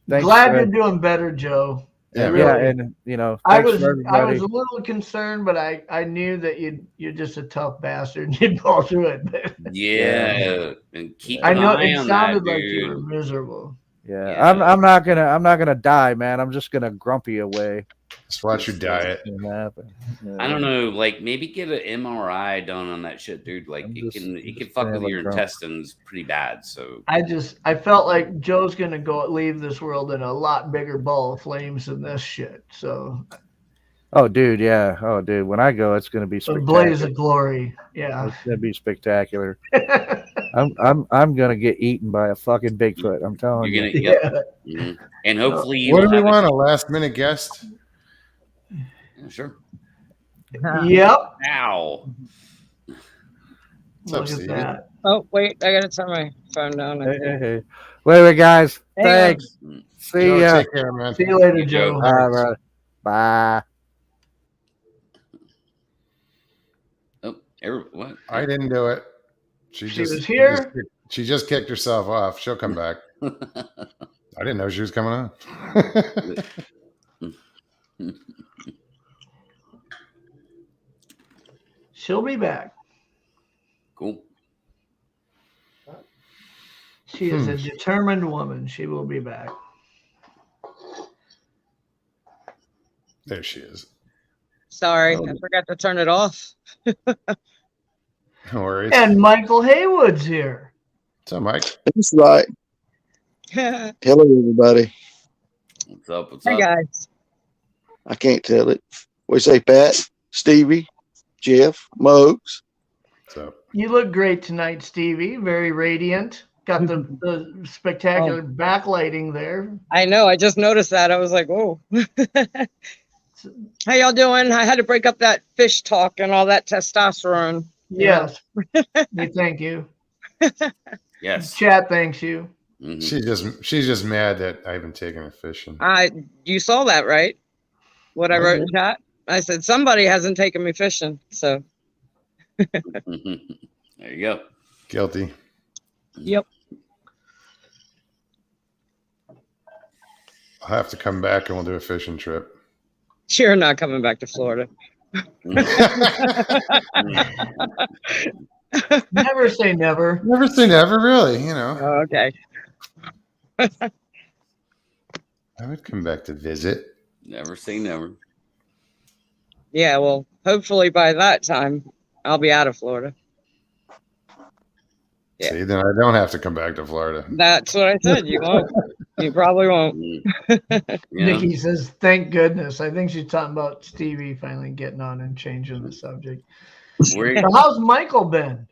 Thanks, Glad you're doing better, Joe. Yeah, Really. Yeah, and I thanks was for I everybody. was a little concerned, but I knew that you're just a tough bastard and you'd pull through it. Yeah, and keep I an know eye it on sounded that, like you were dude. miserable. Yeah, Yeah. I'm not gonna die, man. I'm just gonna grumpy away. Just watch your diet. It can happen. I don't know, like maybe get an MRI done on that shit, dude. Like I'm it just can fuck gonna with have a your grump. intestines pretty bad. So I felt like Joe's gonna leave this world in a lot bigger ball of flames than this shit. So Oh, dude, yeah. Oh, dude, when I go, it's gonna be a spectacular. blaze of glory. Yeah. It's gonna be spectacular. I'm gonna get eaten by a fucking Bigfoot. I'm telling you're you. gonna, Yeah. Mhm. And hopefully What you'll do we have want? A last minute guest? Yeah, sure. Yep. Ow. What's up, Look at Stevie? that. Oh, wait, I gotta turn my phone down. I think. Hey. Wait, guys. Hang on. Thanks. Mm. See Joe, ya. take care, man. See you later, You Joe. go. Bye, brother. Bye. Oh, what? I didn't do it. She was here? She just kicked herself off. She'll come back. I didn't know she was coming on. She'll be back. Cool. She is a determined woman. She will be back. There she is. Sorry, Oh. I forgot to turn it off. No worries. And Michael Haywood's here. What's up, Mike? That's right. Hey Hello, everybody. What's up? What's up? guys. I can't tell it. What do you say, Pat, Stevie, Jeff, Muggs? What's up? You look great tonight, Stevie. Very radiant. Got the spectacular backlighting there. I know, I just noticed that. I was like, oh. How y'all doing? I had to break up that fish talk and all that testosterone. Yes. We thank you. Yes. Chat thanks you. Mhm. She's just mad that I haven't taken her fishing. You saw that, right? What I wrote in chat? I said, somebody hasn't taken me fishing. So, There you go. Guilty. yep. I'll have to come back and we'll do a fishing trip. You're not coming back to Florida. Never say never. Never say never, really. You know, Oh, okay. I would come back to visit. Never say never. Yeah, well, hopefully by that time, I'll be out of Florida. Yeah. See, then I don't have to come back to Florida. That's what I said. You won't. You probably won't. Yeah. Nikki says, thank goodness. I think she's talking about Stevie finally getting on and changing the subject. Where, So how's Michael been?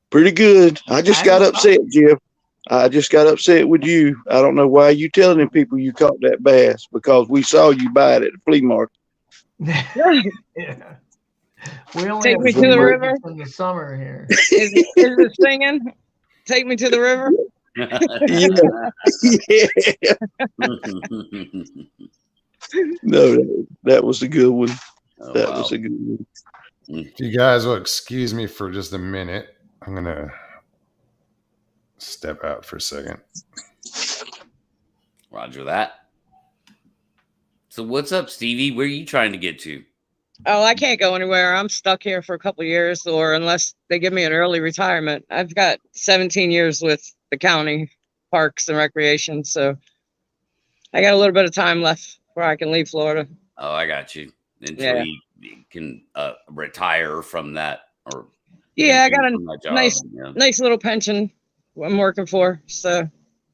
Pretty good. I just got upset, Jeff. I just got upset with you. I don't know why you telling them people you caught that bass, because we saw you buy it at the flea market. Yeah. We only Take have me two to the birds river? in the summer here. Is it singing? Take me to the river. Yeah. No, that was a good one. Oh, That wow. was a good one. If you guys will excuse me for just a minute, I'm going to step out for a second. Roger that. So what's up, Stevie? Where are you trying to get to? Oh, I can't go anywhere. I'm stuck here for a couple of years, or unless they give me an early retirement. I've got 17 years with the county parks and recreation, so I got a little bit of time left before I can leave Florida. Oh, I got you. Until Yeah. you can retire from that, or Yeah, I got from that job. nice- Yeah. nice little pension I'm working for, so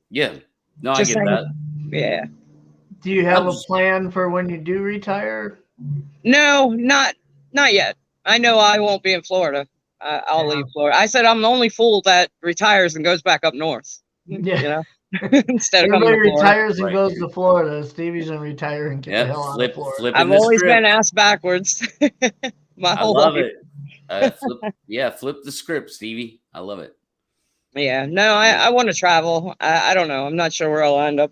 Yeah. No, Just I get saying. that. yeah. Do you have a How's- plan for when you do retire? No, not yet. I know I won't be in Florida. I'll Yeah. leave Florida. I said I'm the only fool that retires and goes back up north. Yeah. You know, instead of coming Everybody to Florida. retires and Right. goes to Florida. Stevie's gonna retire and get the Yeah, hell out of flip Florida. I've the always script. been asked backwards. My I whole love life. it. Flip the script, Stevie. I love it. Yeah, no, I want to travel. I don't know. I'm not sure where I'll end up.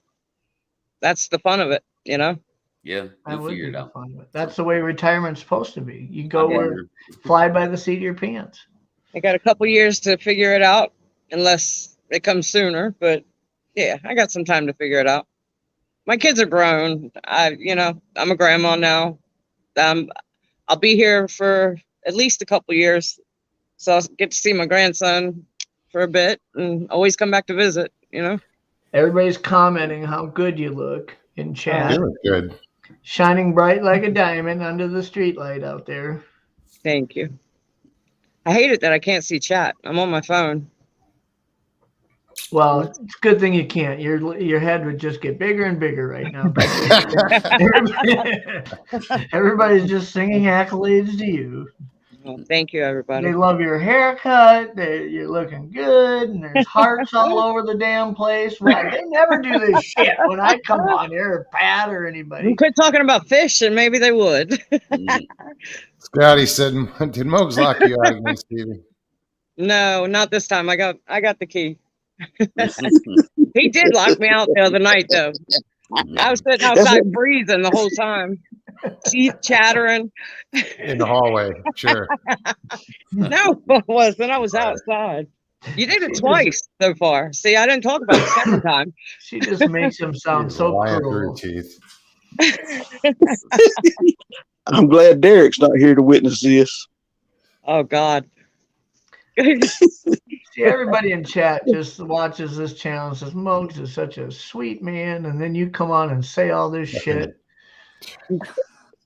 That's the fun of it, you know? Yeah, That you'll would figure be it the out. fun of it. That's the way retirement's supposed to be. You I go where, wonder. fly by the seat of your pants. I got a couple years to figure it out, unless it comes sooner. But yeah, I got some time to figure it out. My kids are grown. I'm a grandma now. I'll be here for at least a couple years, so I'll get to see my grandson for a bit, and always come back to visit. You know. Everybody's commenting how good you look in chat. You look good. Shining bright like a diamond under the streetlight out there. Thank you. I hate it that I can't see chat. I'm on my phone. Well, it's a good thing you can't. Your head would just get bigger and bigger right now. Everybody's just singing accolades to you. Well, thank you, everybody. They love your haircut. You're looking good, and there's hearts all over the damn place. Well, they never do this shit when I come on here, or Pat or anybody. You quit talking about fish, and maybe they would. Scotty said, "Did Mogs lock you out again, Stevie?" No, not this time. I got the key. He did lock me out the other night, though. I was sitting outside freezing the whole time, teeth chattering in the hallway. Sure. No, it wasn't. I was outside. You did it twice so far. See, I didn't talk about the second time. She just makes him sound so lying through cruel. teeth. I'm glad Derek's not here to witness this. Oh God. See, everybody in chat just watches this channel and says, Mogs is such a sweet man. And then you come on and say all this shit.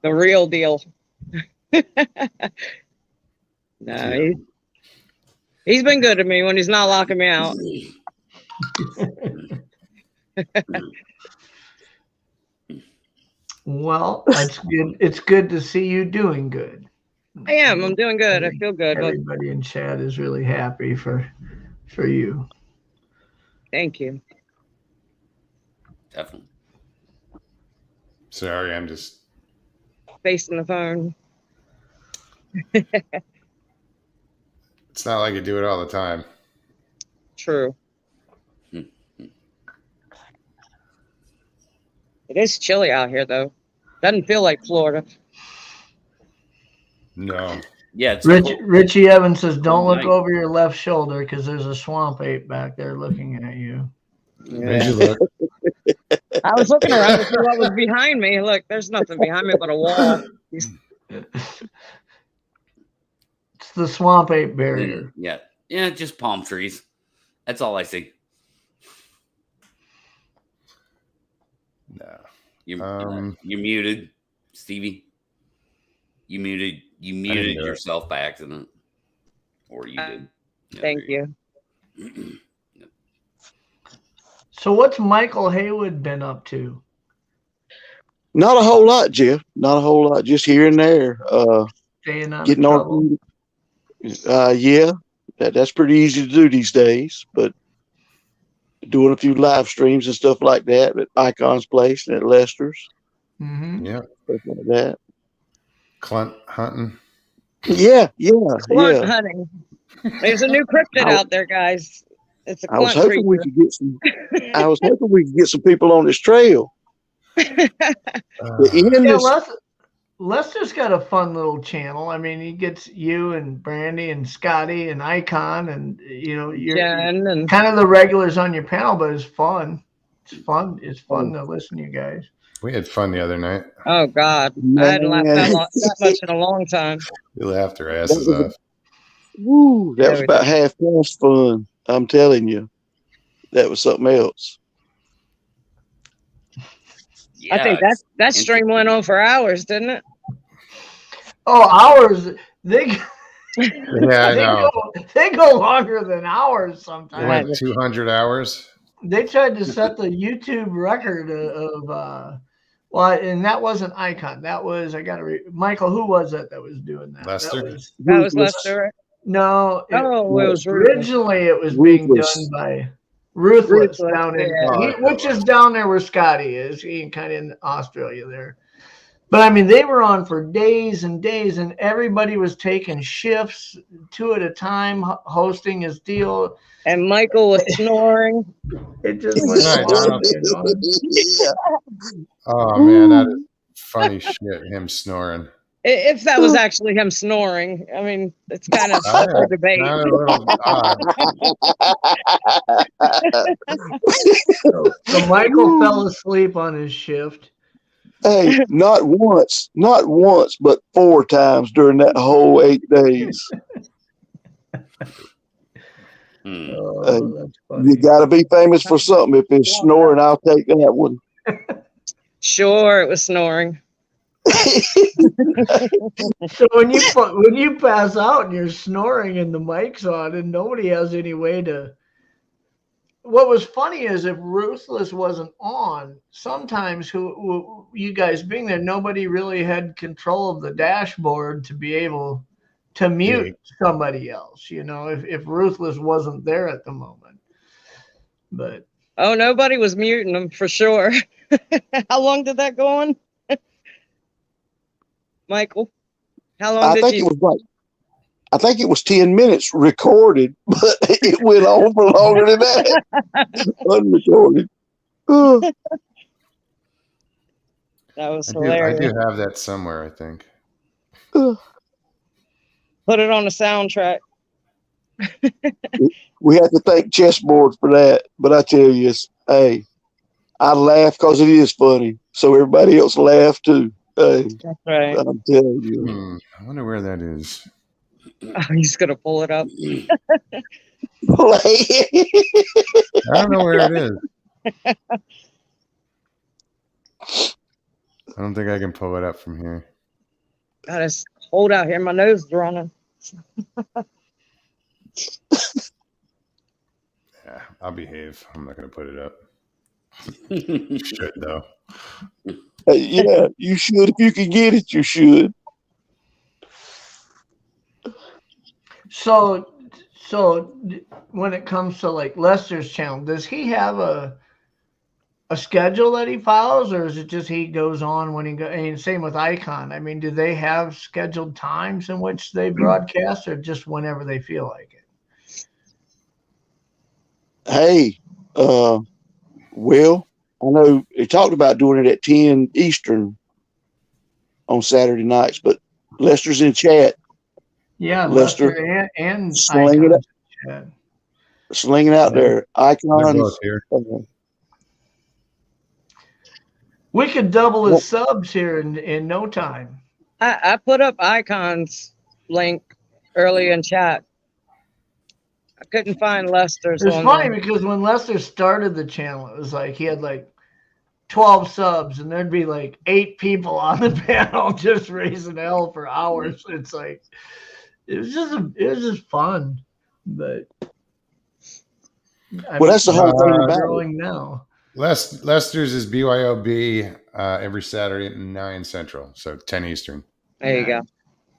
The real deal. No, he's been good to me when he's not locking me out. Well, that's good. It's good to see you doing good. I am. I'm doing good. I feel good. Everybody in chat is really happy for you. Thank you. Definitely. Sorry, I'm just facing the phone. It's not like you do it all the time. True. It is chilly out here, though. Doesn't feel like Florida. No. Yeah. It's Richie Evans says, don't look over your left shoulder because there's a swamp ape back there looking at you. Where'd you look? I was looking around to see what was behind me. Look, there's nothing behind me but a wall. It's the swamp ape barrier. Yeah. Yeah, just palm trees. That's all I see. No. You're muted, Stevie. You muted yourself by accident. Or you did. Yeah, Thank you. So what's Michael Haywood been up to? Not a whole lot, Jeff. Not a whole lot. Just here and there. Staying out Getting of trouble. on. Yeah, that's pretty easy to do these days. But doing a few live streams and stuff like that at Icon's place and at Lester's. Mm-hmm. Yeah. Stuff like that. Clunt hunting. Yeah. Clunt hunting. There's a new cryptid out there, guys. It's a I was clunt hoping we creature. could get some. I was hoping we could get some people on this trail. Lester's got a fun little channel. I mean, he gets you and Brandy and Scotty and Icon, and you're Jen and kind of the regulars on your panel, but it's fun. It's fun. It's fun to listen to you guys. We had fun the other night. Oh God, I hadn't laughed that much in a long time. We laughed our asses off. Woo! That was about half past fun. I'm telling you, that was something else. Yeah, I think that stream went on for hours, didn't it? Oh, hours. They I know. They go longer than hours We sometimes. went 200 hours. They tried to set the YouTube record of and that wasn't Icon. That was Michael. Who was it that was doing that? Lester? That was Lester. No. It was originally it was being done by Ruthless down in, which is down there where Scotty is. He kind of in Australia there. But I mean, they were on for days and days, and everybody was taking shifts 2 at a time, hosting his deal. And Michael was snoring. It just went Right, on Donald. and on. Yeah. Oh man, that is funny shit. Him snoring. If that was actually him snoring, I mean, it's kind of Oh, up yeah. for debate. Sounded a little odd. So Michael fell asleep on his shift. Hey, not once, but 4 times during that whole 8 days. Oh, that's funny. You got to be famous for something. If it's snoring, I'll take that one. Sure, it was snoring. So when you pass out and you're snoring and the mic's on and nobody has any way to. What was funny is if Ruthless wasn't on, sometimes who you guys being there, nobody really had control of the dashboard to be able to mute somebody else. You know, if Ruthless wasn't there at the moment. But Oh, nobody was muting them for sure. How long did that go on? Michael, how long did you? I think it was 10 minutes recorded, but it went on for longer than that. Unrecorded. That was I hilarious. do have that somewhere, I think. Put it on the soundtrack. We have to thank Chessboard for that. But I tell you, hey, I laugh because it is funny. So everybody else laugh too. Hey, That's right. I'm telling you. I wonder where that is. Oh, he's going to pull it up. I don't know where it is. I don't think I can pull it up from here. Got to hold out here. My nose is running. Yeah, I'll behave. I'm not going to put it up. Should though. Yeah, you should. If you can get it, you should. So when it comes to like Lester's channel, does he have a schedule that he follows, or is it just he goes on when he goes? And same with Icon. I mean, do they have scheduled times in which they broadcast, or just whenever they feel like it? Hey, Will, I know they talked about doing it at 10 Eastern on Saturday nights, but Lester's in chat. Yeah, Lester and slinging it, slinging out there. Icons. Here. We could double his subs here in no time. I put up Icon's link early in chat. I couldn't find Lester's. It's funny because when Lester started the channel, it was like he had like 12 subs, and there'd be like 8 people on the panel just raising hell for hours. It's like it was just fun, but that's the whole thing about growing now. Lester's is BYOB every Saturday at 9 Central, so 10 Eastern. There you go.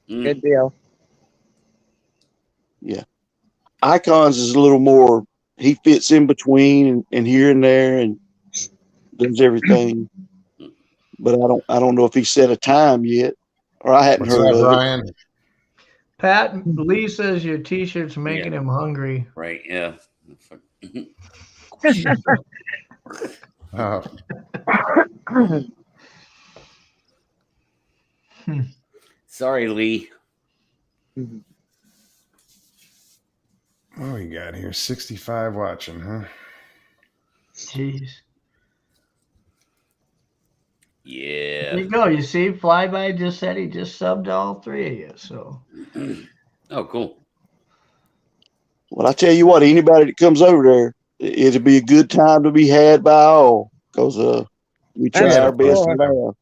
Good deal. Yeah. Icons is a little more, he fits in between and here and there and does everything. But I don't know if he set a time yet, or I hadn't heard of Brian? it. Pat Lee says your t-shirt's making him hungry. Right, yeah. Oh. Sorry, Lee. What we got here? 65 watching, huh? Jeez. Yeah. There you go. You see, Flyby just said he just subbed all 3 of you. So. Oh, cool. Well, I tell you what, anybody that comes over there, it'll be a good time to be had by all, because we try our best to laugh.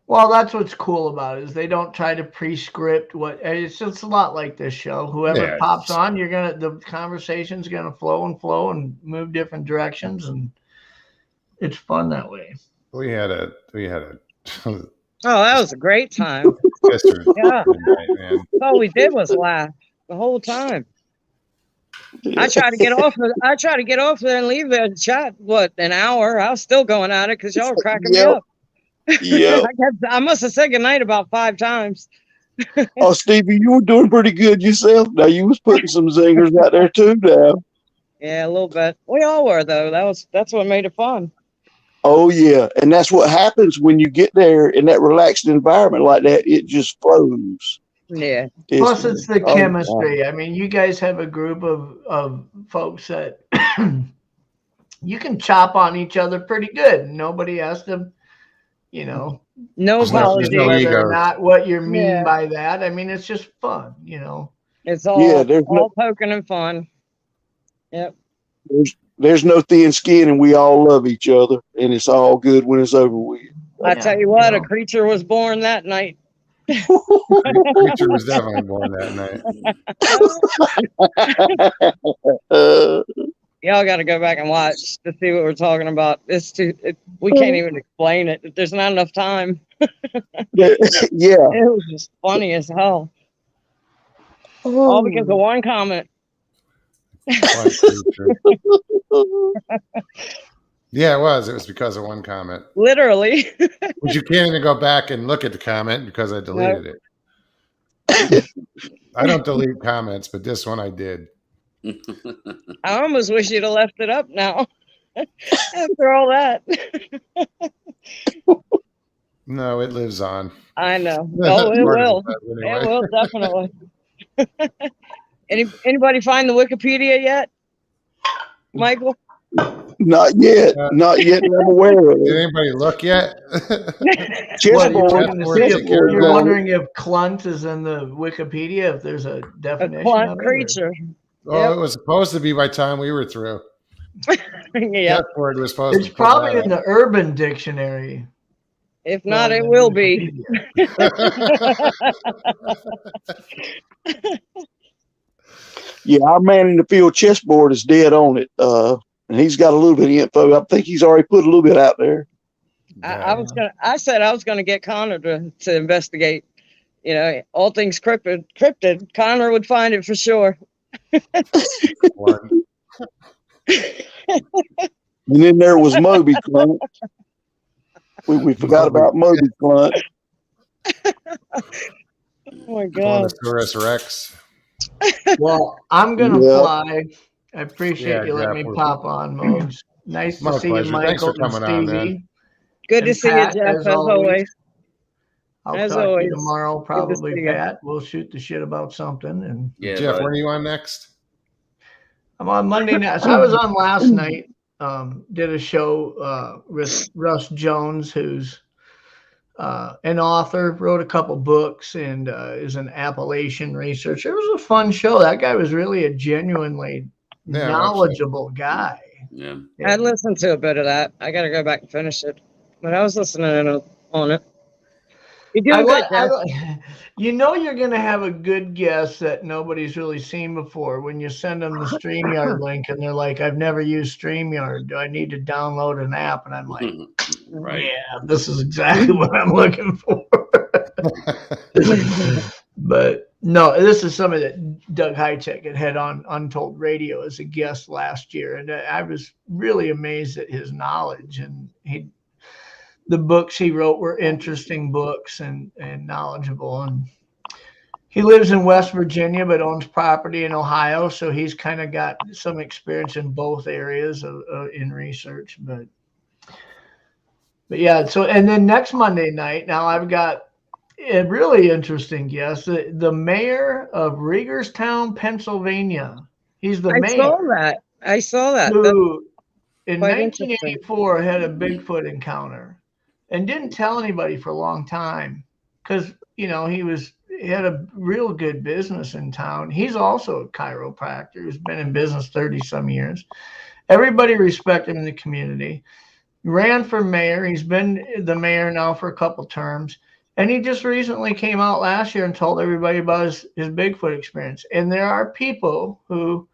Well, that's what's cool about it, is they don't try to pre-script what. It's just a lot like this show. Whoever pops on, the conversation's gonna flow and move different directions, and it's fun that way. We had a Oh, that was a great time. Yeah. All we did was laugh the whole time. I tried to get off there and leave the chat. What, an hour? I was still going at it because y'all were cracking me up. Yeah. I must have said goodnight about 5 times. Oh, Stevie, you were doing pretty good yourself. Now you was putting some zingers out there too. Now. Yeah, a little bit. We all were though. That's what made it fun. Oh yeah, and that's what happens when you get there in that relaxed environment like that. It just flows. Yeah. Plus, it's the oh, chemistry. I mean, you guys have a group of folks that you can chop on each other pretty good. Nobody has to, you know, No There's no apology. ego. whether or not what you mean Yeah. by that. I mean, it's just fun, you know. It's all Yeah, there's no- poking and fun. Yep. There's no thin skin, and we all love each other, and it's all good when it's over with. I tell you what, know. a creature was born that night. Creature was definitely born that night. Y'all got to go back and watch to see what we're talking about. We can't even explain it. There's not enough time. Yeah. It was just funny as hell. All because of one comment. Fun creature. Yeah, it was. It was because of one comment. Literally. But you can't even go back and look at the comment because I deleted it. I don't delete comments, but this one I did. I almost wish you'd have left it up now. After all that. No, it lives on. I know. Oh, it will. Anyway. It will, definitely. Anybody find the Wikipedia yet? Michael? Not yet. Not yet. I'm aware of Did it. anybody look yet? You're wondering if clunt is in the Wikipedia, if there's a definition Clunt of it, creature. Oh, it was supposed to be by the time we were through. Yeah. That word was supposed It's to probably in the Urban Dictionary. If not, it will be. Yeah, our man in the field chessboard is dead on it. And he's got a little bit of info. I think he's already put a little bit out there. I said I was gonna get Connor to investigate. You know, all things cryptid. Connor would find it for sure. And then there was Moby Clunt. We forgot about Moby Clunt. Oh my God. Brontosaurus Rex. Well, I'm gonna fly. I appreciate you letting Jeff, me pop on, Mogs. Nice to My see pleasure. you, Thanks for Michael and coming on, man. Stevie. Good to And see Pat, you, Jeff, as always. I'll As talk to always. you tomorrow, Good to probably, see you. Pat. We'll shoot the shit about something. And Yeah, Jeff, bud. when are you on next? I'm on Monday night. So I was on last night. Did a show with Russ Jones, who's an author, wrote a couple books, and is an Appalachian researcher. It was a fun show. That guy was really a genuinely knowledgeable guy. Yeah. I listened to a bit of that. I got to go back and finish it. But I was listening on it. You're doing good, Jeff. You know you're going to have a good guess that nobody's really seen before when you send them the StreamYard link and they're like, I've never used StreamYard. Do I need to download an app? And I'm like, Right. yeah, this is exactly what I'm looking for. But no, this is somebody that Doug Hychek had on Untold Radio as a guest last year. And I was really amazed at his knowledge. And the books he wrote were interesting books and knowledgeable. And he lives in West Virginia, but owns property in Ohio. So he's kind of got some experience in both areas in research. But yeah, so, and then next Monday night, now I've got a really interesting guest, the mayor of Regerstown, Pennsylvania. He's the mayor. I saw that. Who in quite 1984 had a Bigfoot encounter and didn't tell anybody for a long time because, you know, he had a real good business in town. He's also a chiropractor who's been in business 30 some years. Everybody respected him in the community. Ran for mayor. He's been the mayor now for a couple terms. And he just recently came out last year and told everybody about his Bigfoot experience. And there are people who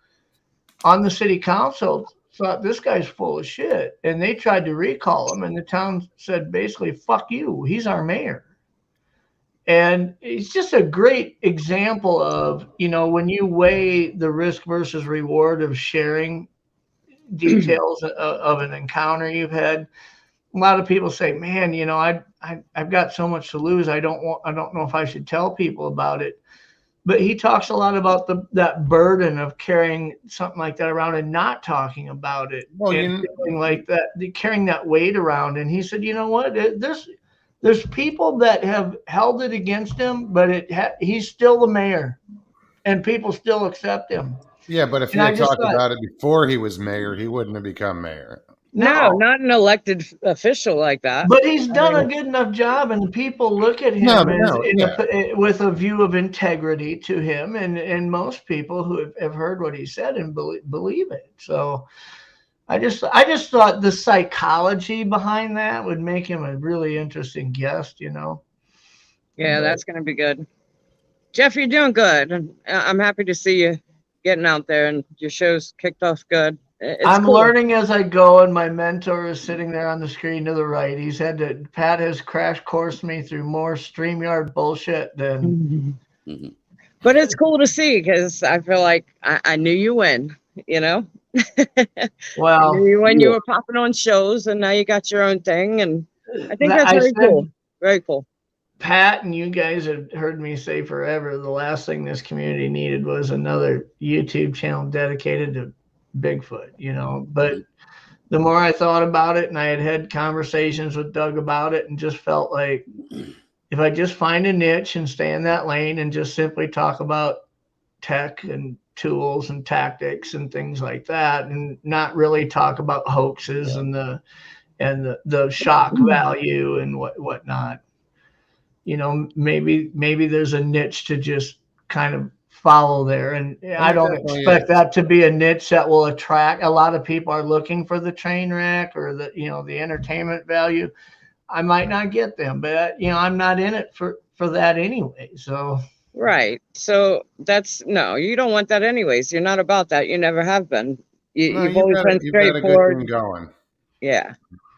on the city council thought this guy's full of shit. And they tried to recall him. And the town said, basically, fuck you. He's our mayor. And it's just a great example of, you know, when you weigh the risk versus reward of sharing details of an encounter you've had, a lot of people say, man, you know, I've got so much to lose. I don't know if I should tell people about it. But he talks a lot about that burden of carrying something like that around and not talking about it, Well, and feeling like that, carrying that weight around. And he said, you know what? There's people that have held it against him, but he's still the mayor, and people still accept him. yeah, but if he And I had just talked thought, about it before he was mayor, he wouldn't have become mayor. No, no, not an elected official like that. but he's I done a mean, good enough job, and people look at him No, but as no, yeah. with a view of integrity to him, and most people who have heard what he said and believe it. So I just thought the psychology behind that would make him a really interesting guest, you know. yeah, But that's going to be good. Jeff, you're doing good. And I'm happy to see you getting out there and your show's kicked off good. It's I'm cool. learning as I go, and my mentor is sitting there on the screen to the right. Pat has crash coursed me through more StreamYard bullshit than. But it's cool to see because I feel like I knew you when, you know. Well, I knew you when yeah. you were popping on shows, and now you got your own thing, and I think that- that's I very said- cool. Very cool. Pat and you guys have heard me say forever, the last thing this community needed was another YouTube channel dedicated to Bigfoot, you know. But the more I thought about it, and I had conversations with Doug about it, and just felt like if I just find a niche and stay in that lane and just simply talk about tech and tools and tactics and things like that, and not really talk about hoaxes and the shock value and whatnot. You know, maybe there's a niche to just kind of follow there. And I don't expect that to be a niche that will attract. A lot of people are looking for the train wreck or the, you know, the entertainment value. I might not get them, but you know, I'm not in it for that anyway. So Right. So no, you don't want that anyways. You're not about that. You never have been. You've always been You've got a good straightforward. thing going. Yeah,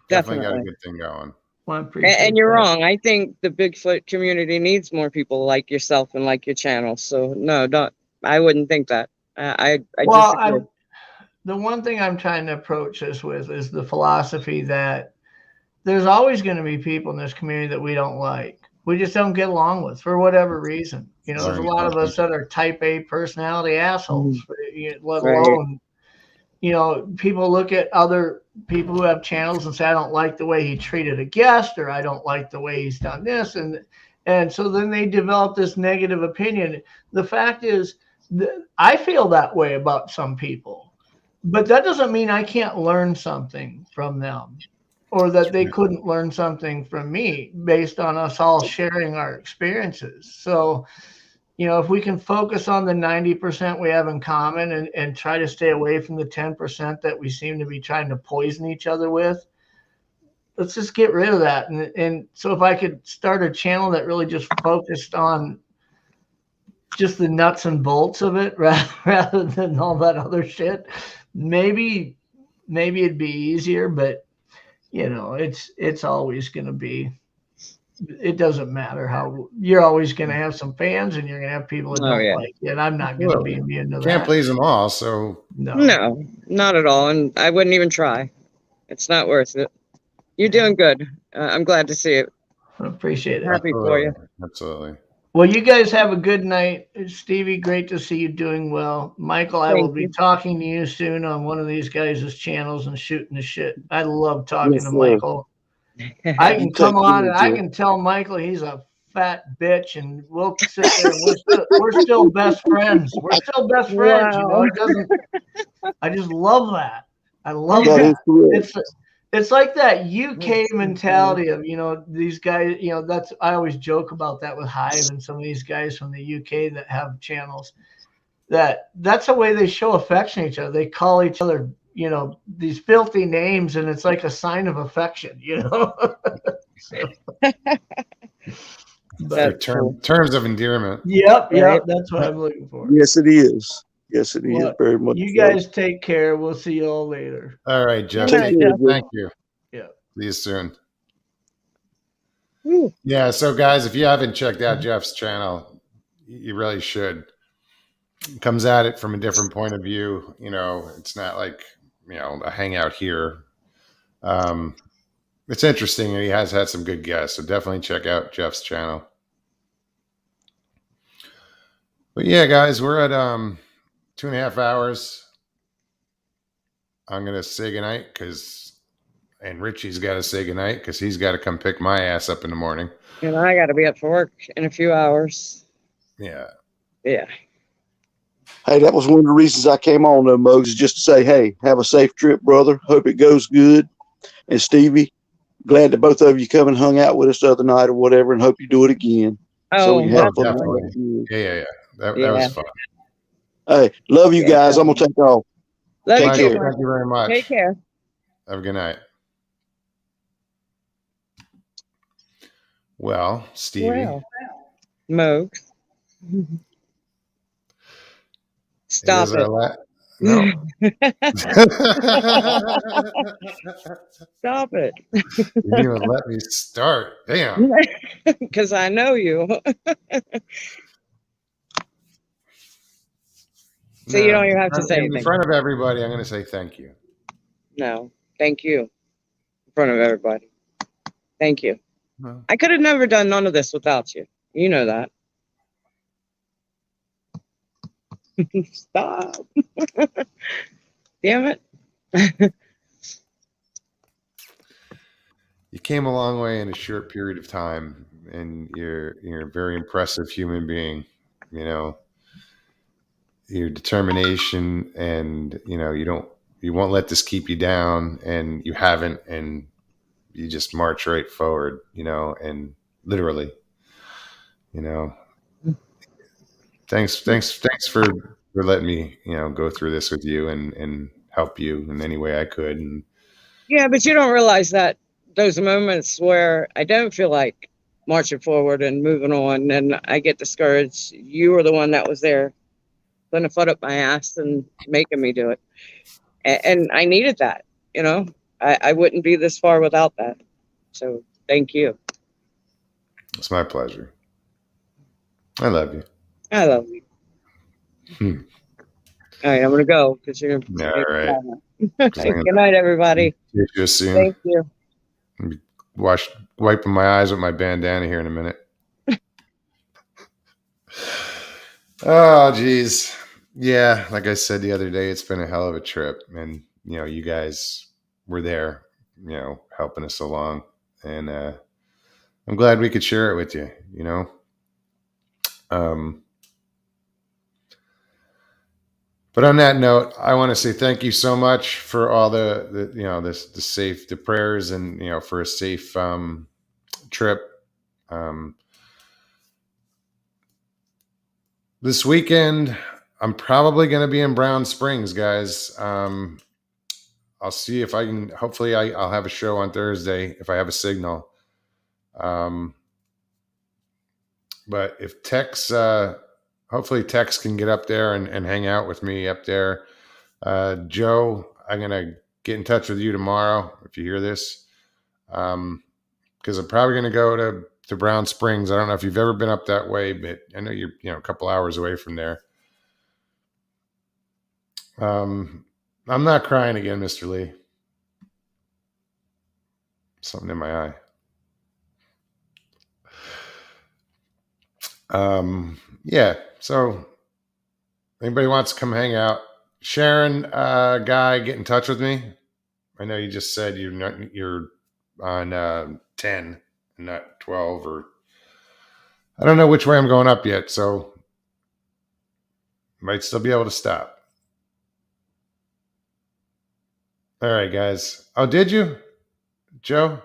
Definitely got a definitely. good thing going. well, I appreciate And you're that. wrong. I think the Bigfoot community needs more people like yourself and like your channel. So no, don't. I wouldn't think that. I Well, disagree. the one thing I'm trying to approach this with is the philosophy that there's always going to be people in this community that we don't like. We just don't get along with for whatever reason. You know, there's a lot of us that are type A personality assholes, let alone, you know, people look at other people who have channels and say, I don't like the way he treated a guest, or I don't like the way he's done this. And so then they develop this negative opinion. The fact is, I feel that way about some people, but that doesn't mean I can't learn something from them, or that they couldn't learn something from me based on us all sharing our experiences. So, you know, if we can focus on the 90% we have in common and try to stay away from the 10% that we seem to be trying to poison each other with, let's just get rid of that. And so if I could start a channel that really just focused on just the nuts and bolts of it rather than all that other shit, maybe it'd be easier. But you know, it's always going to be, it doesn't matter how, you're always going to have some fans and you're going to have people that don't like it. And I'm not going to be immune to that. Can't please them all. So no, not at all. And I wouldn't even try. It's not worth it. You're doing good. I'm glad to see it. I appreciate it. Happy for you. Absolutely. Well, you guys have a good night. Stevie, great to see you doing well. Michael, I will be talking to you soon on one of these guys' channels and shooting the shit. I love talking to Michael. I can come on and I can tell Michael he's a fat bitch, and we'll sit there and we're still best friends. We're still best friends, you know. It doesn't. I just love that. I love that. It's like that UK mentality of, you know, these guys, you know, that's, I always joke about that with Hive and some of these guys from the UK that have channels, that's the way they show affection to each other. They call each other, you know, these filthy names, and it's like a sign of affection, you know. But terms of endearment. Yep, that's what I'm looking for. Yes, it is. Yes, it is very much. You guys take care. We'll see you all later. All right, Jeff. Take care, Thank you. Yeah. See you soon. Woo. Yeah. So, guys, if you haven't checked out Jeff's channel, you really should. He comes at it from a different point of view. You know, it's not like, you know, a hangout here. You it's interesting, and he has had some good guests. So definitely check out Jeff's channel. But yeah, guys, we're at 2.5 hours. I'm gonna say goodnight and Richie's got to say goodnight because he's got to come pick my ass up in the morning. And I got to be up for work in a few hours. Yeah. Yeah. Hey, that was one of the reasons I came on, though, Muggs, is just to say, hey, have a safe trip, brother. Hope it goes good. And Stevie, glad that both of you come and hung out with us the other night or whatever, and hope you do it again. So we Oh, can have fun. definitely. Yeah. That Yeah. was fun. Hey, love you guys. I'm gonna take off. Love Take you Michael, too. care. thank you very much. Take care. Have a good night. Well, Stevie. Well, Mokes. Stop is it. No. Stop it. You didn't even let me start. Damn. Because I know you. So you don't even have to say in anything. front of everybody, I'm going to say thank you. No, thank you. In front of everybody. Thank you. Well, I could have never done none of this without you. You know that. Stop. Damn it. you came a long way in a short period of time, and you're a very impressive human being. You know, your determination, and you won't let this keep you down, and you haven't, and you just march right forward. And literally, thanks for letting me go through this with you and help you in any way I could. And Yeah, but you don't realize that those moments where I don't feel like marching forward and moving on and I get discouraged, you were the one that was there putting a foot up my ass and making me do it. And I needed that, I wouldn't be this far without that. So thank you. it's my pleasure. I love you. I love you. All right, I'm going to go because you're Yeah, all right. Good night, everybody. See you soon. Thank you. Wiping my eyes with my bandana here in a minute. Oh, geez. Yeah, like I said the other day, it's been a hell of a trip. And, you guys were there, helping us along. And I'm glad we could share it with you, But on that note, I want to say thank you so much for all the prayers and, for a safe trip. This weekend, I'm probably going to be in Brown Springs, guys. I'll see if I can. Hopefully, I'll have a show on Thursday if I have a signal. But if Tex, hopefully Tex can get up there and hang out with me up there. Joe, I'm going to get in touch with you tomorrow if you hear this. Because I'm probably going to go to Brown Springs. I don't know if you've ever been up that way, but I know you're a couple hours away from there. I'm not crying again, Mr. Lee. Something in my eye. Yeah. So anybody wants to come hang out, Sharon, Guy, get in touch with me. I know you just said you're on 10 and not 12, or I don't know which way I'm going up yet. So might still be able to stop. All right, guys. Oh, did you, Joe?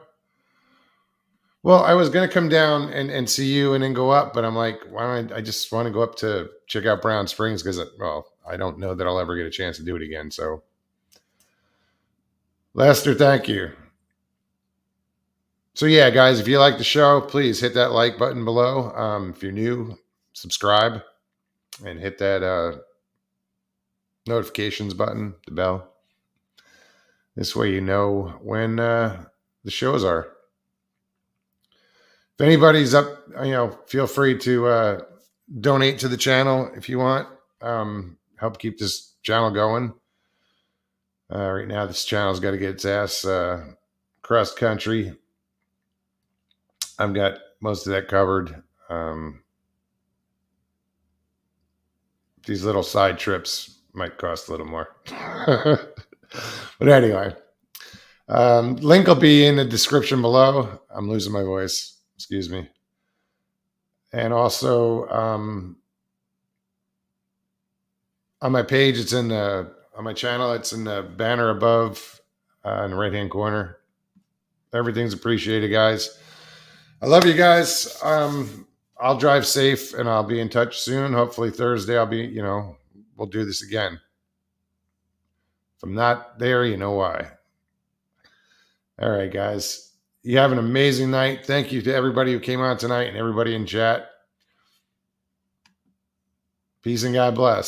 Well, I was going to come down and see you and then go up, but I'm like, why don't I just want to go up to check out Brown Springs because, I don't know that I'll ever get a chance to do it again. So, Lester, thank you. So, yeah, guys, if you like the show, please hit that like button below. If you're new, subscribe and hit that notifications button, the bell. This way you know when the shows are. If anybody's up, feel free to donate to the channel if you want. Help keep this channel going. Right now, this channel's got to get its ass cross country. I've got most of that covered. These little side trips might cost a little more. But anyway, link will be in the description below. I'm losing my voice. Excuse me. And also on my page, it's in the, on my channel, it's in the banner above in the right-hand corner. Everything's appreciated, guys. I love you guys. I'll drive safe and I'll be in touch soon. Hopefully Thursday I'll be, we'll do this again. If I'm not there, you know why. All right, guys. You have an amazing night. Thank you to everybody who came on tonight and everybody in chat. Peace and God bless.